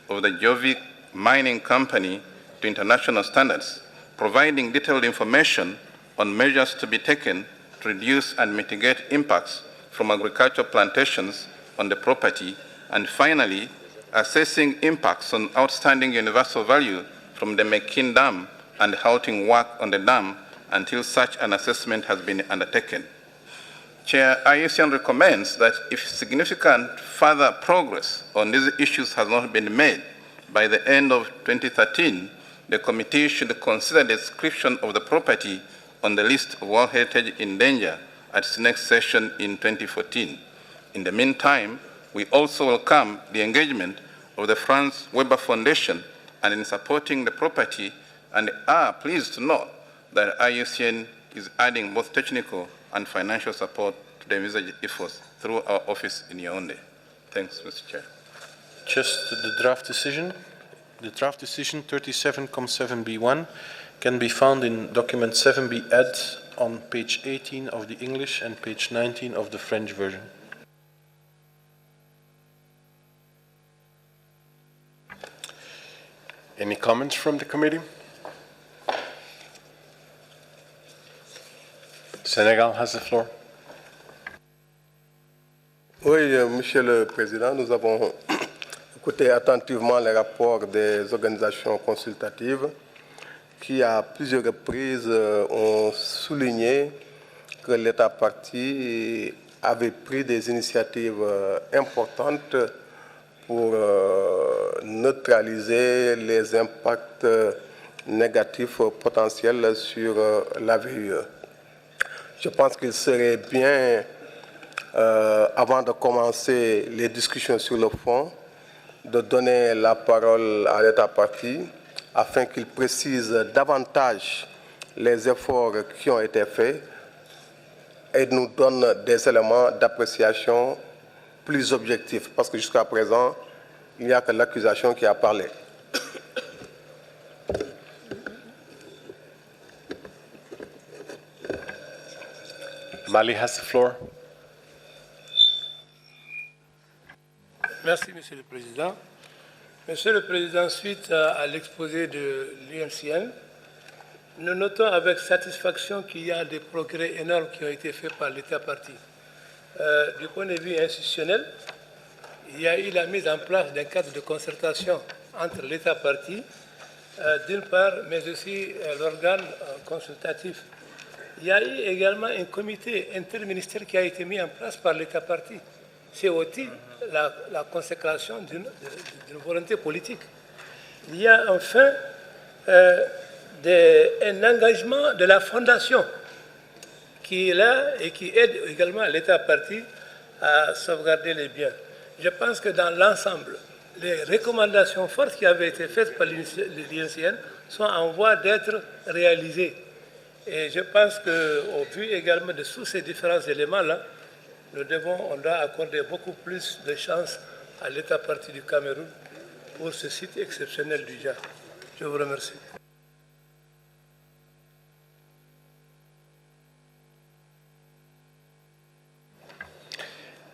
of the Jovic mining company to international standards, providing detailed information on measures to be taken to reduce and mitigate impacts from agricultural plantations on the property, and finally, assessing impacts on outstanding universal value from the Mekin Dam and halting work on the dam until such an assessment has been undertaken. Chair, IUCN recommends that if significant further progress on these issues has not been made by the end of 2013, the committee should consider the inscription of the property on the list of World Heritage in danger at its next session in 2014. In the meantime, we also welcome the engagement of the Franz Weber Foundation and in supporting the property, and are pleased to note that IUCN is adding both technical and financial support to the envisaged efforts through our office in Yaoundé. Thanks, Mr. Chair. Just the draft decision. The draft decision 37.7b1 can be found in document 7b ed on page 18 of the English and page 19 of the French version. Any comments from the committee? Senegal has the floor. Oui, Monsieur le Président, nous avons écouté attentivement les rapports des organisations consultatives qui, à plusieurs reprises, ont souligné que l'État partie avait pris des initiatives importantes pour neutraliser les impacts négatifs potentiels sur la VUE. Je pense qu'il serait bien, avant de commencer les discussions sur le fond, de donner la parole à l'État partie afin qu'il précise davantage les efforts qui ont été faits et nous donne des éléments d'appréciation plus objectifs, parce que jusqu'à présent, il n'y a que l'accusation qui a parlé. Mali has the floor. Merci, Monsieur le Président. Monsieur le Président, suite à l'exposé de l'UNCN, nous notons avec satisfaction qu'il y a des progrès énormes qui ont été faits par l'État partie. Du point de vue institutionnel, il y a eu la mise en place d'un cadre de concertation entre l'État partie, d'une part, mais aussi l'organe consultatif. Il y a eu également un comité interministériel qui a été mis en place par l'État partie. C'est aussi la consécration d'une volonté politique. Il y a enfin un engagement de la Fondation qui est là et qui aide également l'État partie à sauvegarder les biens. Je pense que dans l'ensemble, les recommandations fortes qui avaient été faites par l'INCN sont en voie d'être réalisées. Et je pense qu'au vu également de tous ces différents éléments-là, on doit accorder beaucoup plus de chance à l'État partie du Cameroun pour ce site exceptionnel du Dja. Je vous remercie.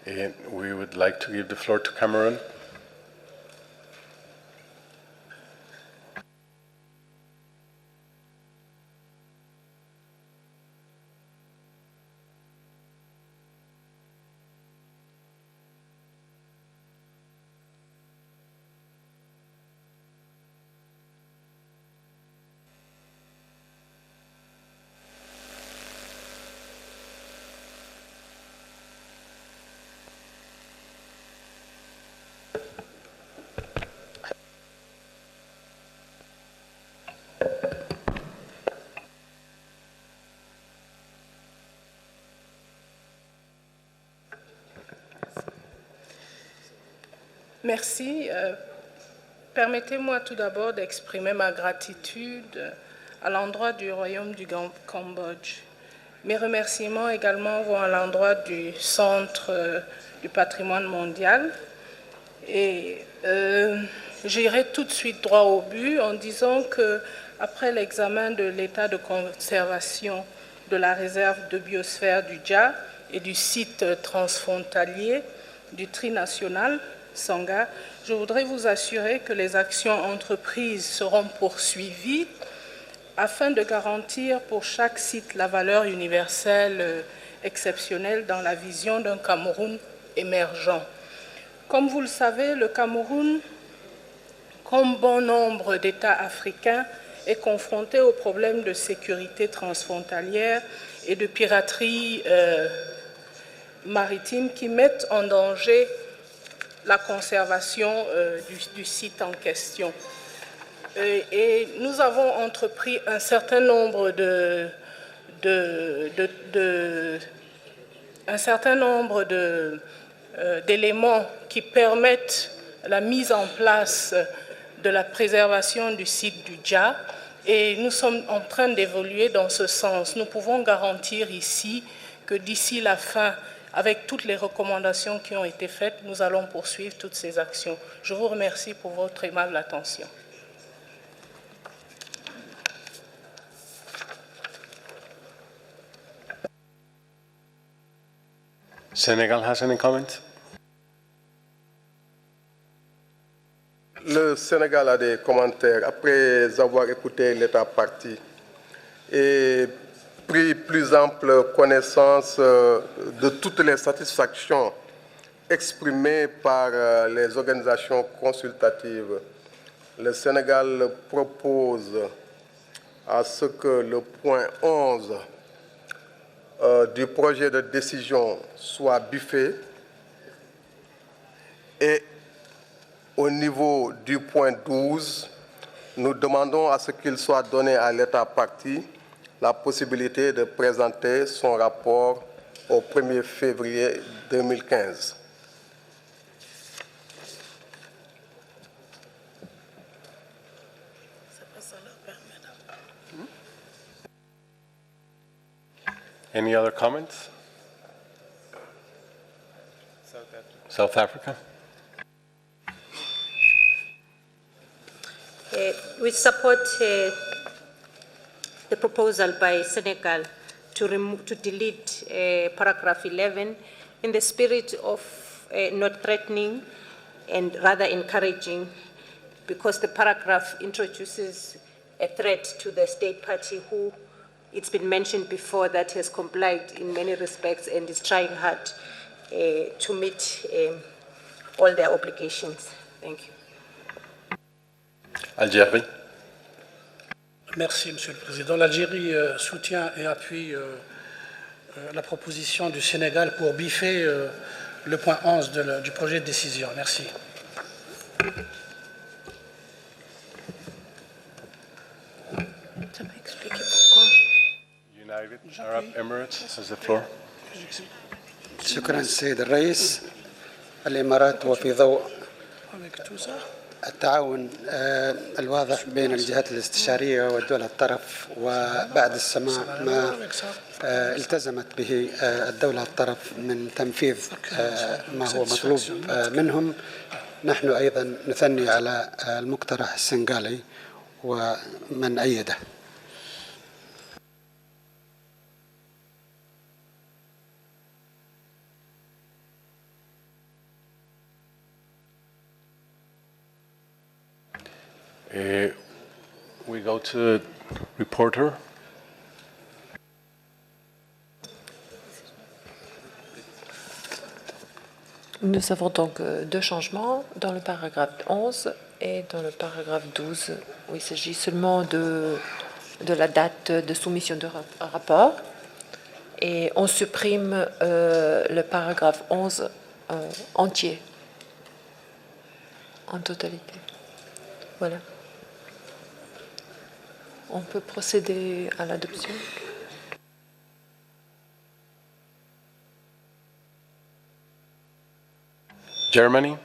And we would like to give the floor to Cameroon. Merci. Permettez-moi tout d'abord d'exprimer ma gratitude à l'endroit du Royaume du Cambodge Mes remerciements également vont à l'endroit du Centre du patrimoine mondial. Et j'irai tout de suite droit au but en disant que après l'examen de l'état de conservation de la réserve de biosphère du Dja et du site transfrontalier du trinational Sangha, je voudrais vous assurer que les actions entreprises seront poursuivies afin de garantir pour chaque site la valeur universelle exceptionnelle dans la vision d'un Cameroun émergent. Comme vous le savez, le Cameroun, comme bon nombre d'États africains, est confronté aux problèmes de sécurité transfrontalière et de piraterie maritime qui mettent en danger la conservation du site en question. Et nous avons entrepris un certain nombre d'éléments qui permettent la mise en place de la préservation du site du Dja, et nous sommes en train d'évoluer dans ce sens. Nous pouvons garantir ici que d'ici la fin, avec toutes les recommandations qui ont été faites, nous allons poursuivre toutes ces actions. Je vous remercie pour votre aimable attention. Senegal has any comment? Le Sénégal a des commentaires après avoir écouté l'État parti et pris plus ample connaissance de toutes les satisfactions exprimées par les organisations consultatives. Le Sénégal propose à ce que le point 11 du projet de décision soit biffé et au niveau du point 12, nous demandons à ce qu'il soit donné à l'État parti la possibilité de présenter son rapport au 1er février 2015. Any other comments? South Africa. We support the proposal by Senegal to delete paragraph 11 in the spirit of not threatening and rather encouraging, because the paragraph introduces a threat to the state party who, it's been mentioned before, that has complied in many respects and is trying hard to meet all their obligations. Thank you. Algérie. Merci, Monsieur le Président. L'Algérie soutient et appuie la proposition du Sénégal pour biffer le point 11 du projet de décision. Merci. United Arab Emirates has the floor. شكرا سيد الرئيس. الإمارات وفي ضوء التعاون الواضح بين الجهات الاستشارية والدول الطرف، وبعد السماع ما التزمت به الدولة الطرف من تنفيذ ما هو مطلوب منهم، نحن أيضا نثني على المقترح السنغالي ومن أيده. We go to the reporter. Nous avons donc deux changements dans le paragraphe 11 et dans le paragraphe 12, où il s'agit seulement de la date de soumission de rapport. Et on supprime le paragraphe 11 entier, en totalité. Voilà. On peut procéder à l'adoption. Germany.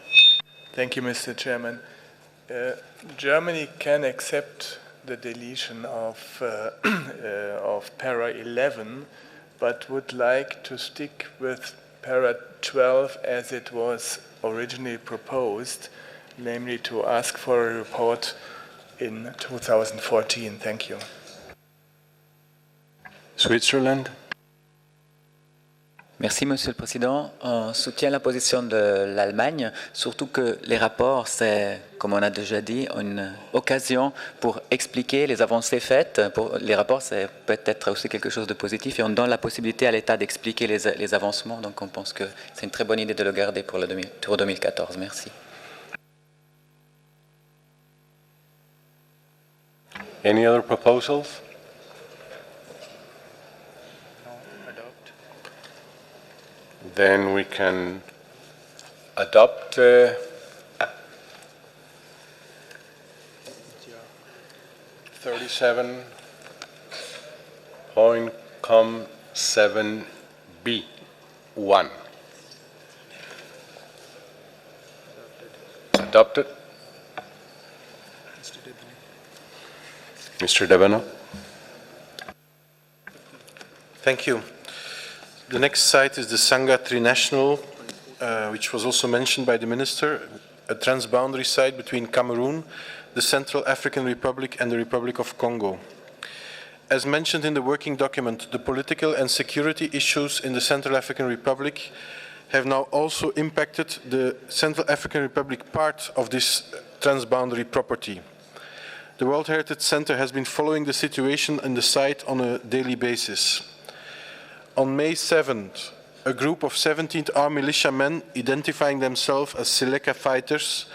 Thank you, Mr. Chairman. Germany can accept the deletion of para 11 but would like to stick with para 12 as it was originally proposed, namely to ask for a report in 2014. Thank you. Switzerland. Merci, Monsieur le Président. On soutient la position de l'Allemagne, surtout que les rapports, c'est, comme on a déjà dit, une occasion pour expliquer les avancées faites. Les rapports, c'est peut-être aussi quelque chose de positif et on donne la possibilité à l'État d'expliquer les avancements. Donc on pense que c'est une très bonne idée de le garder pour le tour 2014. Merci. Any other proposals? Then we can adopt 37.7b1. Adopted. Mr. Debano. Thank you. The next site is the Sangha Trinational, which was also mentioned by the Minister, a transboundary site between Cameroon, the Central African Republic and the Republic of Congo. As mentioned in the working document, the political and security issues in the Central African Republic have now also impacted the Central African Republic part of this transboundary property. The World Heritage Center has been following the situation in the site on a daily basis. On May 7th, a group of 17th Army militiamen identifying themselves as Seleka fighters,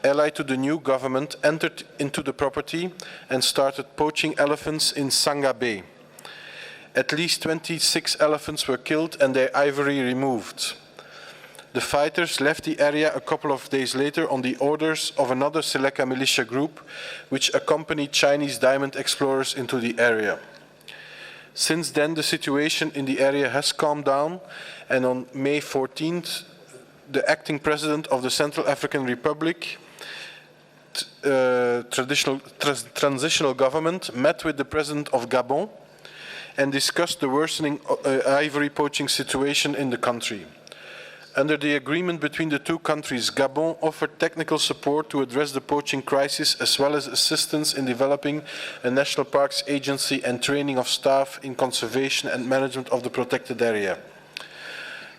allied to the new government, entered into the property and started poaching elephants in Sangha Bay. At least 26 elephants were killed and their ivory removed. The fighters left the area a couple of days later on the orders of another Seleka militia group, which accompanied Chinese diamond explorers into the area. Since then, the situation in the area has calmed down, and on May 14th, the acting president of the Central African Republic, transitional government, met with the president of Gabon and discussed the worsening ivory poaching situation in the country. Under the agreement between the two countries, Gabon offered technical support to address the poaching crisis, as well as assistance in developing a national parks agency and training of staff in conservation and management of the protected area.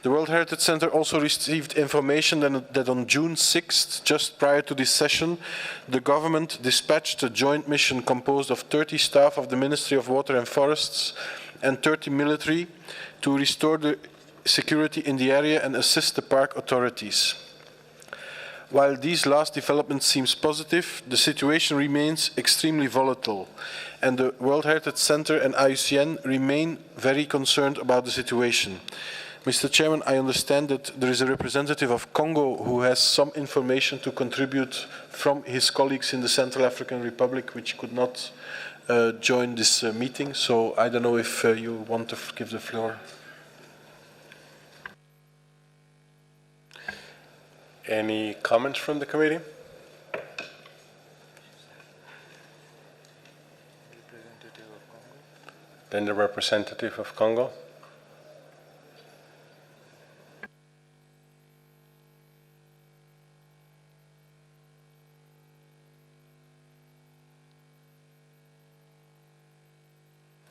The World Heritage Center also received information that on June 6th, just prior to this session, the government dispatched a joint mission composed of 30 staff of the Ministry of Water and Forests and 30 military to restore the security in the area and assist the park authorities. While these last developments seems positive, the situation remains extremely volatile, and the World Heritage Center and IUCN remain very concerned about the situation. Mr. Chairman, I understand that there is a representative of Congo who has some information to contribute from his colleagues in the Central African Republic, which could not join this meeting, so I don't know if you want to give the floor. Any comments from the committee? Then the representative of Congo.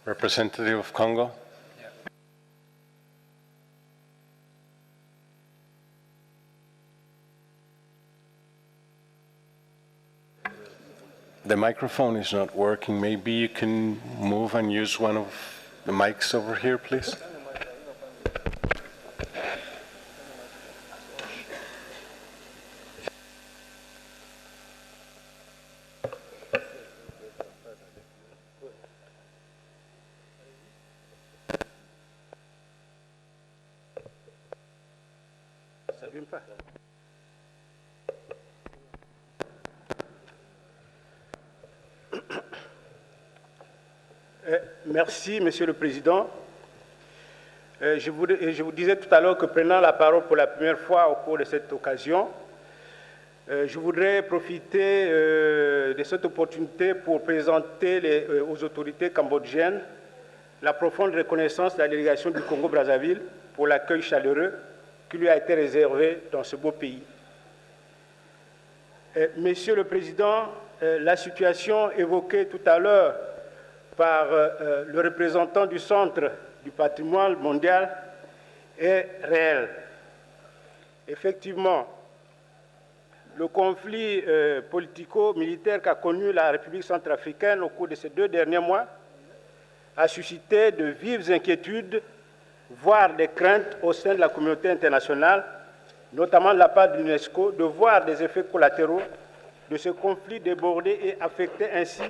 Representative of Congo. The microphone is not working. Maybe you can move and use one of the mics over here, please. Merci, Monsieur le Président. Je vous disais tout à l'heure que prenant la parole pour la première fois au cours de cette occasion, je voudrais profiter de cette opportunité pour présenter aux autorités cambodgiennes la profonde reconnaissance de la délégation du Congo-Brazzaville pour l'accueil chaleureux qui lui a été réservé dans ce beau pays. Monsieur le Président, la situation évoquée tout à l'heure par le représentant du Centre du patrimoine mondial est réelle. Effectivement, le conflit politico-militaire qu'a connu la République centrafricaine au cours de ces 2 derniers mois a suscité de vives inquiétudes, voire des craintes au sein de la communauté internationale, notamment de la part de l'UNESCO, de voir des effets collatéraux de ce conflit déborder et affecter ainsi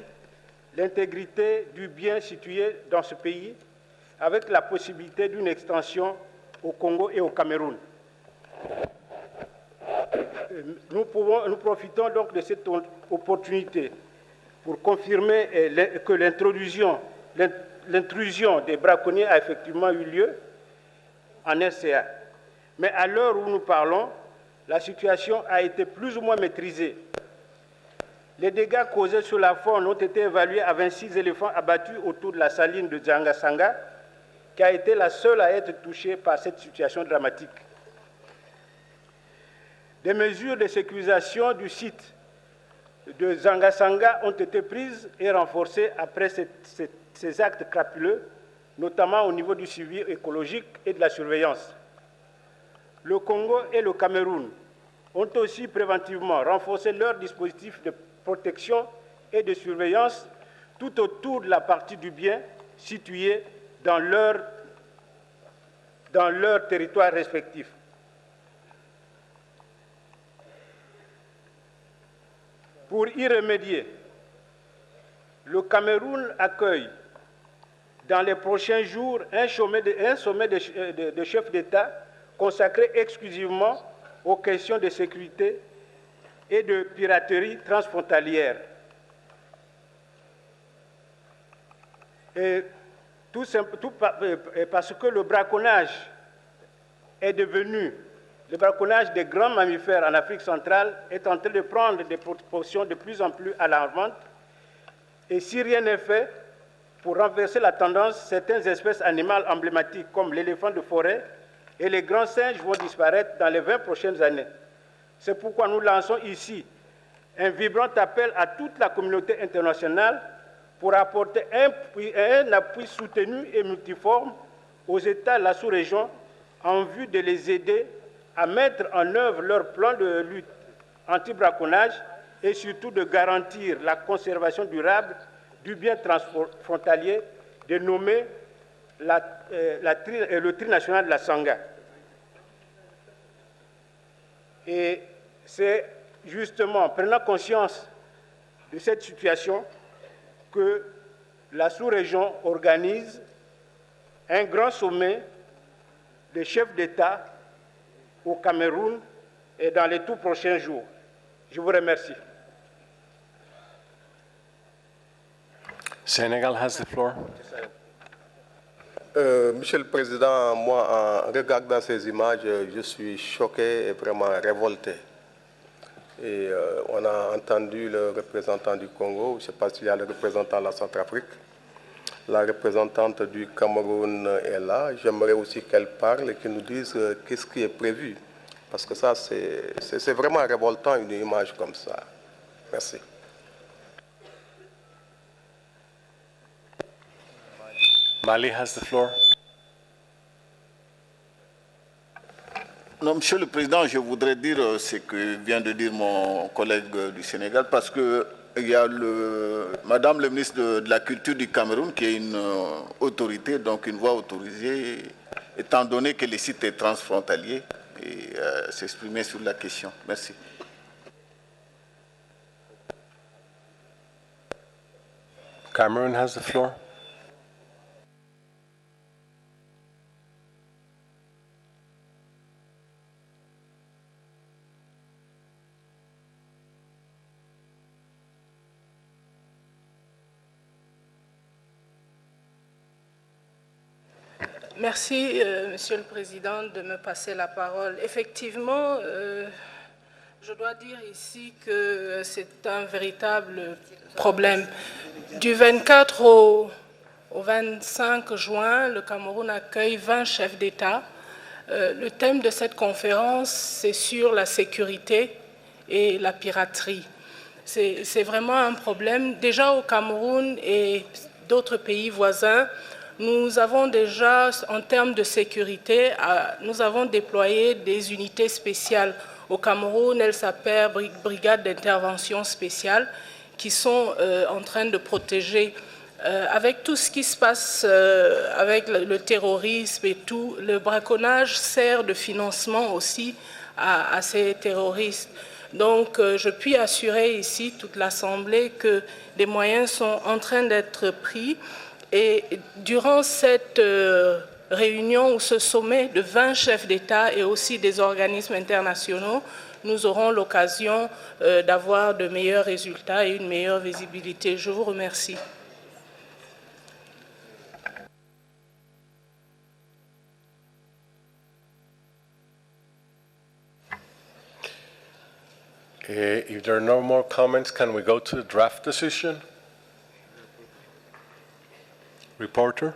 l'intégrité du bien situé dans ce pays, avec la possibilité d'une extension au Congo et au Cameroun. Nous profitons donc de cette opportunité pour confirmer que l'intrusion des braconniers a effectivement eu lieu en RCA. Mais à l'heure où nous parlons, la situation a été plus ou moins maîtrisée. Les dégâts causés sur la faune ont été évalués à 26 éléphants abattus autour de la saline de Djangasanga, qui a été la seule à être touchée par cette situation dramatique. Des mesures de sécurisation du site de Djangasanga ont été prises et renforcées après ces actes crapuleux, notamment au niveau du suivi écologique et de la surveillance. Le Congo et le Cameroun ont aussi préventivement renforcé leur dispositif de protection et de surveillance tout autour de la partie du bien située dans leur territoire respectif. Pour y remédier, le Cameroun accueille dans les prochains jours un sommet de chefs d'État consacré exclusivement aux questions de sécurité et de piraterie transfrontalière. Et parce que le braconnage des grands mammifères en Afrique centrale est en train de prendre des proportions de plus en plus alarmantes. Et si rien n'est fait pour renverser la tendance, certaines espèces animales emblématiques comme l'éléphant de forêt et les grands singes vont disparaître dans les 20 prochaines années. C'est pourquoi nous lançons ici un vibrant appel à toute la communauté internationale pour apporter un appui soutenu et multiforme aux États de la sous-région en vue de les aider à mettre en œuvre leur plan de lutte anti-braconnage et surtout de garantir la conservation durable du bien transfrontalier dénommé le trinational de la Sangha. Et c'est justement en prenant conscience de cette situation que la sous-région organise un grand sommet des chefs d'État au Cameroun et dans les tout prochains jours. Je vous remercie. Senegal has the floor. Monsieur le Président, moi, en regardant ces images, je suis choqué et vraiment révolté. Et on a entendu le représentant du Congo, je ne sais pas s'il y a le représentant de la Centrafrique. La représentante du Cameroun est là. J'aimerais aussi qu'elle parle et qu'elle nous dise qu'est-ce qui est prévu. Parce que ça, c'est vraiment révoltant, une image comme ça. Merci. Mali has the floor. Non, Monsieur le Président, je voudrais dire ce que vient de dire mon collègue du Sénégal, parce que il y a Madame le ministre de la Culture du Cameroun qui est une autorité, donc une voix autorisée, étant donné que le site est transfrontalier, et s'exprimer sur la question. Merci. Cameroon has the floor. Merci, Monsieur le Président, de me passer la parole. Effectivement, je dois dire ici que c'est un véritable problème. Du 24 au Au 25 juin, le Cameroun accueille 20 chefs d'État. Le thème de cette conférence, c'est sur la sécurité et la piraterie. C'est vraiment un problème. Déjà au Cameroun et d'autres pays voisins, nous avons déjà, en termes de sécurité, nous avons déployé des unités spéciales. Au Cameroun, elles s'appellent brigades d'intervention spéciale, qui sont en train de protéger. Avec tout ce qui se passe avec le terrorisme et tout, le braconnage sert de financement aussi à ces terroristes. Donc, je puis assurer ici toute l'Assemblée que des moyens sont en train d'être pris. Et durant cette réunion ou ce sommet de 20 chefs d'État et aussi des organismes internationaux, nous aurons l'occasion d'avoir de meilleurs résultats et une meilleure visibilité. Je vous remercie. If there are no more comments, can we go to the draft decision? Reporter?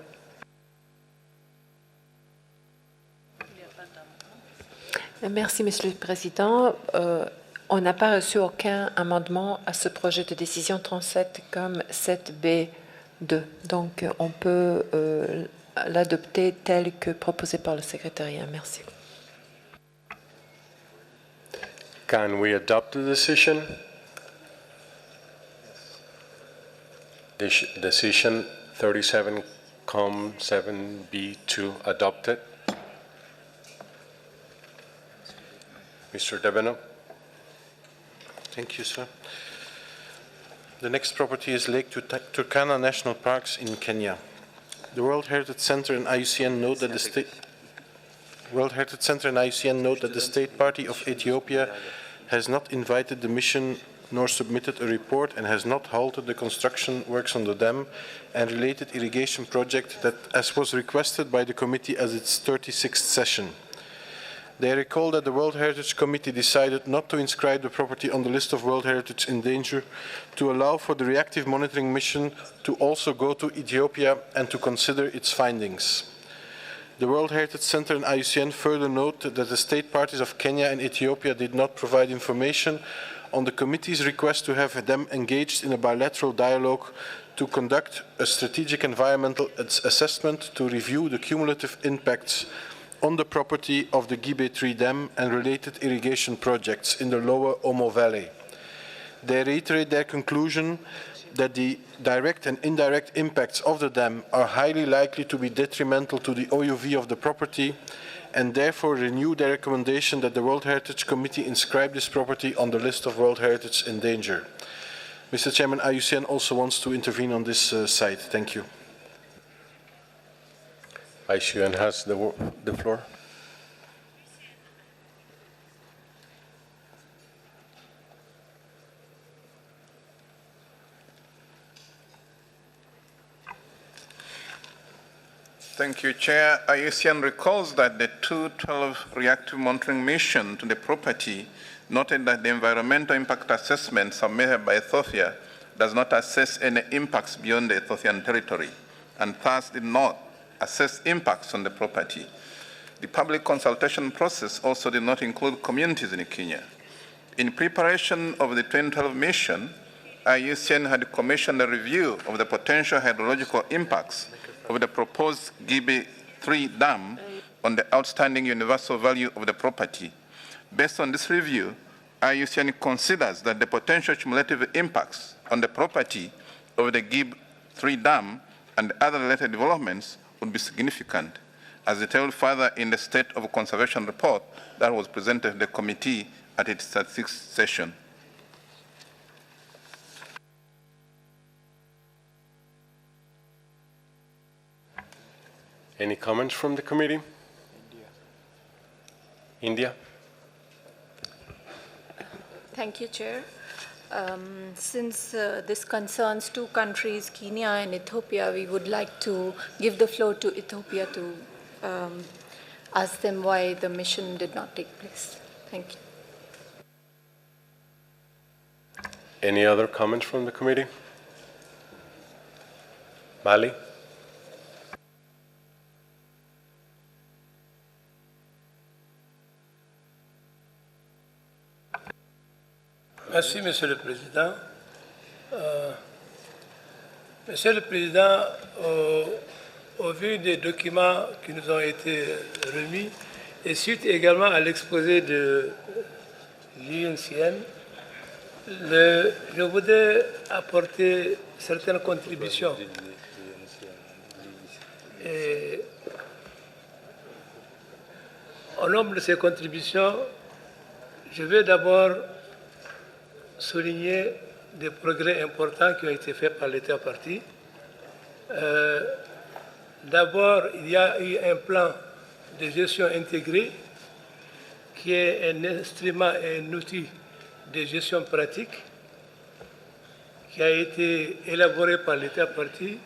Merci, Monsieur le Président. On n'a pas reçu aucun amendement à ce projet de décision 37 comme 7B2. Donc, on peut l'adopter tel que proposé par le secrétariat. Merci. Can we adopt the decision? Decision 37.7B2 adopted. Mr. Debeno. Thank you, sir. The next property is Lake Turkana National Parks in Kenya. The World Heritage Center and IUCN note that the State Party of Ethiopia has not invited the mission nor submitted a report and has not halted the construction works on the dam and related irrigation project that as was requested by the committee as its 36th session. They recall that the World Heritage Committee decided not to inscribe the property on the list of World Heritage in danger to allow for the reactive monitoring mission to also go to Ethiopia and to consider its findings. The World Heritage Center and IUCN further note that the state parties of Kenya and Ethiopia did not provide information on the committee's request to have them engaged in a bilateral dialogue to conduct a strategic environmental assessment to review the cumulative impacts on the property of the Gibe 3 Dam and related irrigation projects in the lower Omo Valley. They reiterate their conclusion that the direct and indirect impacts of the dam are highly likely to be detrimental to the OUV of the property and therefore renew their recommendation that the World Heritage Committee inscribe this property on the list of World Heritage in danger. Mr. Chairman, IUCN also wants to intervene on this site. Thank you. IUCN has the floor. Thank you, Chair. IUCN recalls that the 2012 reactive monitoring mission to the property noted that the environmental impact assessment submitted by Ethiopia does not assess any impacts beyond the Ethiopian territory and thus did not assess impacts on the property. The public consultation process also did not include communities in Kenya. In preparation of the 2012 mission, IUCN had commissioned a review of the potential hydrological impacts of the proposed Gibe 3 Dam on the outstanding universal value of the property. Based on this review, IUCN considers that the potential cumulative impacts on the property of the Gibe 3 Dam and other related developments would be significant, as detailed further in the State of Conservation report that was presented to the committee at its 36th session. Any comments from the committee? India. Thank you, Chair. Since this concerns two countries, Kenya and Ethiopia, we would like to give the floor to Ethiopia to ask them why the mission did not take place. Thank you. Any other comments from the committee? Mali? Merci, Monsieur le Président. Monsieur le Président, au vu des documents qui nous ont été remis, et suite également à l'exposé de l'UNCN, je voudrais apporter certaines contributions. Et au nombre de ces contributions, je vais d'abord souligner des progrès importants qui ont été faits par l'État parti. D'abord, il y a eu un plan de gestion intégrée qui est un instrument et un outil de gestion pratique qui a été élaboré par l'État parti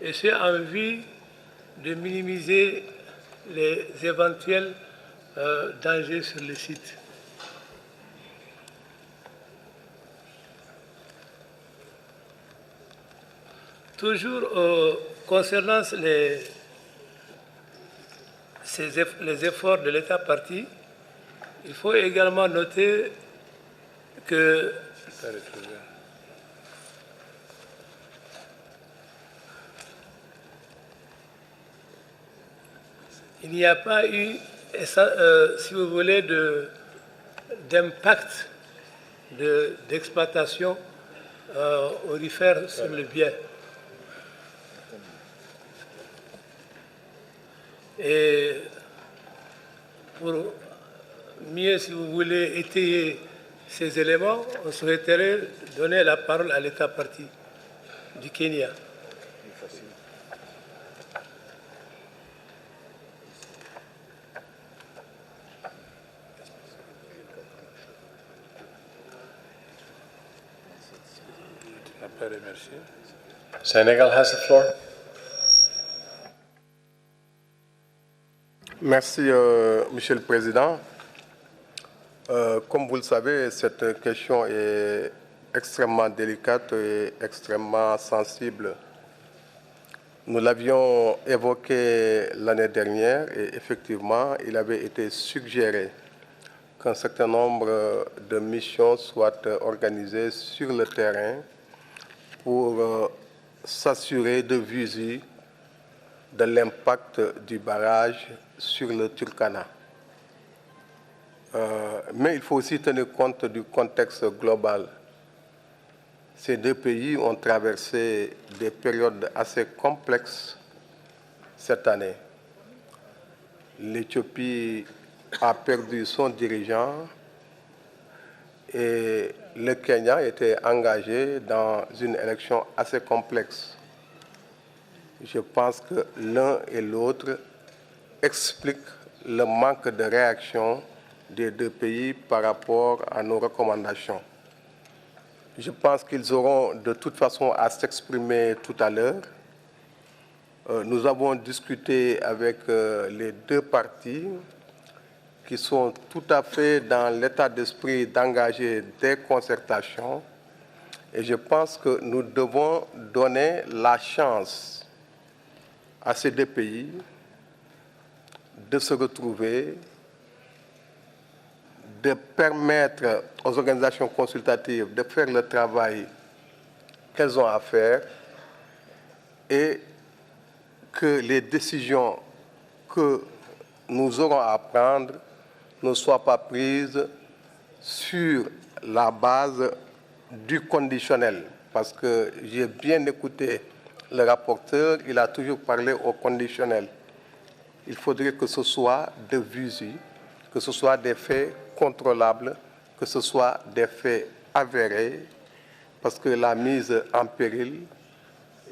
et c'est en vue de minimiser les éventuels dangers sur le site. Toujours concernant les efforts de l'État parti, il faut également noter que il n'y a pas eu, si vous voulez, d'impact d'exploitation aurifère sur le bien. Et pour mieux, si vous voulez, étayer ces éléments, on souhaiterait donner la parole à l'État parti du Kenya. Senegal has the floor. Merci, Monsieur le Président. Comme vous le savez, cette question est extrêmement délicate et extrêmement sensible. Nous l'avions évoqué l'année dernière et effectivement, il avait été suggéré qu'un certain nombre de missions soient organisées sur le terrain pour s'assurer de visu de l'impact du barrage sur le Turkana. Mais il faut aussi tenir compte du contexte global. Ces deux pays ont traversé des périodes assez complexes cette année. L'Éthiopie a perdu son dirigeant et le Kenya était engagé dans une élection assez complexe. Je pense que l'un et l'autre expliquent le manque de réaction des deux pays par rapport à nos recommandations. Je pense qu'ils auront de toute façon à s'exprimer tout à l'heure. Nous avons discuté avec les deux parties qui sont tout à fait dans l'état d'esprit d'engager des concertations. Et je pense que nous devons donner la chance à ces deux pays de se retrouver, de permettre aux organisations consultatives de faire le travail qu'elles ont à faire et que les décisions que nous aurons à prendre ne soient pas prises sur la base du conditionnel. Parce que j'ai bien écouté le rapporteur, il a toujours parlé au conditionnel. Il faudrait que ce soit de visu, que ce soit des faits contrôlables, que ce soit des faits avérés, parce que la mise en péril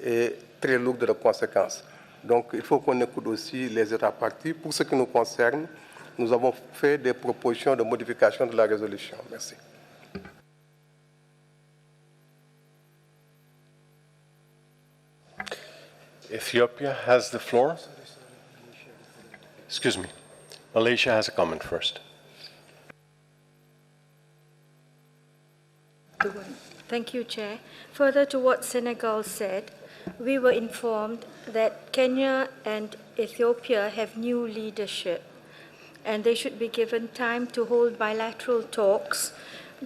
est très lourde de conséquences. Donc il faut qu'on écoute aussi les États parties. Pour ce qui nous concerne, nous avons fait des propositions de modification de la résolution. Merci. Ethiopia has the floor. Excuse me. Malaysia has a comment first. Thank you, Chair. Further to what Senegal said, we were informed that Kenya and Ethiopia have new leadership, and they should be given time to hold bilateral talks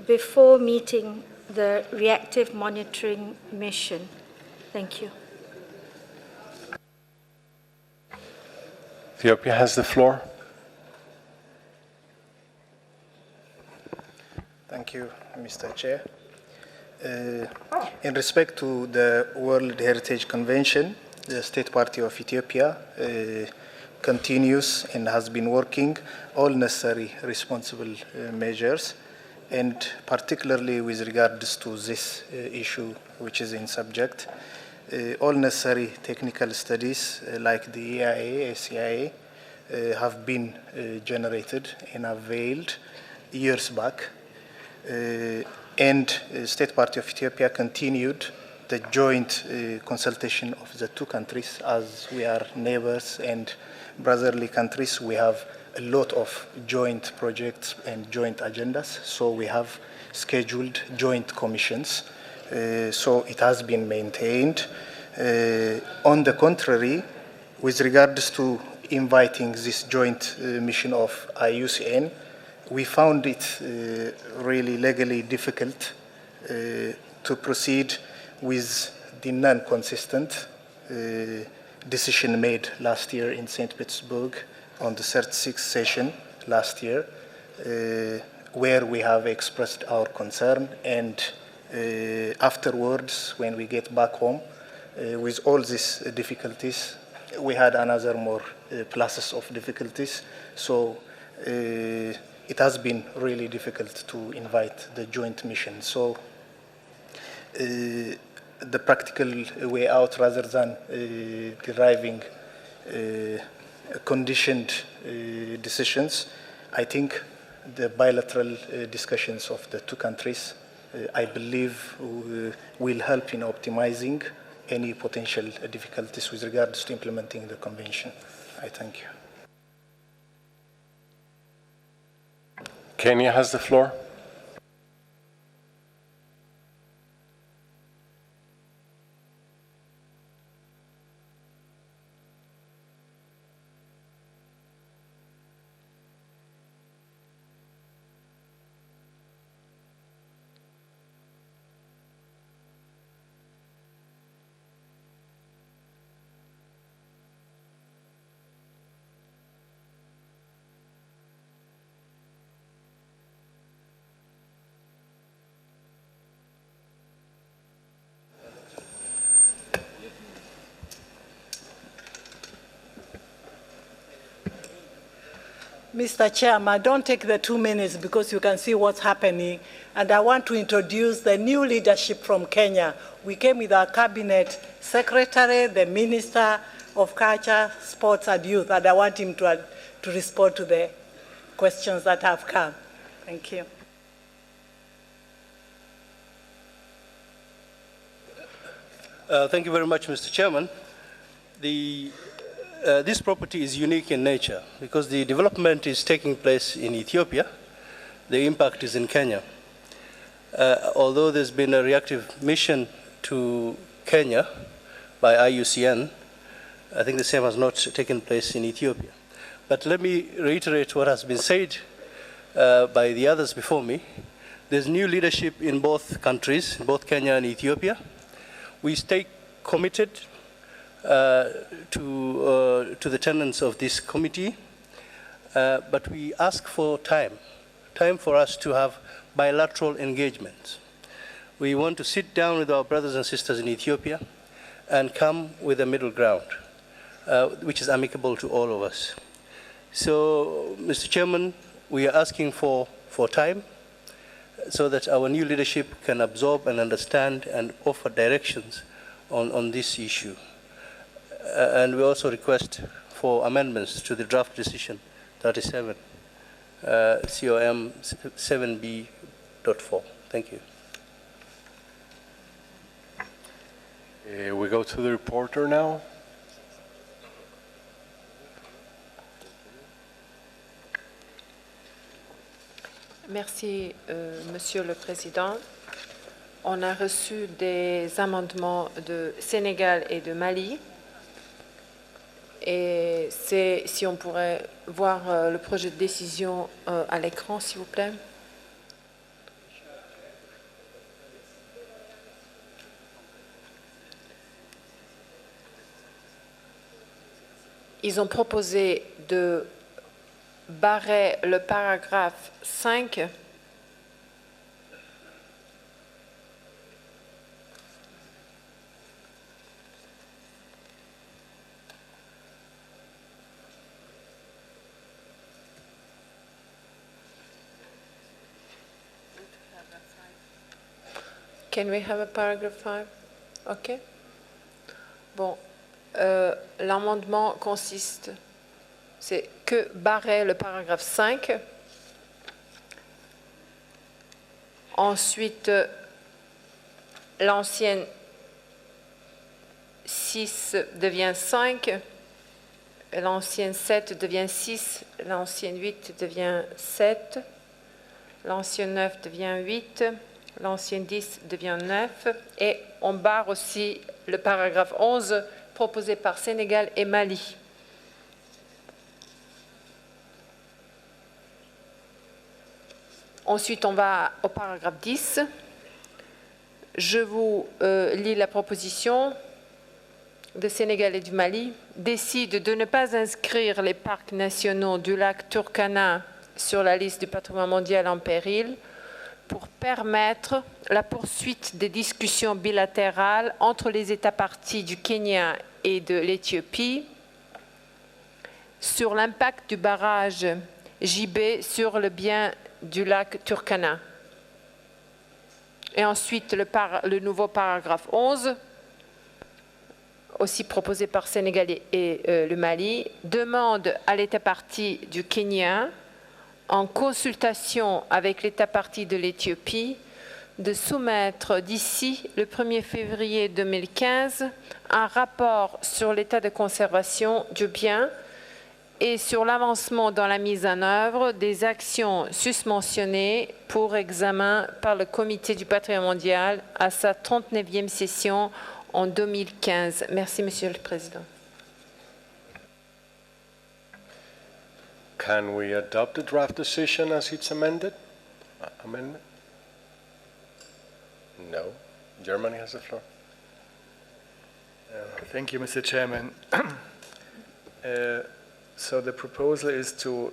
before meeting the reactive monitoring mission? Thank you. Ethiopia has the floor. Thank you, Mr. Chair. In respect to the World Heritage Convention, the State Party of Ethiopia continues and has been working all necessary responsible measures, and particularly with regards to this issue which is in subject, all necessary technical studies like the EIA, ACIA have been generated and availed years back. And State Party of Ethiopia continued the joint consultation of the two countries. As we are neighbors and brotherly countries, we have a lot of joint projects and joint agendas, so we have scheduled joint commissions. So it has been maintained. On the contrary, with regards to inviting this joint mission of IUCN, we found it really legally difficult to proceed with the non-consistent decision made last year in St. Petersburg on the 36th session last year, where we have expressed our concern, and afterwards, when we get back home, with all these difficulties, we had another more pluses of difficulties. So it has been really difficult to invite the joint mission. So the practical way out, rather than deriving conditioned decisions, I think the bilateral discussions of the two countries, I believe, will help in optimizing any potential difficulties with regards to implementing the convention. I thank you. Kenya has the floor. Mr. Chairman, don't take the 2 minutes because you can see what's happening. And I want to introduce the new leadership from Kenya. We came with our cabinet secretary, the Minister of Culture, Sports and Youth, and I want him to respond to the questions that have come. Thank you. Thank you very much, Mr. Chairman. This property is unique in nature because the development is taking place in Ethiopia. The impact is in Kenya. Although there's been a reactive mission to Kenya by IUCN, I think the same has not taken place in Ethiopia. But let me reiterate what has been said by the others before me. There's new leadership in both countries, both Kenya and Ethiopia. We stay committed to the tenets of this committee, but we ask for time for us to have bilateral engagements. We want to sit down with our brothers and sisters in Ethiopia and come with a middle ground, which is amicable to all of us. So, Mr. Chairman, we are asking for time so that our new leadership can absorb and understand and offer directions on this issue. And we also request for amendments to the draft decision 37, COM 7B.4. Thank you. We go to the reporter now. Merci, Monsieur le Président. On a reçu des amendements de Sénégal et de Mali. Et si on pourrait voir le projet de décision à l'écran, s'il vous plaît. ils ont proposé de barrer le paragraphe 5 . Can we have a paragraph 5? OK. Bon, l'amendement consiste, c'est que barrer le paragraphe 5. Ensuite, l'ancienne 6 devient 5. L'ancienne 7 devient 6. L'ancienne 8 devient 7. L'ancienne 9 devient 8. L'ancienne 10 devient 9 et on barre aussi le paragraphe 11 proposé par Sénégal et Mali. Ensuite, on va au paragraphe 10. Je vous lis la proposition de Sénégal et du Mali. Décide de ne pas inscrire les parcs nationaux du lac Turkana sur la liste du patrimoine mondial en péril pour permettre la poursuite des discussions bilatérales entre les États parties du Kenya et de l'Éthiopie sur l'impact du barrage JB sur le bien du lac Turkana. Et ensuite, le nouveau paragraphe 11, aussi proposé par Sénégal et le Mali, demande à l'État partie du Kenya, en consultation avec l'État partie de l'Éthiopie, de soumettre d'ici le 1er février 2015 un rapport sur l'état de conservation du bien et sur l'avancement dans la mise en œuvre des actions susmentionnées pour examen par le Comité du patrimoine mondial à sa 39e session en 2015. Merci, Monsieur le Président. Can we adopt the draft decision as it's amended? Amendment? No. Germany has the floor. Thank you, Mr. Chairman. So the proposal is to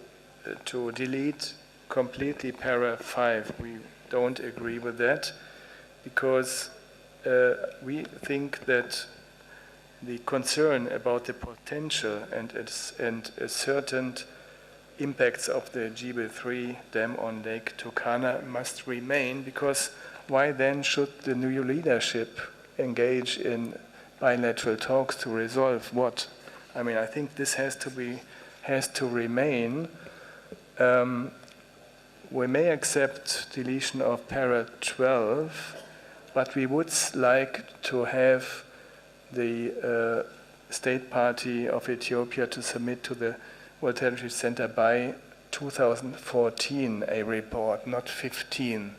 delete completely para 5. We don't agree with that because we think that the concern about the potential and certain impacts of the GB3 dam on Lake Turkana must remain, because why then should the new leadership engage in bilateral talks to resolve what? I mean, I think this has to remain. We may accept deletion of para 12, but we would like to have the state party of Ethiopia to submit to the World Heritage Center by 2014 a report, not 15.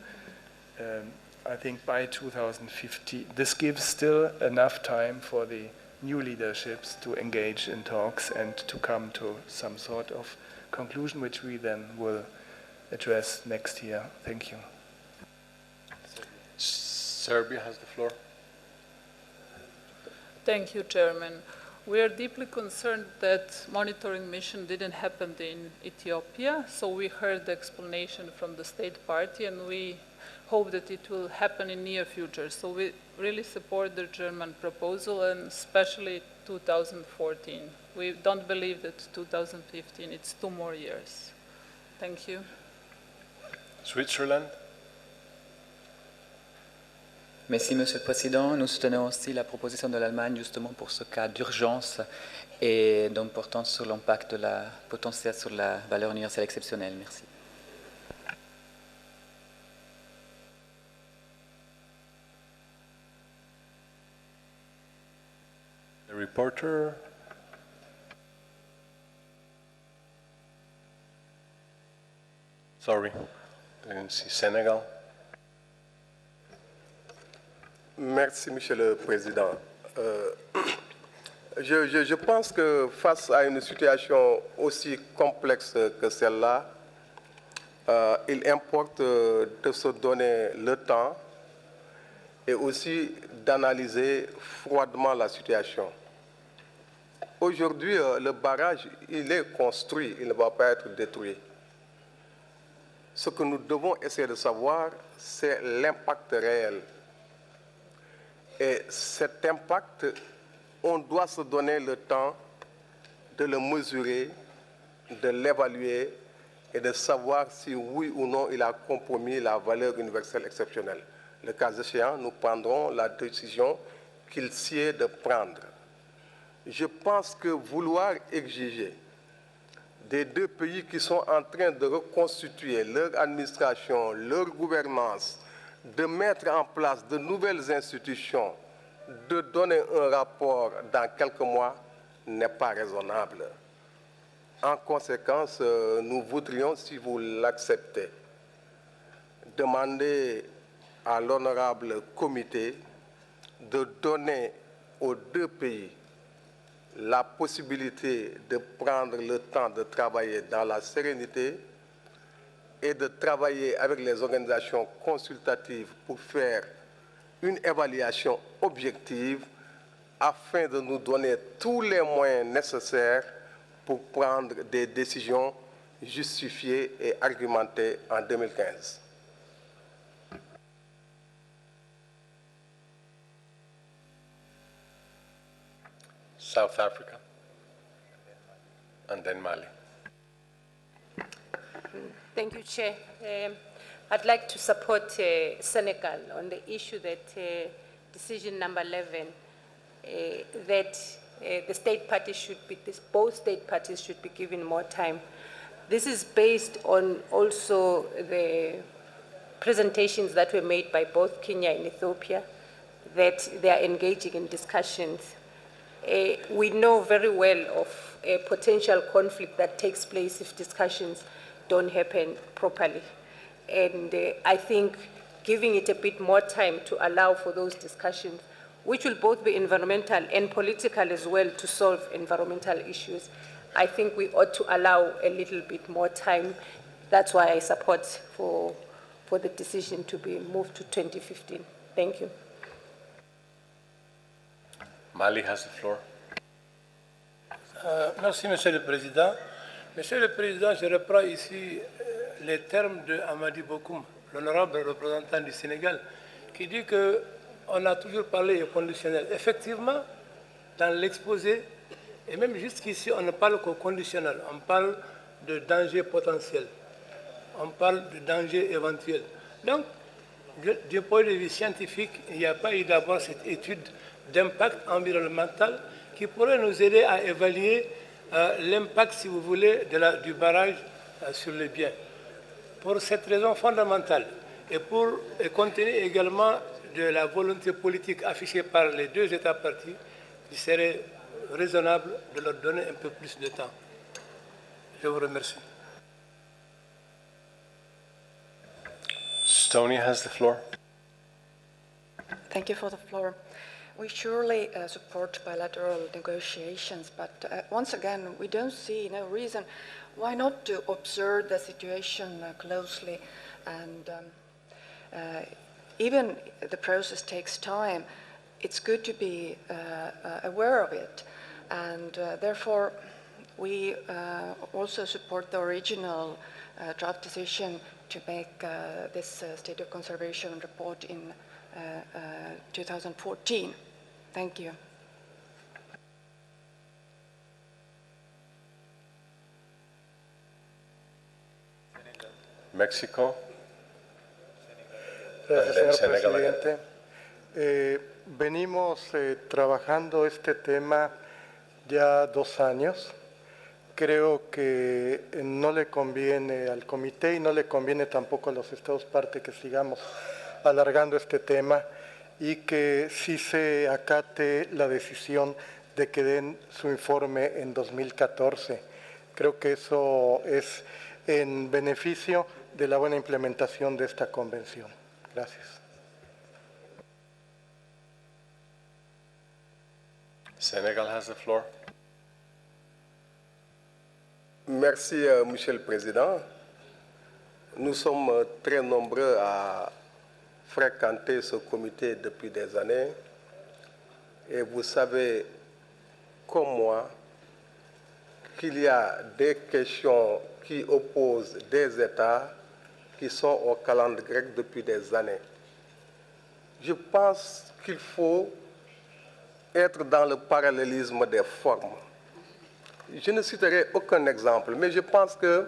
I think by 2015. This gives still enough time for the new leaderships to engage in talks and to come to some sort of conclusion, which we then will address next year. Thank you. Serbia has the floor. Thank you, Chairman. We are deeply concerned that monitoring mission didn't happen in Ethiopia, so we heard the explanation from the state party, and we hope that it will happen in near future. So we really support the German proposal, and especially 2014. We don't believe that 2015, it's 2 more years. Thank you. Switzerland. Merci, Monsieur le Président. Nous soutenons aussi la proposition de l'Allemagne justement pour ce cas d'urgence et d'importance sur l'impact de la potentiel sur la valeur universelle exceptionnelle. Merci. The reporter. Sorry, I didn't see Senegal. Merci, Monsieur le Président. Je pense que face à une situation aussi complexe que celle-là, il importe de se donner le temps et aussi d'analyser froidement la situation. Aujourd'hui, le barrage, il est construit, il ne va pas être détruit. Ce que nous devons essayer de savoir, c'est l'impact réel. Et cet impact, on doit se donner le temps de le mesurer, de l'évaluer et de savoir si oui ou non il a compromis la valeur universelle exceptionnelle. Le cas échéant, nous prendrons la décision qu'il sied de prendre. Je pense que vouloir exiger des deux pays qui sont en train de reconstituer leur administration, leur gouvernance, de mettre en place de nouvelles institutions, de donner un rapport dans quelques mois n'est pas raisonnable. En conséquence, nous voudrions, si vous l'acceptez, demander à l'honorable comité de donner aux deux pays la possibilité de prendre le temps de travailler dans la sérénité et de travailler avec les organisations consultatives pour faire une évaluation objective afin de nous donner tous les moyens nécessaires pour prendre des décisions justifiées et argumentées en 2015. South Africa, and then Mali. Thank you, Chair. I'd like to support Senegal on the issue that decision number 11, that the state parties should be, both state parties should be given more time. This is based on also the presentations that were made by both Kenya and Ethiopia, that they are engaging in discussions. We know very well of a potential conflict that takes place if discussions don't happen properly. And I think giving it a bit more time to allow for those discussions, which will both be environmental and political as well to solve environmental issues, I think we ought to allow a little bit more time. That's why I support for the decision to be moved to 2015. Thank you. Mali has the floor. Merci, Monsieur le Président. Monsieur le Président, je reprends ici les termes de Amadi Bokoum, l'honorable représentant du Sénégal, qui dit qu'on a toujours parlé au conditionnel. Effectivement, dans l'exposé, et même jusqu'ici, on ne parle qu'au conditionnel. On parle de danger potentiel. On parle de danger éventuel. Donc, du point de vue scientifique, il n'y a pas eu d'abord cette étude d'impact environnemental qui pourrait nous aider à évaluer l'impact, si vous voulez, du barrage sur les biens. Pour cette raison fondamentale et compte tenu également de la volonté politique affichée par les deux États partis, il serait raisonnable de leur donner un peu plus de temps. Je vous remercie. Stony has the floor. Thank you for the floor. We surely support bilateral negotiations, but once again, we don't see no reason why not to observe the situation closely. And even the process takes time, it's good to be aware of it. And therefore, we also support the original draft decision to make this state of conservation report in 2014. Thank you. Mexico. Gracias, señor presidente. Venimos trabajando este tema ya 2 años. Creo que no le conviene al comité y no le conviene tampoco a los estados parte que sigamos alargando este tema y que sí se acate la decisión de que den su informe en 2014. Creo que eso es en beneficio de la buena implementación de esta convención. Gracias. Senegal has the floor. Merci, Monsieur le Président. Nous sommes très nombreux à fréquenter ce comité depuis des années. Et vous savez, comme moi, qu'il y a des questions qui opposent des États qui sont au calendrier grec depuis des années. Je pense qu'il faut être dans le parallélisme des formes. Je ne citerai aucun exemple, mais je pense que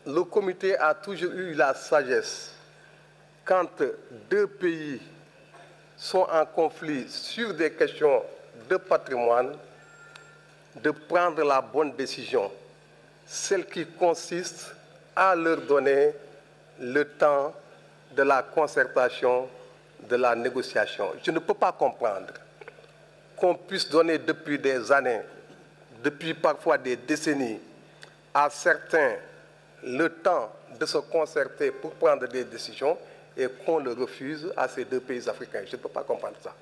le comité a toujours eu la sagesse, quand deux pays sont en conflit sur des questions de patrimoine, de prendre la bonne décision, celle qui consiste à leur donner le temps de la concertation, de la négociation. Je ne peux pas comprendre qu'on puisse donner depuis des années, depuis parfois des décennies, à certains le temps de se concerter pour prendre des décisions et qu'on le refuse à ces deux pays africains. Je ne peux pas comprendre ça.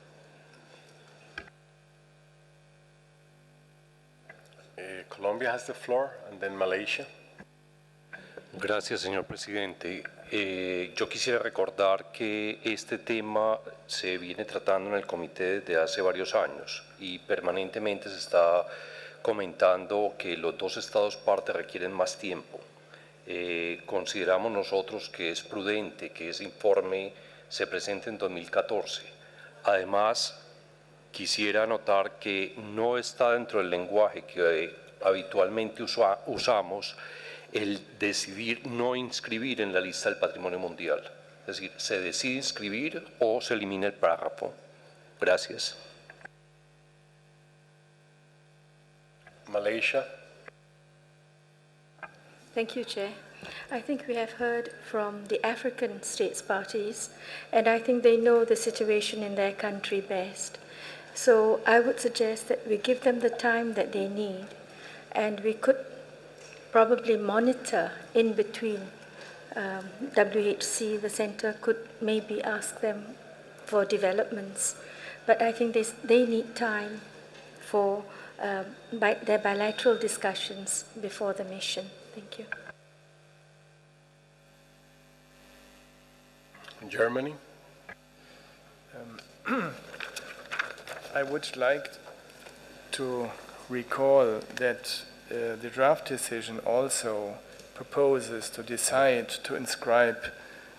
Colombia has the floor, and then Malaysia. Gracias, señor presidente. Yo quisiera recordar que este tema se viene tratando en el comité desde hace varios años y permanentemente se está comentando que los dos estados parte requieren más tiempo. Consideramos nosotros que es prudente que ese informe se presente en 2014. Además, quisiera anotar que no está dentro del lenguaje que habitualmente usamos el decidir no inscribir en la lista del patrimonio mundial. Es decir, se decide inscribir o se elimina el párrafo. Gracias. Malaysia. Thank you, Chair. I think we have heard from the African states parties, and I think they know the situation in their country best. So I would suggest that we give them the time that they need, and we could probably monitor in between. WHC, the center, could maybe ask them for developments, but I think they need time for their bilateral discussions before the mission. Thank you. Germany. I would like to recall that the draft decision also proposes to decide to inscribe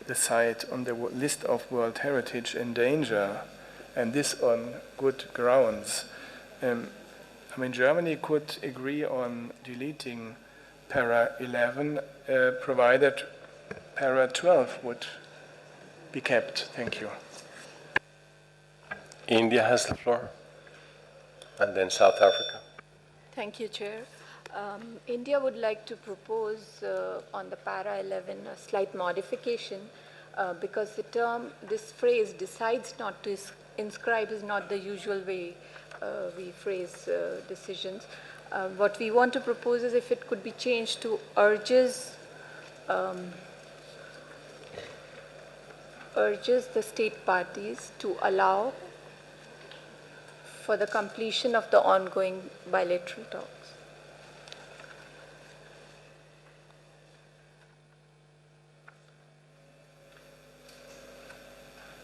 the site on the list of World Heritage in danger, and this on good grounds. I mean, Germany could agree on deleting para 11, provided para 12 would be kept. Thank you. India has the floor, and then South Africa. Thank you, Chair. India would like to propose on the para 11 a slight modification because the term, this phrase, decides not to inscribe is not the usual way we phrase decisions. What we want to propose is if it could be changed to urges the state parties to allow for the completion of the ongoing bilateral talks.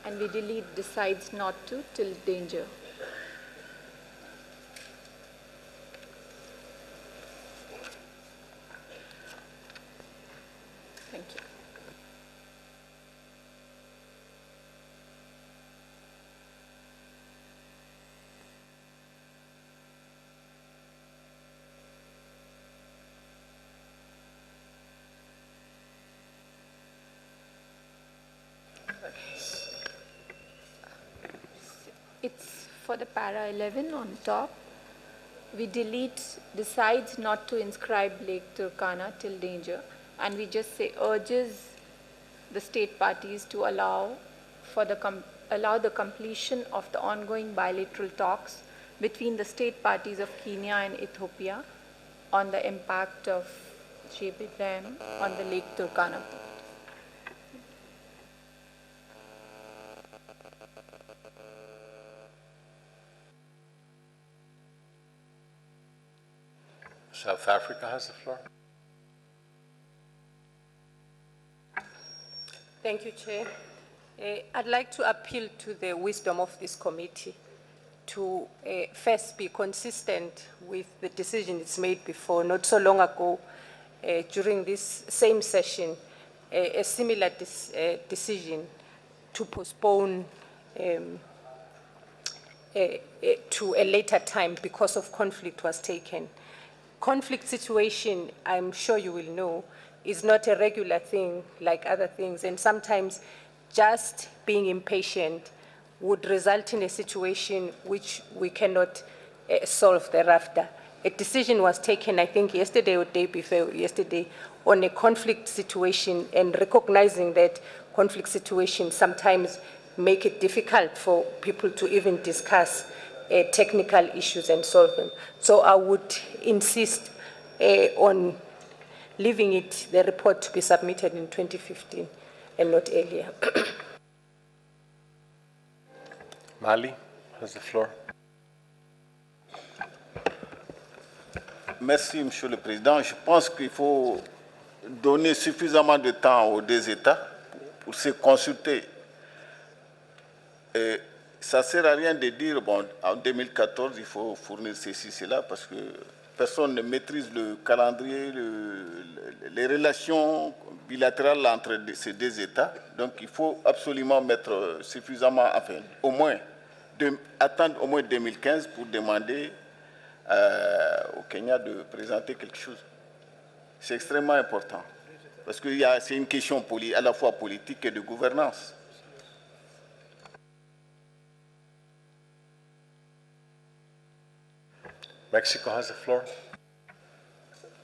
And we delete decides not to till danger. Thank you. It's for the para 11 on top. We delete decides not to inscribe Lake Turkana till danger, and we just say urges the state parties to allow the completion of the ongoing bilateral talks between the state parties of Kenya and Ethiopia on the impact of JB Dam on the Lake Turkana. South Africa has the floor. Thank you, Chair. I'd like to appeal to the wisdom of this committee. to first be consistent with the decision it's made before. Not so long ago, during this same session, a similar decision to postpone to a later time because of conflict was taken. Conflict situation, I'm sure you will know, is not a regular thing like other things, and sometimes just being impatient would result in a situation which we cannot solve thereafter. A decision was taken, I think yesterday or day before yesterday, on a conflict situation, and recognizing that conflict situations sometimes make it difficult for people to even discuss technical issues and solve them. So I would insist on leaving the report to be submitted in 2015 and not earlier. Mali has the floor. Merci, Monsieur le Président. Je pense qu'il faut donner suffisamment de temps aux deux États pour se consulter. Et ça ne sert à rien de dire, bon, en 2014, il faut fournir ceci, cela, parce que personne ne maîtrise le calendrier, les relations bilatérales entre ces deux États. Donc, il faut absolument mettre suffisamment, enfin, au moins, attendre au moins 2015 pour demander au Kenya de présenter quelque chose. C'est extrêmement important, parce que c'est une question à la fois politique et de gouvernance. Mexico has the floor.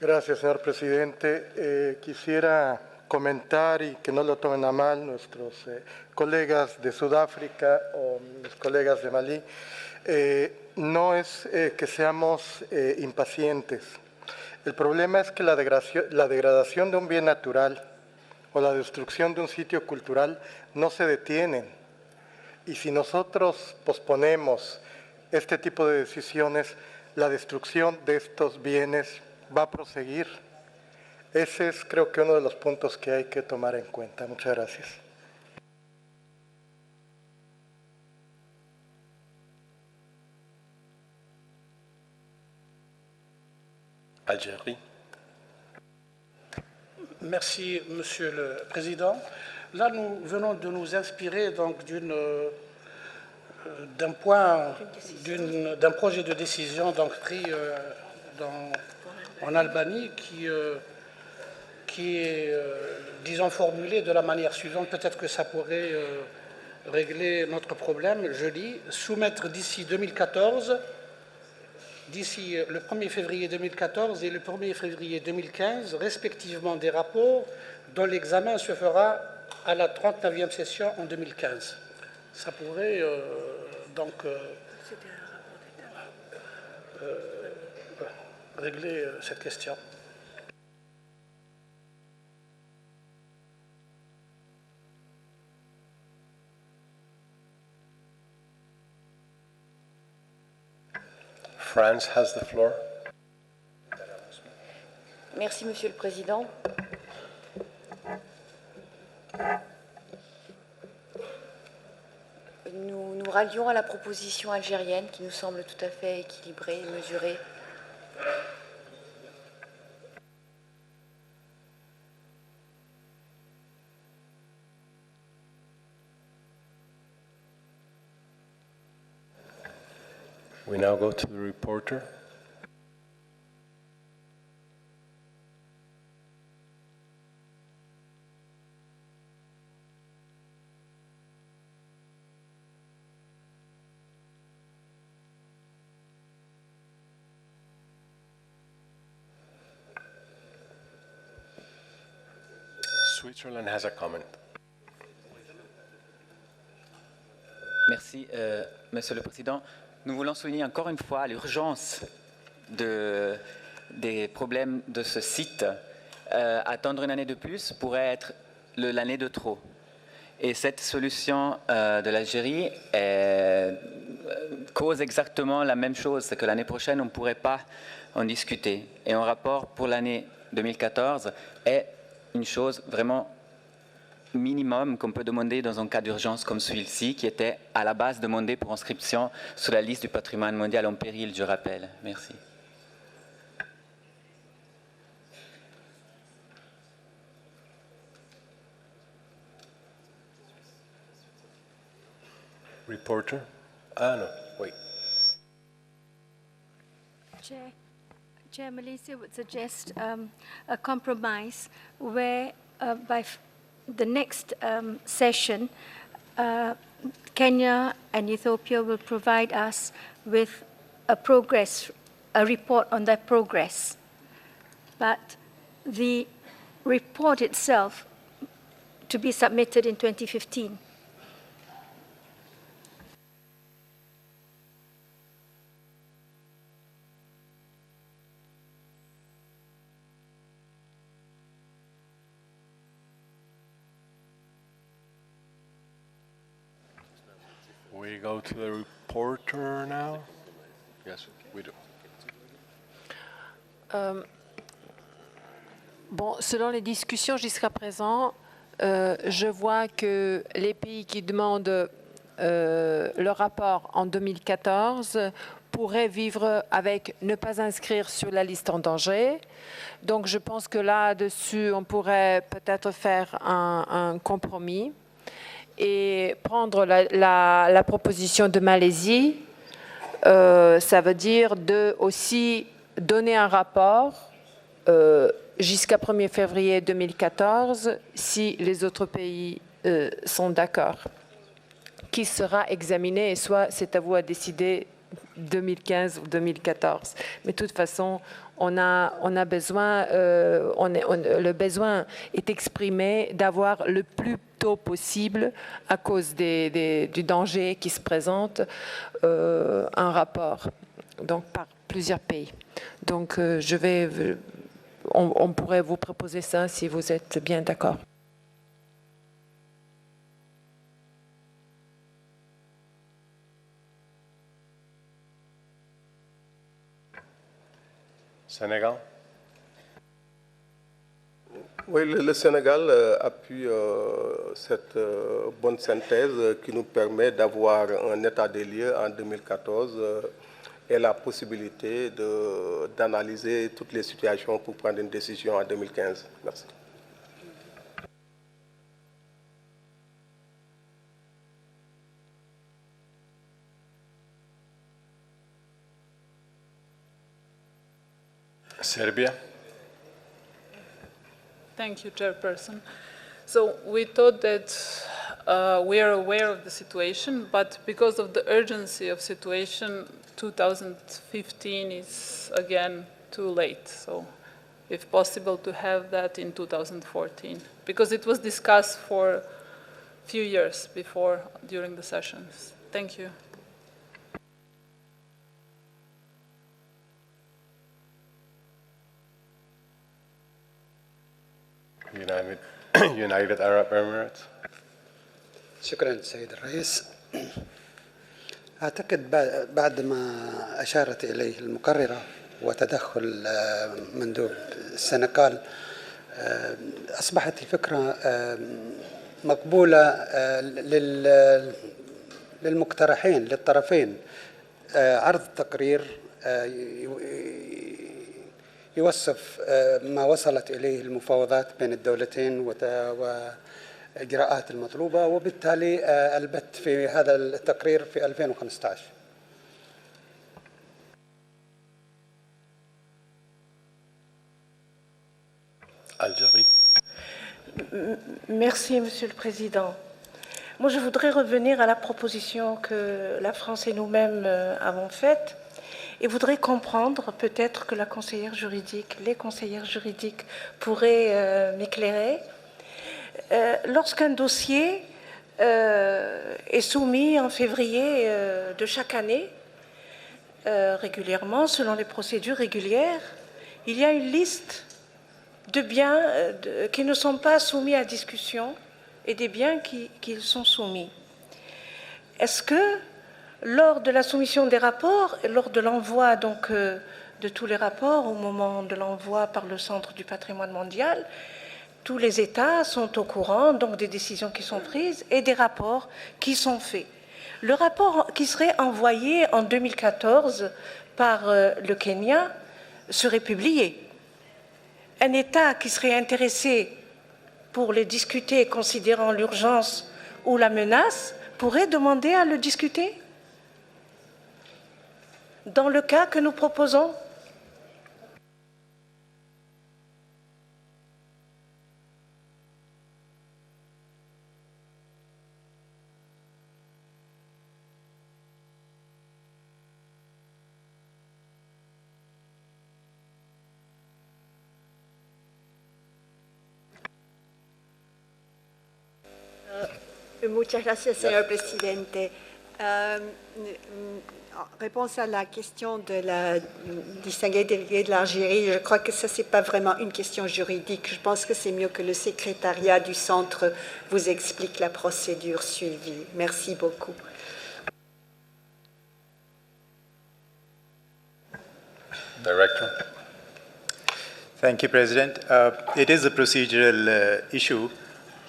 Gracias, señor presidente. Quisiera comentar, y que no lo tomen a mal nuestros colegas de Sudáfrica o mis colegas de Malí, no es que seamos impacientes. El problema es que la degradación de un bien natural o la destrucción de un sitio cultural no se detienen. Y si nosotros posponemos este tipo de decisiones, la destrucción de estos bienes va a proseguir. Ese es, creo que, uno de los puntos que hay que tomar en cuenta. Muchas gracias. Algérie. Merci, Monsieur le Président. Là, nous venons de nous inspirer donc d'un projet de décision donc, pris en Albanie qui est, disons, formulé de la manière suivante. Peut-être que ça pourrait régler notre problème. Je lis, soumettre d'ici 2014, d'ici le 1er février 2014 et le 1er février 2015, respectivement des rapports dont l'examen se fera à la 39e session en 2015. Ça pourrait donc régler cette question. France has the floor. Merci, Monsieur le Président. Nous nous rallions à la proposition algérienne qui nous semble tout à fait équilibrée et mesurée. We now go to the reporter. Switzerland has a comment. Merci, Monsieur le Président. Nous voulons souligner encore une fois l'urgence des problèmes de ce site. Attendre une année de plus pourrait être l'année de trop. Et cette solution de l'Algérie cause exactement la même chose, c'est que l'année prochaine, on ne pourrait pas en discuter. Et un rapport pour l'année 2014 est une chose vraiment minimum qu'on peut demander dans un cas d'urgence comme celui-ci, qui était à la base demandé pour inscription sur la liste du patrimoine mondial en péril, je rappelle. Merci. Reporter? Ah, no, wait. Chair Malaysia would suggest a compromise where by the next session, Kenya and Ethiopia will provide us with a report on their progress. But the report itself to be submitted in 2015. We go to the reporter now? Yes, we do. Bon, selon les discussions jusqu'à présent, je vois que les pays qui demandent le rapport en 2014 pourraient vivre avec ne pas inscrire sur la liste en danger. Donc je pense que là-dessus, on pourrait peut-être faire un compromis et prendre la proposition de Malaisie. Ça veut dire aussi donner un rapport jusqu'à 1er février 2014 si les autres pays sont d'accord, qui sera examiné et soit c'est à vous à décider 2015 ou 2014. Mais de toute façon, on a besoin, le besoin est exprimé d'avoir le plus tôt possible, à cause du danger qui se présente, un rapport, donc par plusieurs pays. Donc on pourrait vous proposer ça si vous êtes bien d'accord. Sénégal? Oui, le Sénégal appuie cette bonne synthèse qui nous permet d'avoir un état des lieux en 2014 et la possibilité d'analyser toutes les situations pour prendre une décision en 2015. Merci. Serbia? Thank you, Chairperson. So we thought that we are aware of the situation, but because of the urgency of situation, 2015 is again too late. So if possible to have that in 2014, because it was discussed for a few years before during the sessions. Thank you. United Arab Emirates. شكرا سيد الرئيس. أعتقد بعد ما أشارت إليه المقررة وتدخل مندوب السنغال أصبحت الفكرة مقبولة للمقترحين للطرفين. عرض تقرير يوصف ما وصلت إليه المفاوضات بين الدولتين وإجراءات المطلوبة، وبالتالي البت في هذا التقرير في 2015. Algérie. Merci, Monsieur le Président. Moi, je voudrais revenir à la proposition que la France et nous-mêmes avons faite et voudrais comprendre, peut-être que la conseillère juridique, les conseillères juridiques pourraient m'éclairer. Lorsqu'un dossier est soumis en février de chaque année, régulièrement, selon les procédures régulières, il y a une liste de biens qui ne sont pas soumis à discussion et des biens qui sont soumis. Est-ce que, lors de la soumission des rapports, et lors de l'envoi donc de tous les rapports, au moment de l'envoi par le Centre du patrimoine mondial, tous les États sont au courant donc des décisions qui sont prises et des rapports qui sont faits. Le rapport qui serait envoyé en 2014 par le Kenya serait publié. Un État qui serait intéressé pour le discuter, considérant l'urgence ou la menace, pourrait demander à le discuter dans le cas que nous proposons. Muchas gracias, señor presidente. En réponse à la question de la distinguée déléguée de l'Algérie, je crois que ça, ce n'est pas vraiment une question juridique. Je pense que c'est mieux que le secrétariat du centre vous explique la procédure suivie. Merci beaucoup. Director. Thank you, President. It is a procedural issue.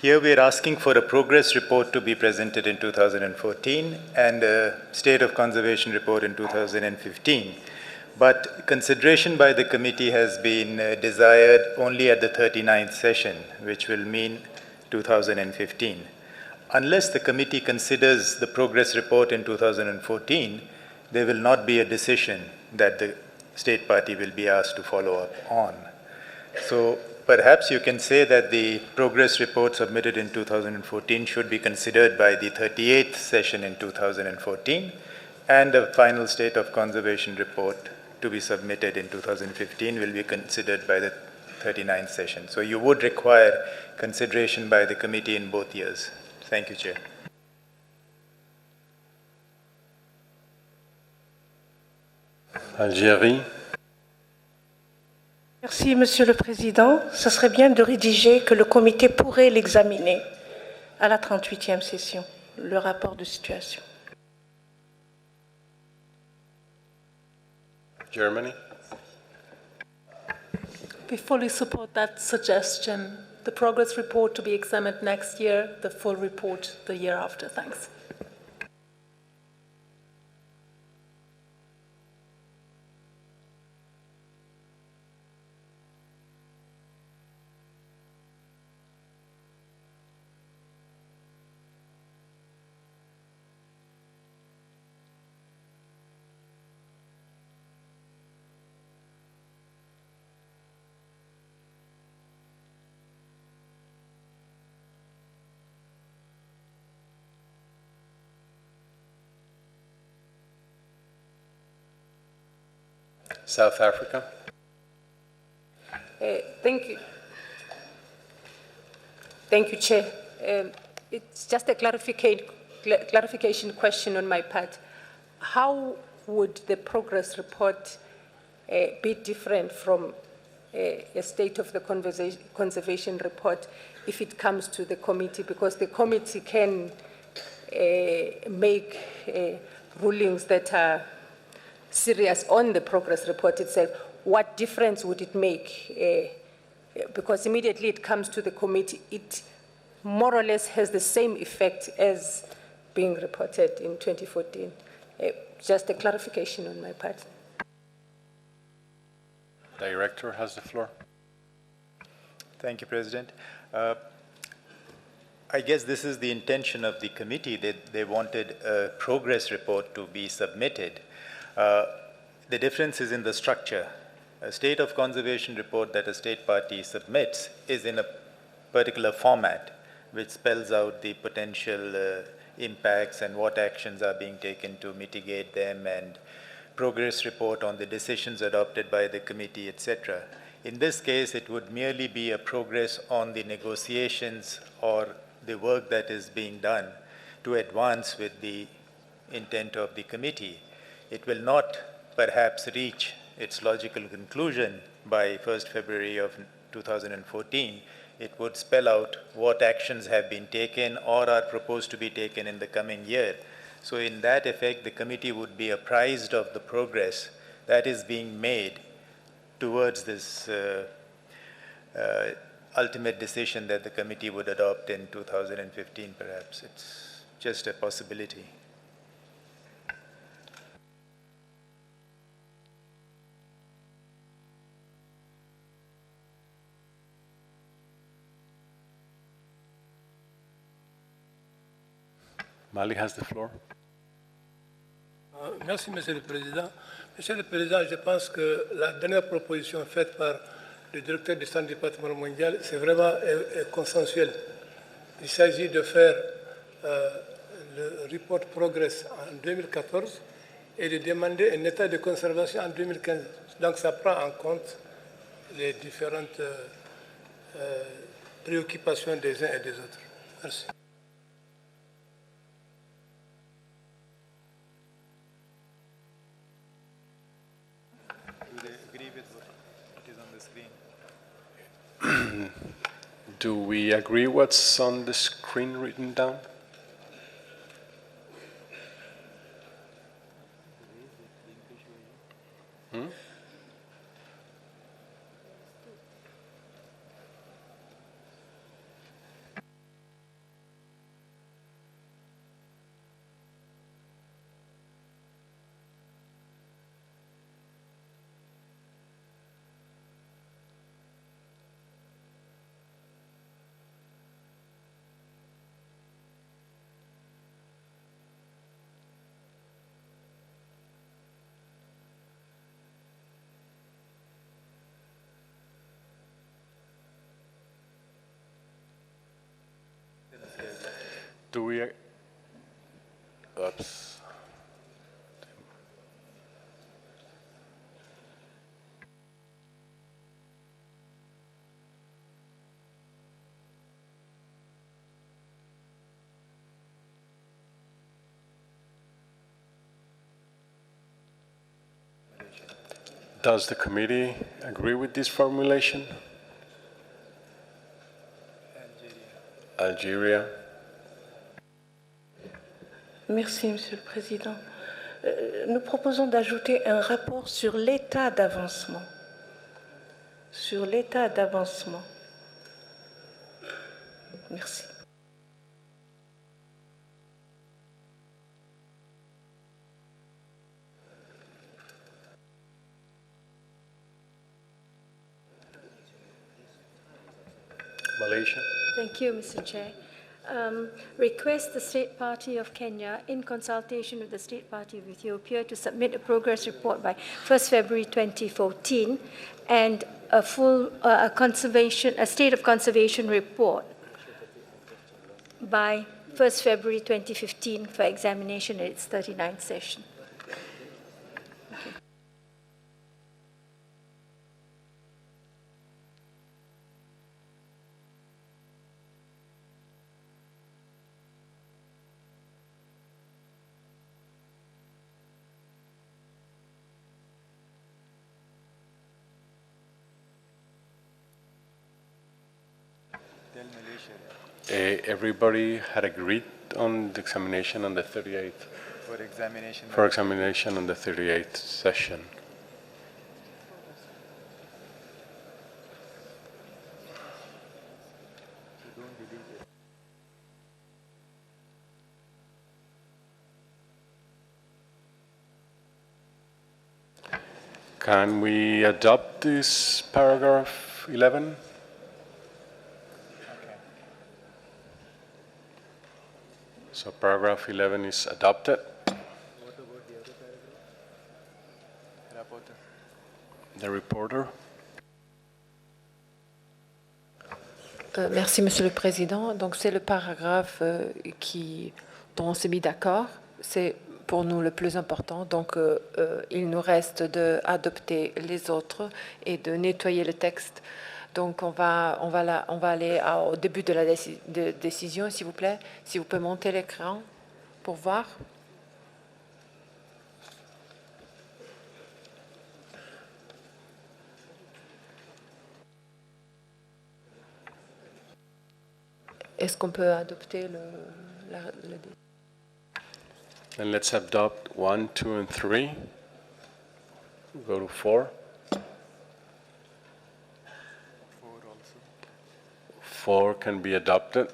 Here we are asking for a progress report to be presented in 2014 and a state of conservation report in 2015. But consideration by the committee has been desired only at the 39th session, which will mean 2015. Unless the committee considers the progress report in 2014, there will not be a decision that the state party will be asked to follow up on. So perhaps you can say that the progress report submitted in 2014 should be considered by the 38th session in 2014, and a final state of conservation report to be submitted in 2015 will be considered by the 39th session. So you would require consideration by the committee in both years. Thank you, Chair. Algérie. Merci, Monsieur le Président. Ce serait bien de rédiger que le comité pourrait l'examiner à la 38e session, le rapport de situation. Germany. We fully support that suggestion. The progress report to be examined next year, the full report the year after. Thanks. South Africa. Thank you. Thank you, Chair. It's just a clarification question on my part. How would the progress report be different from a state of the conservation report if it comes to the committee? Because the committee can make rulings that are serious on the progress report itself. What difference would it make? Because immediately it comes to the committee, it more or less has the same effect as being reported in 2014. Just a clarification on my part. Director has the floor. Thank you, President. I guess this is the intention of the committee, that they wanted a progress report to be submitted. The difference is in the structure. A state of conservation report that a state party submits is in a particular format, which spells out the potential impacts and what actions are being taken to mitigate them, and progress report on the decisions adopted by the committee, etc. In this case, it would merely be a progress on the negotiations or the work that is being done to advance with the intent of the committee. It will not perhaps reach its logical conclusion by 1st February of 2014. It would spell out what actions have been taken or are proposed to be taken in the coming year. So in that effect, the committee would be apprised of the progress that is being made towards this ultimate decision that the committee would adopt in 2015, perhaps. It's just a possibility. Mali has the floor. Merci, Monsieur le Président. Monsieur le Président, je pense que la dernière proposition faite par le directeur du Centre du patrimoine mondial, c'est vraiment consensuel. Il s'agit de faire le report progress en 2014 et de demander un état de conservation en 2015. Donc ça prend en compte les différentes préoccupations des uns et des autres. Merci. Do we agree what's on the screen written down? Hmm? Do we, oops. Does the committee agree with this formulation? Algeria. Merci, Monsieur le Président. Nous proposons d'ajouter un rapport sur l'état d'avancement. Sur l'état d'avancement. Merci. Malaysia. Thank you, Mr. Chair. Request the State Party of Kenya, in consultation with the State Party of Ethiopia, to submit a progress report by 1st February 2014 and a full a state of conservation report by 1st February 2015 for examination at its 39th session. Everybody had agreed on the examination on the 38th. For examination on the 38th session. Can we adopt this paragraph 11? So paragraph 11 is adopted. The reporter. Merci, Monsieur le Président. Donc, c'est le paragraphe dont on s'est mis d'accord. C'est pour nous le plus important. Donc, il nous reste d'adopter les autres et de nettoyer le texte. Donc, on va aller au début de la décision, s'il vous plaît. Si vous pouvez monter l'écran pour voir. Est-ce qu'on peut adopter le Then let's adopt 1, 2, and 3. Go to 4. 4 can be adopted.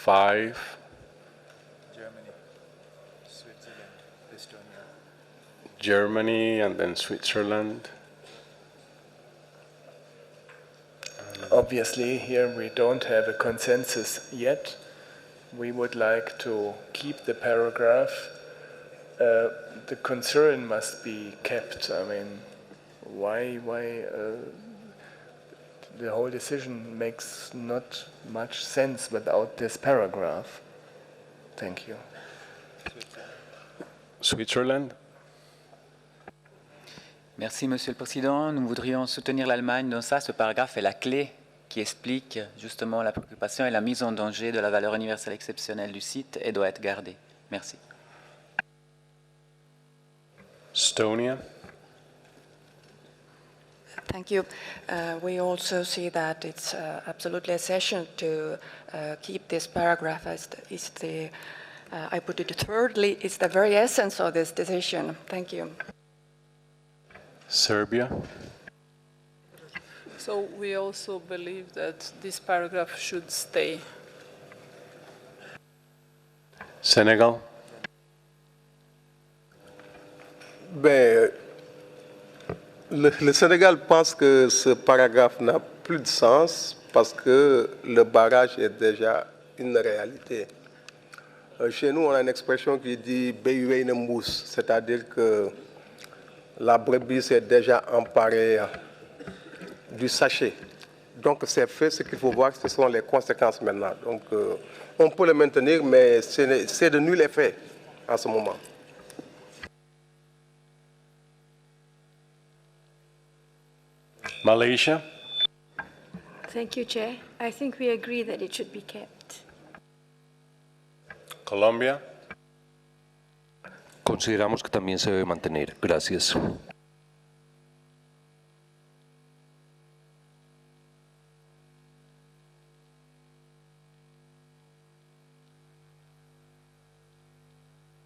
Five. Germany, Switzerland, Estonia. Germany and then Switzerland. Obviously, here we don't have a consensus yet. We would like to keep the paragraph. The concern must be kept. I mean, why the whole decision makes not much sense without this paragraph. Thank you. Switzerland. Merci, Monsieur le Président. Nous voudrions soutenir l'Allemagne dans ça. Ce paragraphe est la clé qui explique justement la préoccupation et la mise en danger de la valeur universelle exceptionnelle du site et doit être gardée. Merci. Estonia. Thank you. We also see that it's absolutely essential to keep this paragraph as I put it thirdly, it's the very essence of this decision. Thank you. Serbia. So we also believe that this paragraph should stay. Senegal. Ben, le Sénégal pense que ce paragraphe n'a plus de sens parce que le barrage est déjà une réalité. Chez nous, on a une expression qui dit « Béhué ne mousse », c'est-à-dire que la brebis s'est déjà emparée du sachet. Donc c'est fait, ce qu'il faut voir, ce sont les conséquences maintenant. Donc on peut le maintenir, mais c'est de nul effet en ce moment. Malaysia. Thank you, Chair. I think we agree that it should be kept. Colombia. Consideramos que también se debe mantener. Gracias.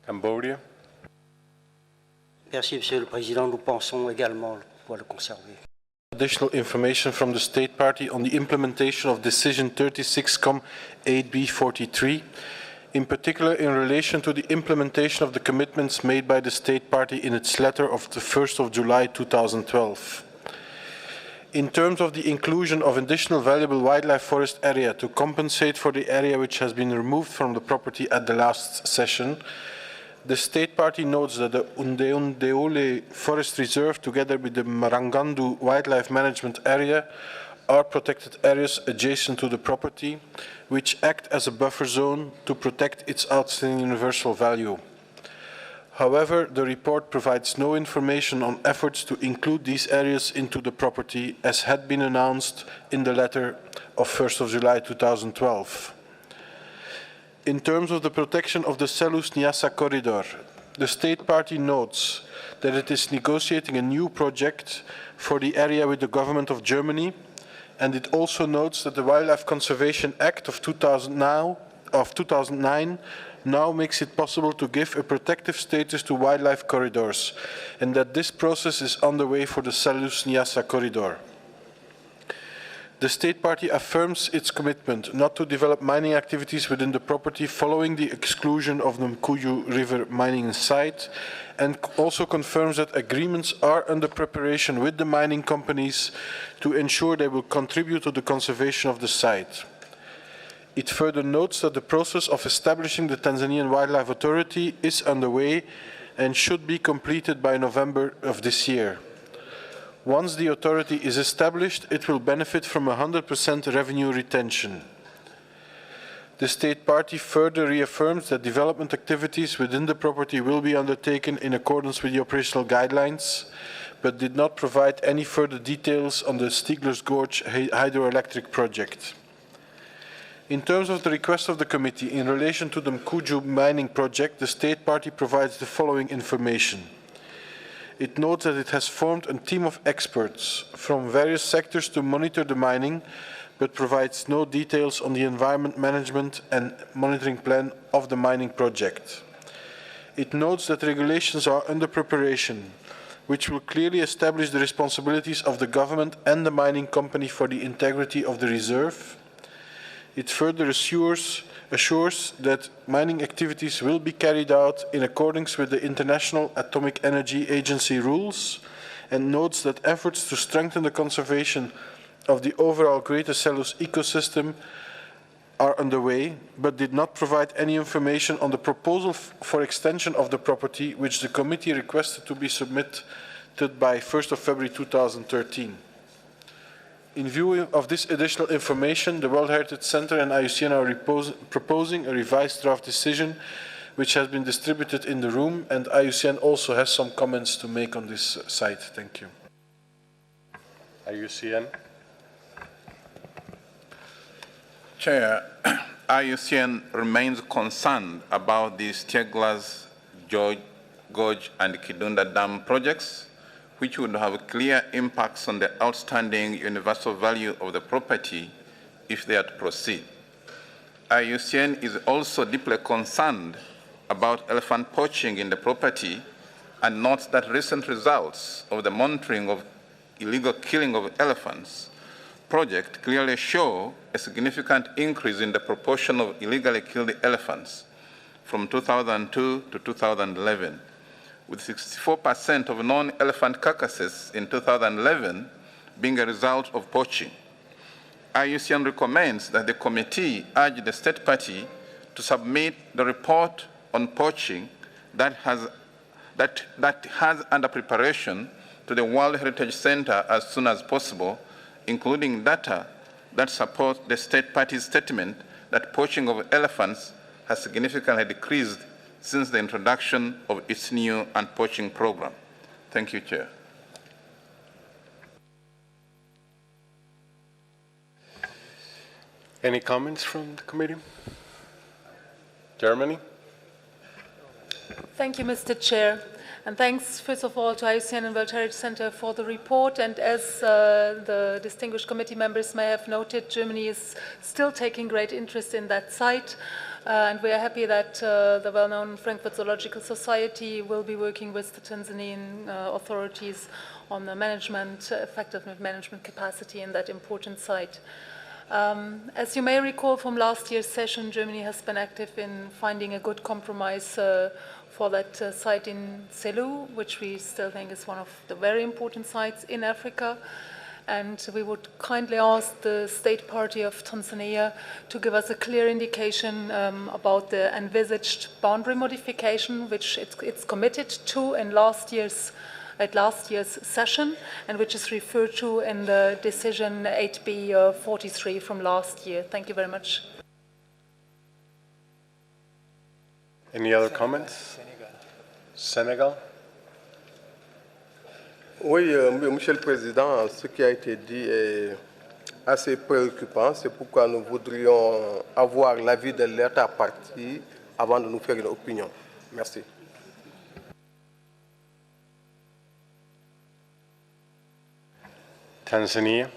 Cambodia. Merci, Monsieur le Président. Nous pensons également pouvoir le conserver. Additional information from the State Party on the implementation of Decision 36-8B43, in particular in relation to the implementation of the commitments made by the State Party in its letter of the 1st of July 2012. In terms of the inclusion of additional valuable wildlife forest area to compensate for the area which has been removed from the property at the last session, the State Party notes that the Undeundeole Forest Reserve, together with the Marangandu Wildlife Management Area, are protected areas adjacent to the property, which act as a buffer zone to protect its outstanding universal value. However, the report provides no information on efforts to include these areas into the property, as had been announced in the letter of 1st of July 2012. In terms of the protection of the Selous-Niassa corridor, the State Party notes that it is negotiating a new project for the area with the government of Germany, and it also notes that the Wildlife Conservation Act of 2009 now makes it possible to give a protective status to wildlife corridors, and that this process is underway for the Selous-Niassa corridor. The State Party affirms its commitment not to develop mining activities within the property following the exclusion of the Mkuyu River mining site, and also confirms that agreements are under preparation with the mining companies to ensure they will contribute to the conservation of the site. It further notes that the process of establishing the Tanzanian Wildlife Authority is underway and should be completed by November of this year. Once the authority is established, it will benefit from 100% revenue retention. The State Party further reaffirms that development activities within the property will be undertaken in accordance with the operational guidelines, but did not provide any further details on the Stiegler's Gorge hydroelectric project. In terms of the request of the committee in relation to the Mkuju mining project, the State Party provides the following information. It notes that it has formed a team of experts from various sectors to monitor the mining, but provides no details on the environment management and monitoring plan of the mining project. It notes that regulations are under preparation, which will clearly establish the responsibilities of the government and the mining company for the integrity of the reserve. It further assures that mining activities will be carried out in accordance with the International Atomic Energy Agency rules, and notes that efforts to strengthen the conservation of the overall Greater Selous ecosystem are underway, but did not provide any information on the proposal for extension of the property, which the committee requested to be submitted by 1st of February 2013. In view of this additional information, the World Heritage Center and IUCN are proposing a revised draft decision, which has been distributed in the room, and IUCN also has some comments to make on this site. Thank you. IUCN. Chair, IUCN remains concerned about the Steglas, Gorge, and Kidunda Dam projects, which would have clear impacts on the outstanding universal value of the property if they are to proceed. IUCN is also deeply concerned about elephant poaching in the property and notes that recent results of the monitoring of illegal killing of elephants project clearly show a significant increase in the proportion of illegally killed elephants from 2002 to 2011, with 64% of non-elephant carcasses in 2011 being a result of poaching. IUCN recommends that the committee urge the state party to submit the report on poaching that has under preparation to the World Heritage Center as soon as possible, including data that supports the state party's statement that poaching of elephants has significantly decreased since the introduction of its new anti-poaching program. Thank you, Chair. Any comments from the committee? Germany? Thank you, Mr. Chair. And thanks, first of all, to IUCN and World Heritage Center for the report. And as the distinguished committee members may have noted, Germany is still taking great interest in that site. And we are happy that the well-known Frankfurt Zoological Society will be working with the Tanzanian authorities on the effective management capacity in that important site. As you may recall from last year's session, Germany has been active in finding a good compromise for that site in Selous, which we still think is one of the very important sites in Africa. And we would kindly ask the state party of Tanzania to give us a clear indication about the envisaged boundary modification, which it's committed to in at last year's session, and which is referred to in the decision 8B43 from last year. Thank you very much. Any other comments? Sénégal. Oui, Monsieur le Président, ce qui a été dit est assez préoccupant. C'est pourquoi nous voudrions avoir l'avis de l'État partie avant de nous faire une opinion. Merci. Tanzania.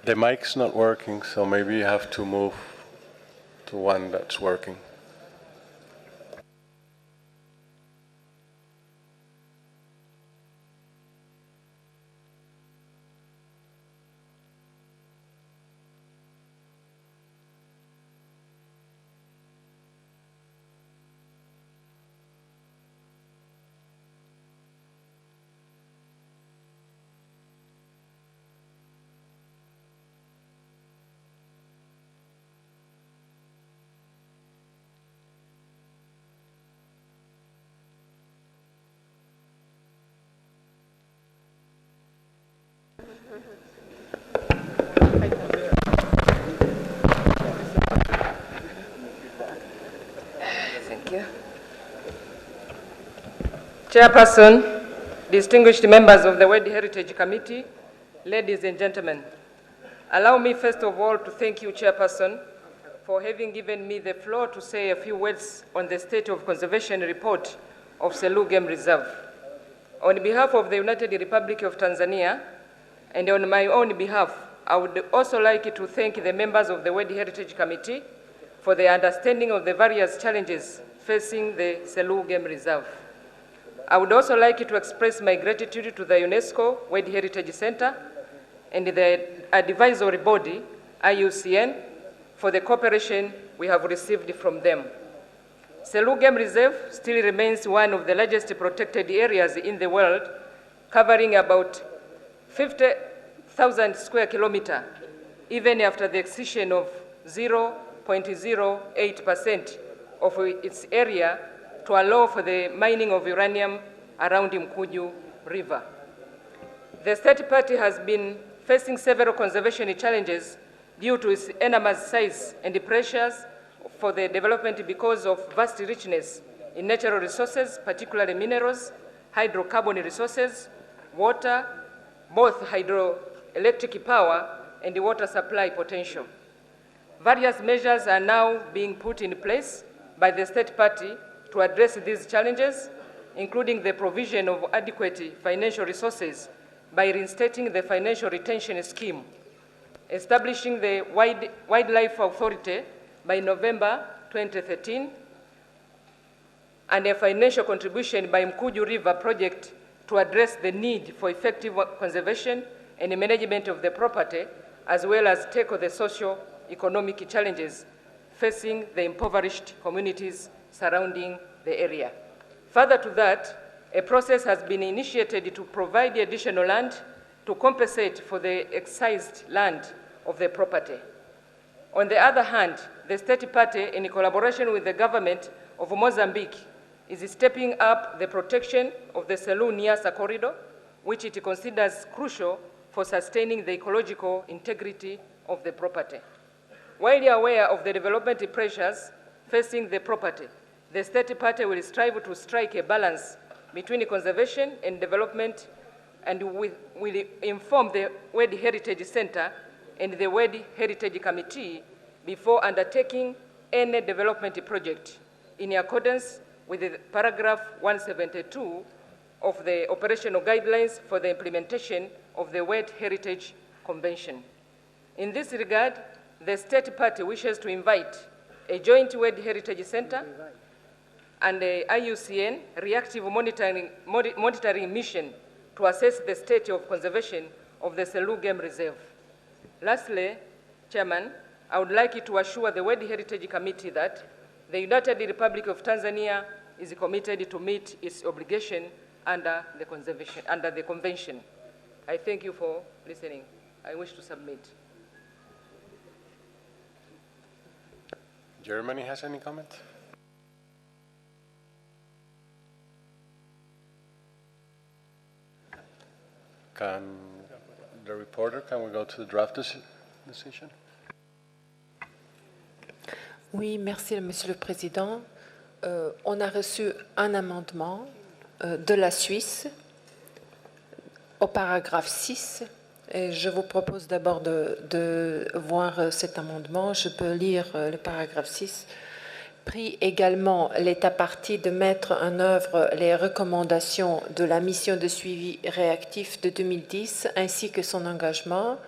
The mic's not working, so maybe you have to move to one that's working. Chairperson, distinguished members of the World Heritage Committee, ladies and gentlemen, allow me first of all to thank you, Chairperson, for having given me the floor to say a few words on the State of Conservation Report of Selous Game Reserve. On behalf of the United Republic of Tanzania, And on my own behalf, I would also like to thank the members of the World Heritage Committee for their understanding of the various challenges facing the Selous Game Reserve. I would also like to express my gratitude to the UNESCO World Heritage Center and the advisory body, IUCN, for the cooperation we have received from them. Selous Game Reserve still remains one of the largest protected areas in the world, covering about 50,000 square kilometers, even after the excision of 0.08% of its area to allow for the mining of uranium around Mkuju River. The state party has been facing several conservation challenges due to its enormous size and the pressures for the development because of vast richness in natural resources, particularly minerals, hydrocarbon resources, water, both hydroelectric power and the water supply potential. Various measures are now being put in place by the state party to address these challenges, including the provision of adequate financial resources by reinstating the financial retention scheme, establishing the Wildlife Authority by November 2013, and a financial contribution by Mkuju River project to address the need for effective conservation and management of the property, as well as tackle the socio-economic challenges facing the impoverished communities surrounding the area. Further to that, a process has been initiated to provide additional land to compensate for the excised land of the property. On the other hand, the state party, in collaboration with the government of Mozambique, is stepping up the protection of the Selous-Niassa corridor, which it considers crucial for sustaining the ecological integrity of the property. While aware of the development pressures facing the property, the state party will strive to strike a balance between conservation and development, and will inform the World Heritage Center and the World Heritage Committee before undertaking any development project in accordance with the paragraph 172 of the operational guidelines for the implementation of the World Heritage Convention. In this regard, the state party wishes to invite a joint World Heritage Center and the IUCN reactive monitoring mission to assess the state of conservation of the Selous Game Reserve. Lastly, Chairman, I would like to assure the World Heritage Committee that the United Republic of Tanzania is committed to meet its obligation under the convention. I thank you for listening. I wish to submit. Germany has any comment? Can the reporter, can we go to the draft decision? Oui, merci, Monsieur le Président. On a reçu un amendement de la Suisse au paragraphe 6. Et je vous propose d'abord de voir cet amendement. Je peux lire le paragraphe 6. Pris également l'État partie de mettre en œuvre les recommandations de la mission de suivi réactif de 2010 ainsi que son engagement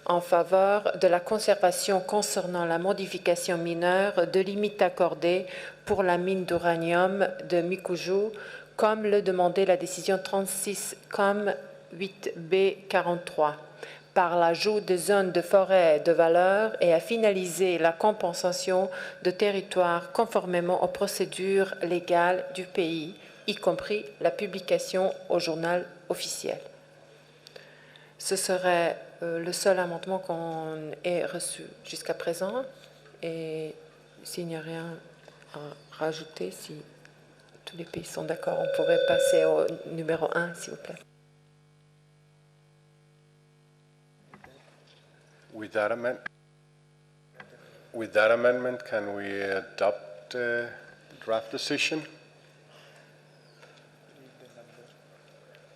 en faveur de la conservation concernant la modification mineure de limites accordées pour la mine d'uranium de Mikuju, comme le demandait la décision 36,8B43, par l'ajout de zones de forêt de valeur et à finaliser la compensation de territoires conformément aux procédures légales du pays, y compris la publication au journal officiel. Ce serait le seul amendement qu'on ait reçu jusqu'à présent, et s'il n'y a rien à rajouter, si tous les pays sont d'accord, on pourrait passer au numéro 1, s'il vous plaît. With that amendment, can we adopt the draft decision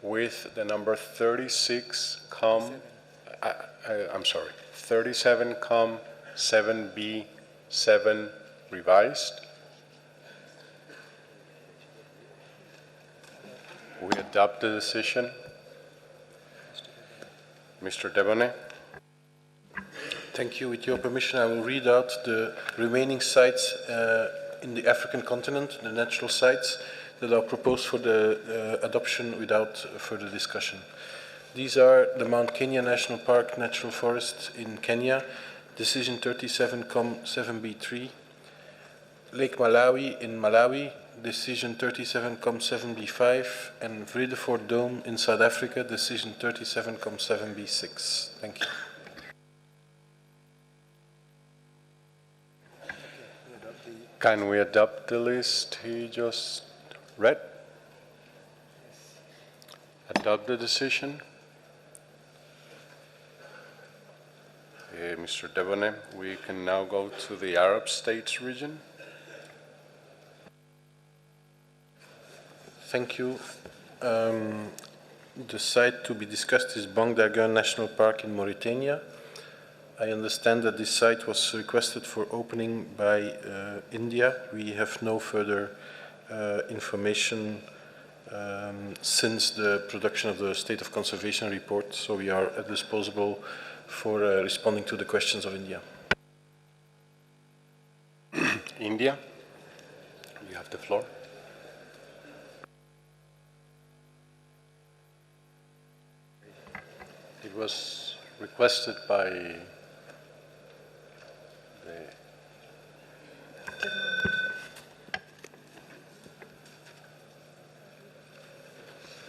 with the number 37,7B7 revised? We adopt the decision. Mr. Debonnet. Thank you. With your permission, I will read out the remaining sites in the African continent, the natural sites that are proposed for the adoption without further discussion. These are the Mount Kenya National Park Natural Forest in Kenya, Decision 37-7B3, Lake Malawi in Malawi, Decision 37-7B5, and Vredefort Dome in South Africa, Decision 37-7B6. Thank you. Can we adopt the list he just read? Adopt the decision? Mr. Debonnet, we can now go to the Arab States region. Thank you. The site to be discussed is Bangdagan National Park in Mauritania. I understand that this site was requested for opening by India. We have no further information since the production of the State of Conservation report, so we are at disposal for responding to the questions of India. India, you have the floor. It was requested by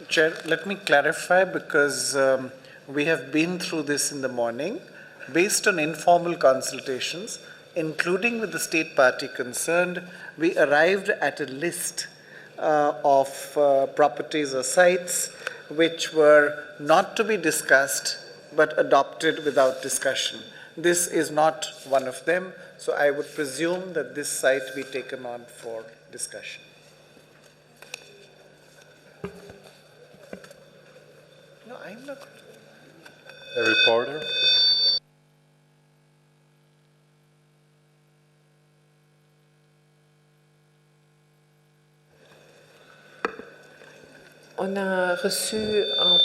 Chair, let me clarify because we have been through this in the morning. Based on informal consultations, including with the state party concerned, we arrived at a list of properties or sites which were not to be discussed but adopted without discussion. This is not one of them, so I would presume that this site be taken on for discussion. No, I'm not. A reporter. On a reçu un...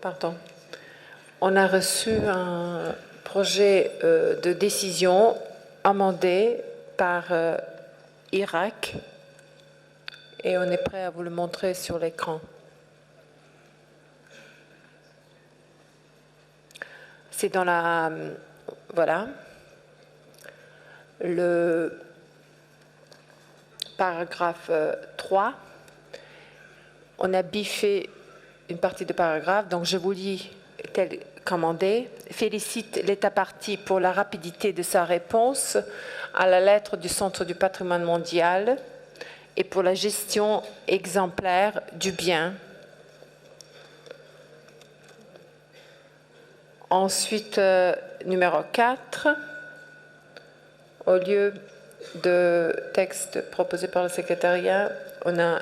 Pardon. On a reçu un projet de décision amendé par Irak et on est prêt à vous le montrer sur l'écran. C'est dans la... Voilà. Le paragraphe 3. On a biffé une partie de paragraphe, donc je vous lis tel qu'amendé. Félicite l'État partie pour la rapidité de sa réponse à la lettre du Centre du patrimoine mondial et pour la gestion exemplaire du bien. Ensuite, numéro 4, au lieu de texte proposé par le secrétariat, on a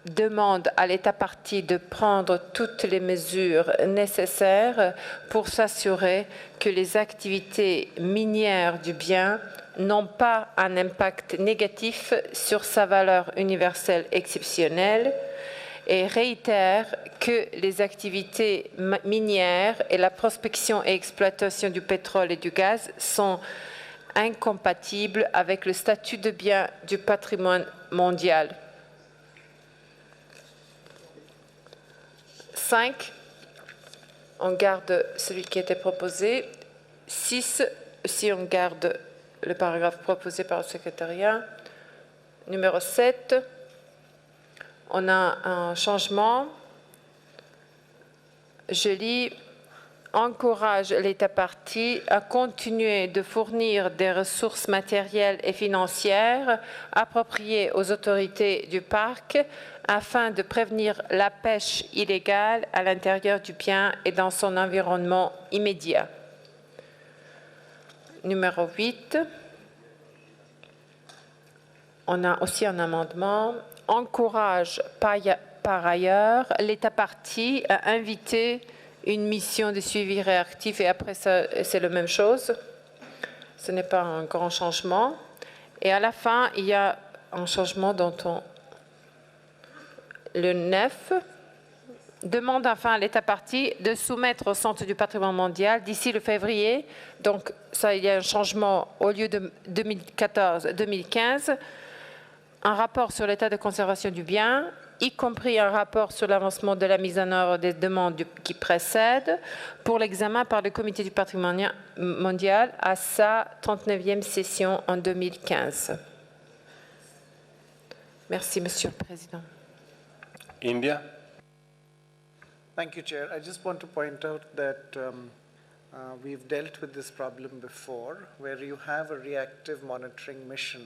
demande à l'État partie de prendre toutes les mesures nécessaires pour s'assurer que les activités minières du bien n'ont pas un impact négatif sur sa valeur universelle exceptionnelle et réitère que les activités minières et la prospection et exploitation du pétrole et du gaz sont incompatibles avec le statut de bien du patrimoine mondial. 5, on garde celui qui était proposé. 6, si on garde le paragraphe proposé par le secrétariat. Numéro 7, on a un changement. Je lis « Encourage l'État partie à continuer de fournir des ressources matérielles et financières appropriées aux autorités du parc afin de prévenir la pêche illégale à l'intérieur du bien et dans son environnement immédiat. » Numéro 8, on a aussi un amendement. « Encourage par ailleurs l'État partie à inviter une mission de suivi réactif » et après ça, c'est la même chose. Ce n'est pas un grand changement. Et à la fin, il y a un changement dont on... Le 9, demande enfin à l'État partie de soumettre au Centre du patrimoine mondial d'ici le février, donc ça il y a un changement au lieu de 2014-2015, un rapport sur l'état de conservation du bien, y compris un rapport sur l'avancement de la mise en œuvre des demandes qui précèdent, pour l'examen par le Comité du patrimoine mondial à sa 39e session en 2015. Merci, Monsieur le Président. India. Thank you, Chair. I just want to point out that we've dealt with this problem before, where you have a reactive monitoring mission,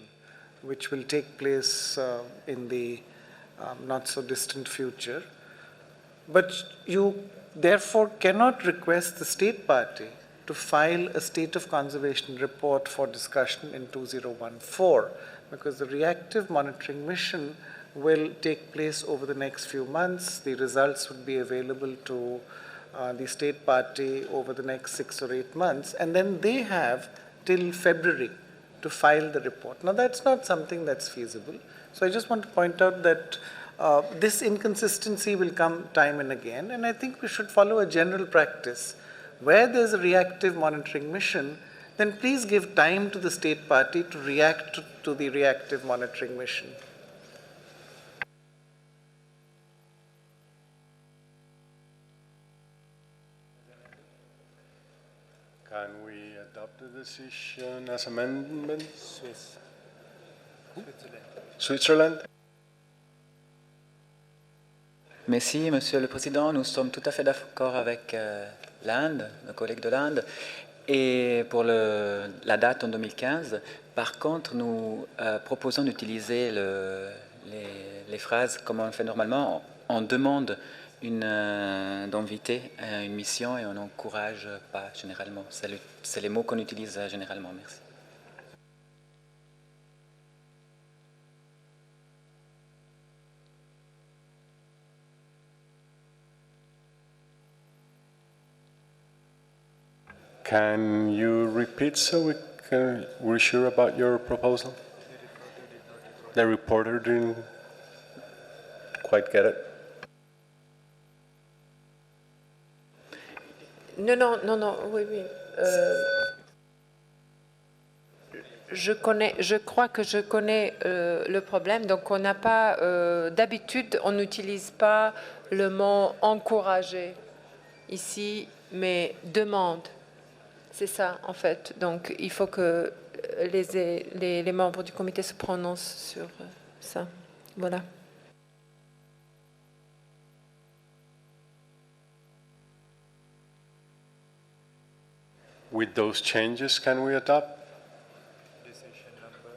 which will take place in the not so distant future. But you therefore cannot request the state party to file a state of conservation report for discussion in 2014, because the reactive monitoring mission will take place over the next few months. The results would be available to the state party over the next 6 or 8 months, and then they have till February to file the report. Now, that's not something that's feasible. So I just want to point out that this inconsistency will come time and again, and I think we should follow a general practice. Where there's a reactive monitoring mission, then please give time to the state party to react to the reactive monitoring mission. Can we adopt the decision as amendment? Switzerland. Merci, Monsieur le Président. Nous sommes tout à fait d'accord avec l'Inde, nos collègues de l'Inde, et pour la date en 2015. Par contre, nous proposons d'utiliser les phrases comme on fait normalement. On demande d'inviter une mission et on n'encourage pas généralement. C'est les mots qu'on utilise généralement. Merci. Can you repeat so we're sure about your proposal? The reporter didn't quite get it. Non, oui. Je crois que je connais le problème. Donc, on n'a pas, d'habitude, on n'utilise pas le mot encourager ici, mais demande. C'est ça, en fait. Donc, il faut que les membres du comité se prononcent sur ça. Voilà. With those changes, can we adopt? Decision number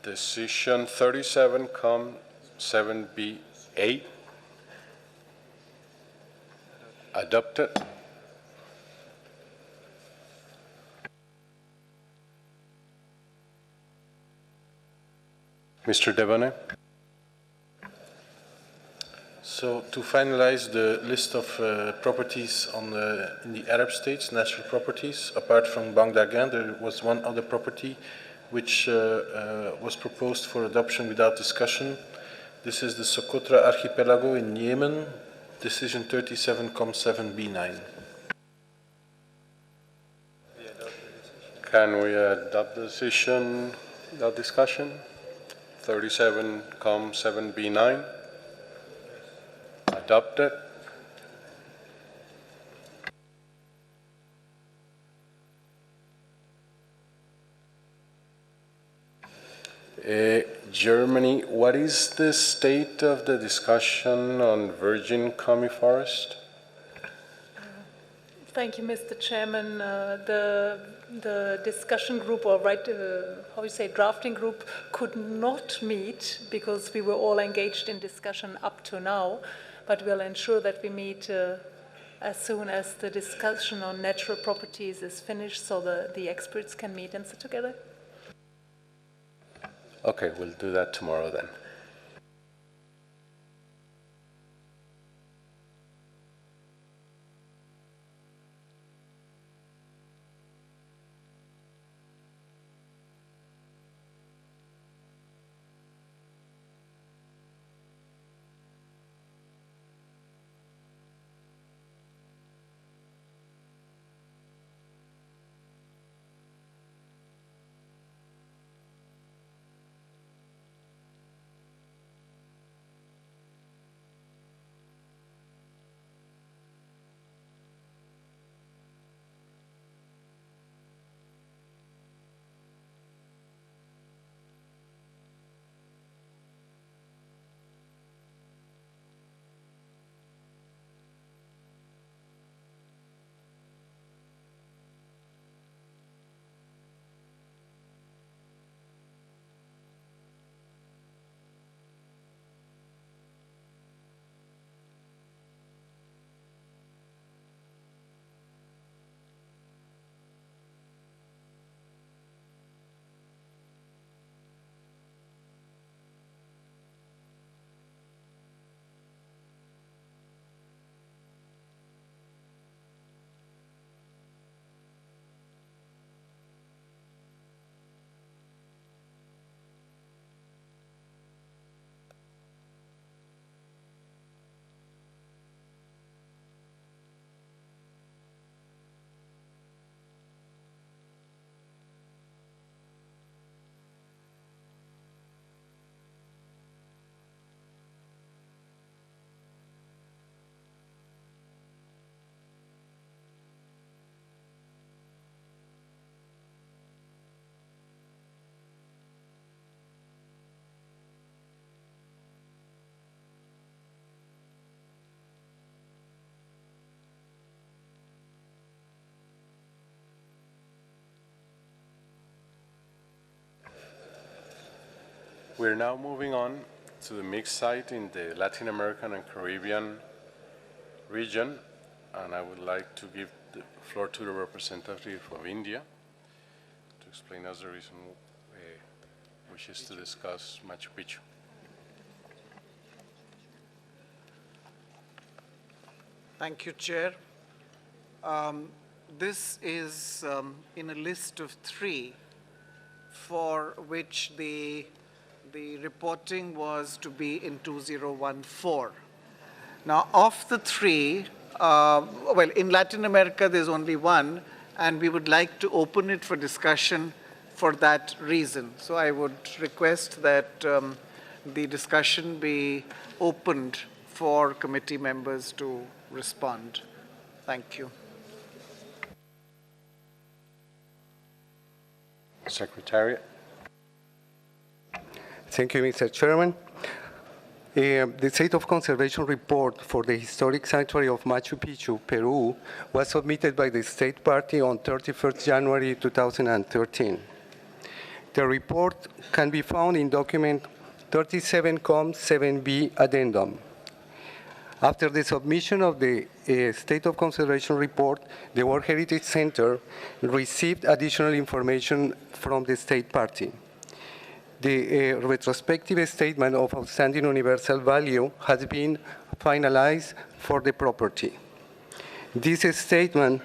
37,7B8. Decision 37,7B8. Adopted. Mr. Devane. So to finalize the list of properties in the Arab states, natural properties, apart from Bangladesh, there was one other property which was proposed for adoption without discussion. This is the Socotra Archipelago in Yemen, decision 37,7B9. Can we adopt the decision without discussion? 37,7B9. Adopted. Germany, what is the state of the discussion on virgin Kami forest? Thank you, Mr. Chairman. The discussion group, or drafting group, could not meet because we were all engaged in discussion up to now, but we'll ensure that we meet as soon as the discussion on natural properties is finished so the experts can meet and sit together. Okay, we'll do that tomorrow then. We're now moving on to the mixed site in the Latin American and Caribbean region, and I would like to give the floor to the representative of India to explain us the reason wishes to discuss Machu Picchu. Thank you, Chair. This is in a list of 3 for which the reporting was to be in 2014. Now, of the 3, well, in Latin America, there's only 1, and we would like to open it for discussion for that reason. So I would request that the discussion be opened for committee members to respond. Thank you. Secretariat. Thank you, Mr. Chairman. The State of Conservation report for the historic sanctuary of Machu Picchu, Peru, was submitted by the State Party on 31st January 2013. The report can be found in document 37.7b addendum. After the submission of the State of Conservation report, the World Heritage Center received additional information from the State Party. The retrospective statement of outstanding universal value has been finalized for the property. This statement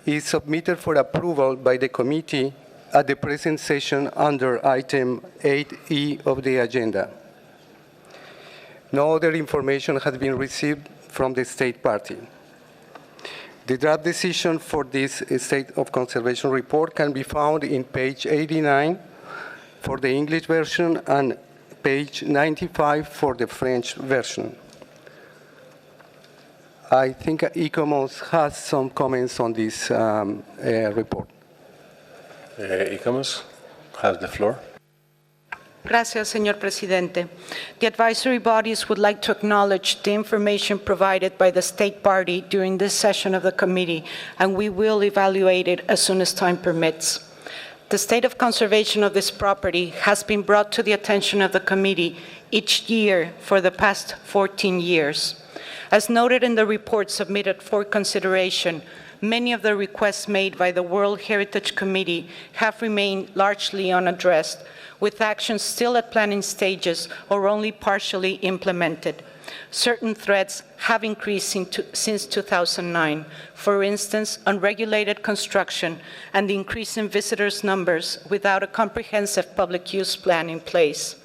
is submitted for approval by the committee at the present session under item 8E of the agenda. No other information has been received from the State Party. The draft decision for this State of Conservation report can be found in page 89 for the English version and page 95 for the French version. I think ICOMOS has some comments on this report. ICOMOS has the floor. Gracias, señor presidente. The advisory bodies would like to acknowledge the information provided by the State Party during this session of the committee, and we will evaluate it as soon as time permits. The state of conservation of this property has been brought to the attention of the committee each year for the past 14 years. As noted in the report submitted for consideration, many of the requests made by the World Heritage Committee have remained largely unaddressed, with actions still at planning stages or only partially implemented. Certain threats have increased since 2009. For instance, unregulated construction and the increase in visitors' numbers without a comprehensive public use plan in place.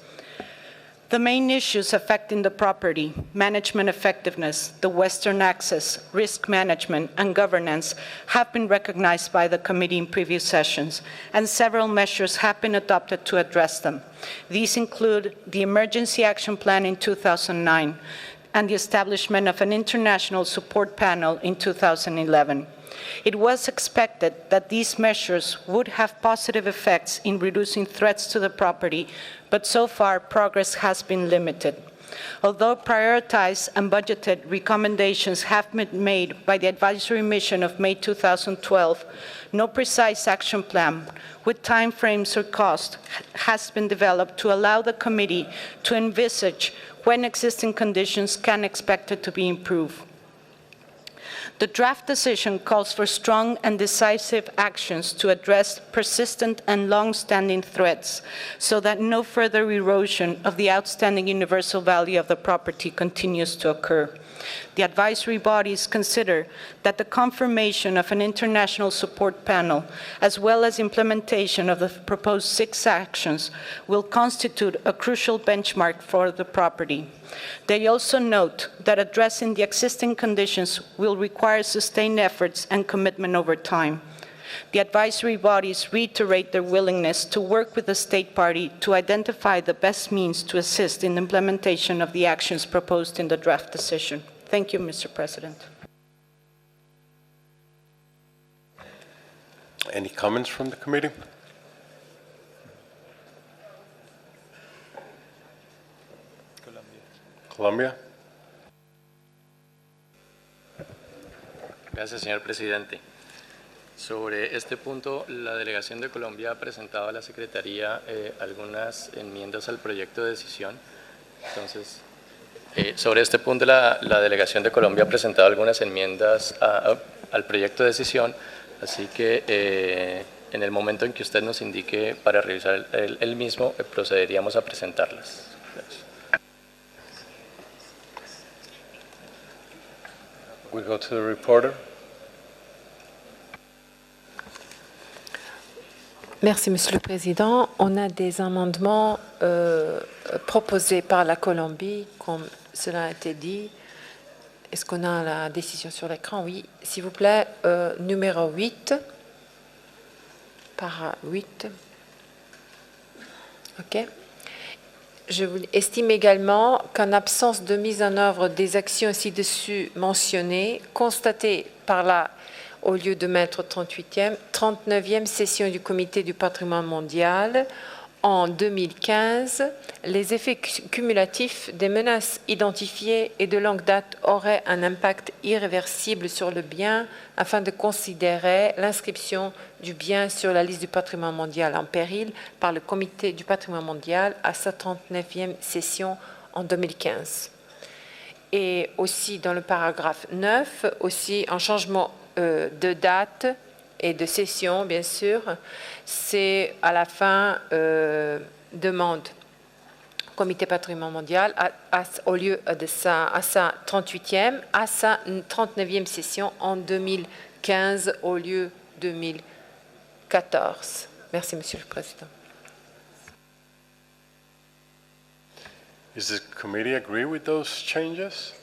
The main issues affecting the property, management effectiveness, the western access, risk management, and governance have been recognized by the committee in previous sessions, and several measures have been adopted to address them. These include the Emergency Action Plan in 2009 and the establishment of an international support panel in 2011. It was expected that these measures would have positive effects in reducing threats to the property, but so far progress has been limited. Although prioritized and budgeted recommendations have been made by the advisory mission of May 2012, no precise action plan with timeframes or cost has been developed to allow the committee to envisage when existing conditions can expect to be improved. The draft decision calls for strong and decisive actions to address persistent and long-standing threats so that no further erosion of the outstanding universal value of the property continues to occur. The advisory bodies consider that the confirmation of an international support panel, as well as implementation of the proposed 6 actions, will constitute a crucial benchmark for the property. They also note that addressing the existing conditions will require sustained efforts and commitment over time. The advisory bodies reiterate their willingness to work with the State Party to identify the best means to assist in the implementation of the actions proposed in the draft decision. Thank you, Mr. President. Any comments from the committee? Colombia. Gracias, señor presidente. Sobre este punto, la delegación de Colombia ha presentado a la Secretaría algunas enmiendas al proyecto de decisión. Entonces, sobre este punto, la delegación de Colombia ha presentado algunas enmiendas al proyecto de decisión, así que en el momento en que usted nos indique para revisar el mismo, procederíamos a presentarlas. Gracias. We go to the reporter. Merci, Monsieur le Président. On a des amendements proposés par la Colombie, comme cela a été dit. Est-ce qu'on a la décision sur l'écran? Oui, s'il vous plaît. Numéro 8. Par 8. OK. Je estime également qu'en absence de mise en œuvre des actions ci-dessus mentionnées, constatées par la, au lieu de mettre 39e session du Comité du patrimoine mondial, en 2015, les effets cumulatifs des menaces identifiées et de longue date auraient un impact irréversible sur le bien afin de considérer l'inscription du bien sur la liste du patrimoine mondial en péril par le Comité du patrimoine mondial à sa 39e session en 2015. Et aussi dans le paragraphe 9, aussi un changement de date et de session, bien sûr, c'est à la fin demande Comité patrimoine mondial au lieu de à sa 38e, à sa 39e session en 2015 au lieu 2014. Merci, Monsieur le Président. Does the committee agree with those changes?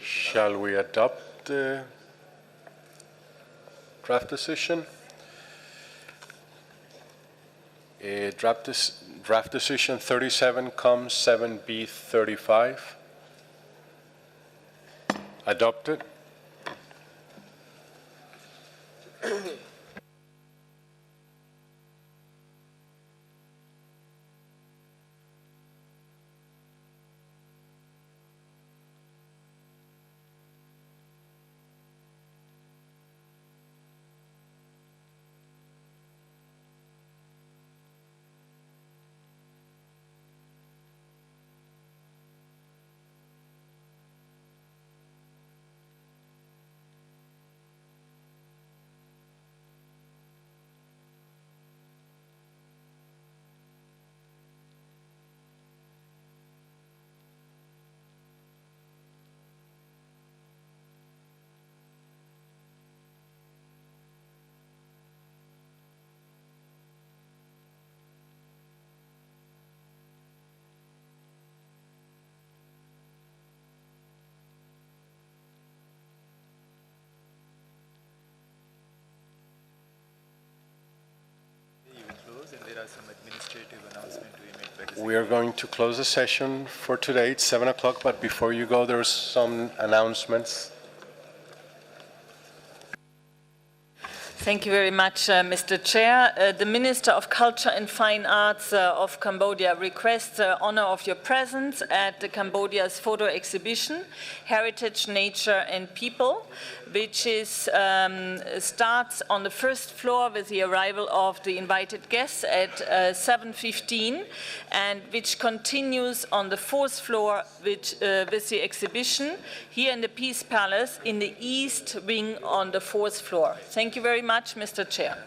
Shall we adopt the draft decision? Draft decision 37, com 7B 35. Adopted. We are going to close the session for today. It's 7 o'clock, but before you go, there's some announcements. Thank you very much, Mr. Chair. The Minister of Culture and Fine Arts of Cambodia requests the honor of your presence at Cambodia's photo exhibition, Heritage, Nature and People, which starts on the first floor with the arrival of the invited guests at 7:15, and which continues on the fourth floor with the exhibition here in the Peace Palace in the east wing on the fourth floor. Thank you very much, Mr. Chair.